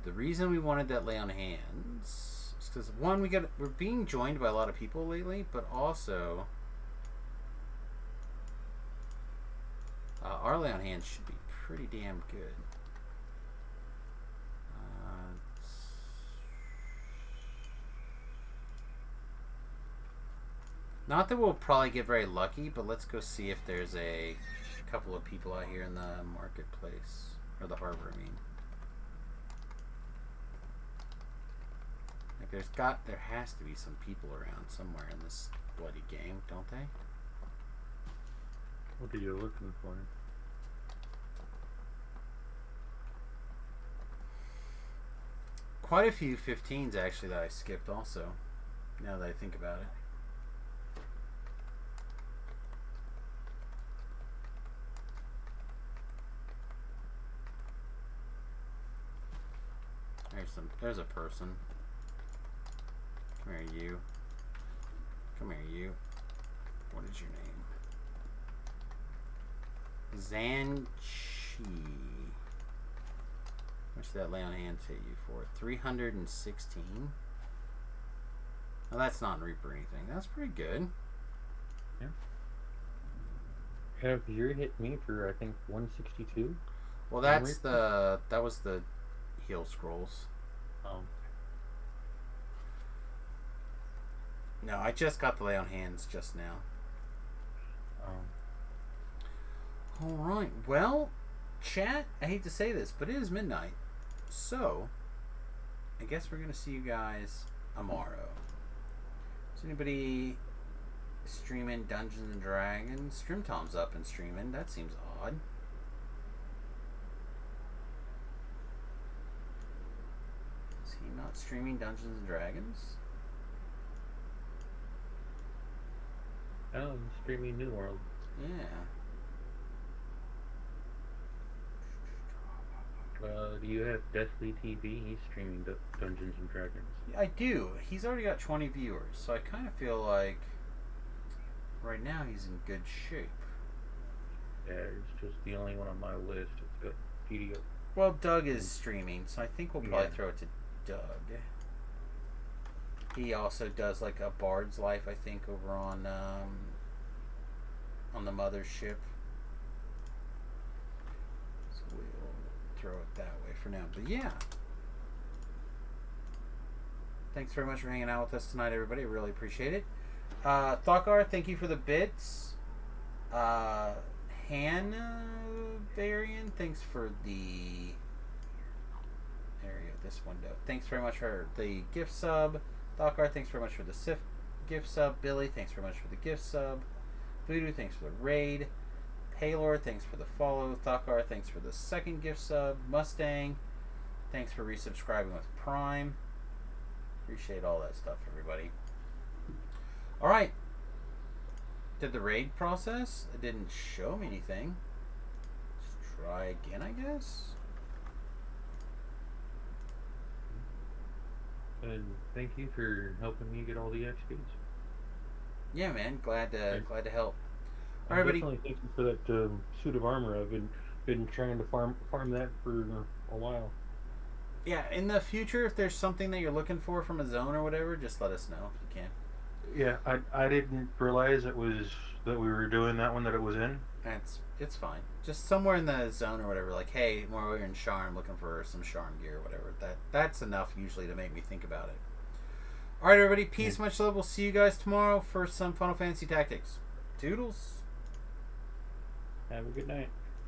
The reason we wanted that lay on hands is because one, we're being joined by a lot of people lately, but also our lay on hands should be pretty damn good. Not that we'll probably get very lucky, but let's go see if there's a couple of people out here in the marketplace, or the harbor, I mean. Like there has to be some people around somewhere in this bloody game, don't they? What are you looking for? Quite a few 15s actually that I skipped also, now that I think about it. There's a person. Come here, you. Come here, you. What is your name? Zanchi. How much did that lay on hands hit you for? 316? Well, that's not Reaper or anything. That's pretty good. Yeah. Have you hit me for, I think, 162? Well, that was the heal scrolls. No, I just got the lay on hands just now. Alright, well, chat, I hate to say this, but it is midnight. So, I guess we're going to see you guys tomorrow. Is anybody streaming Dungeons and Dragons? Streamtom's up and streaming. That seems odd. Is he not streaming Dungeons and Dragons? Oh, I'm streaming New World. Yeah. Do you have Deathly TV? He's streaming Dungeons and Dragons. Yeah, I do. He's already got 20 viewers, so I kind of feel like right now he's in good shape. Yeah, it's just the only one on my list. It's got video. Well, Doug is streaming, so I think we'll probably throw it to Doug. He also does like a Bard's Life, I think, over on the mothership. So we'll throw it that way for now. But yeah. Thanks very much for hanging out with us tonight, everybody. I really appreciate it. Thokar, thank you for the bits. Hannah Varian, thanks for the area of this window. Thanks very much for the gift sub. Thokar, thanks very much for the SIF gift sub. Billy, thanks very much for the gift sub. Voodoo, thanks for the raid. Paylor, thanks for the follow. Thokar, thanks for the second gift sub. Mustang, thanks for resubscribing with Prime. Appreciate all that stuff, everybody. Alright. Did the raid process? It didn't show me anything. Let's try again, I guess. And thank you for helping me get all the XPs. Yeah, man. Glad to help. All I'm right, buddy. definitely thankful for that suit of armor. I've been trying to farm that for a while. Yeah, in the future, if there's something that you're looking for from a zone or whatever, just let us know if you can. Yeah, I didn't realize that we were doing that one that it was in. It's fine. Just somewhere in the zone or whatever. Like, hey, we're in Sharn looking for some Sharn gear or whatever. That's enough usually to make me think about it. All right, everybody. Peace, much love. We'll see you guys tomorrow for some Final Fantasy Tactics. Toodles. Have a good night.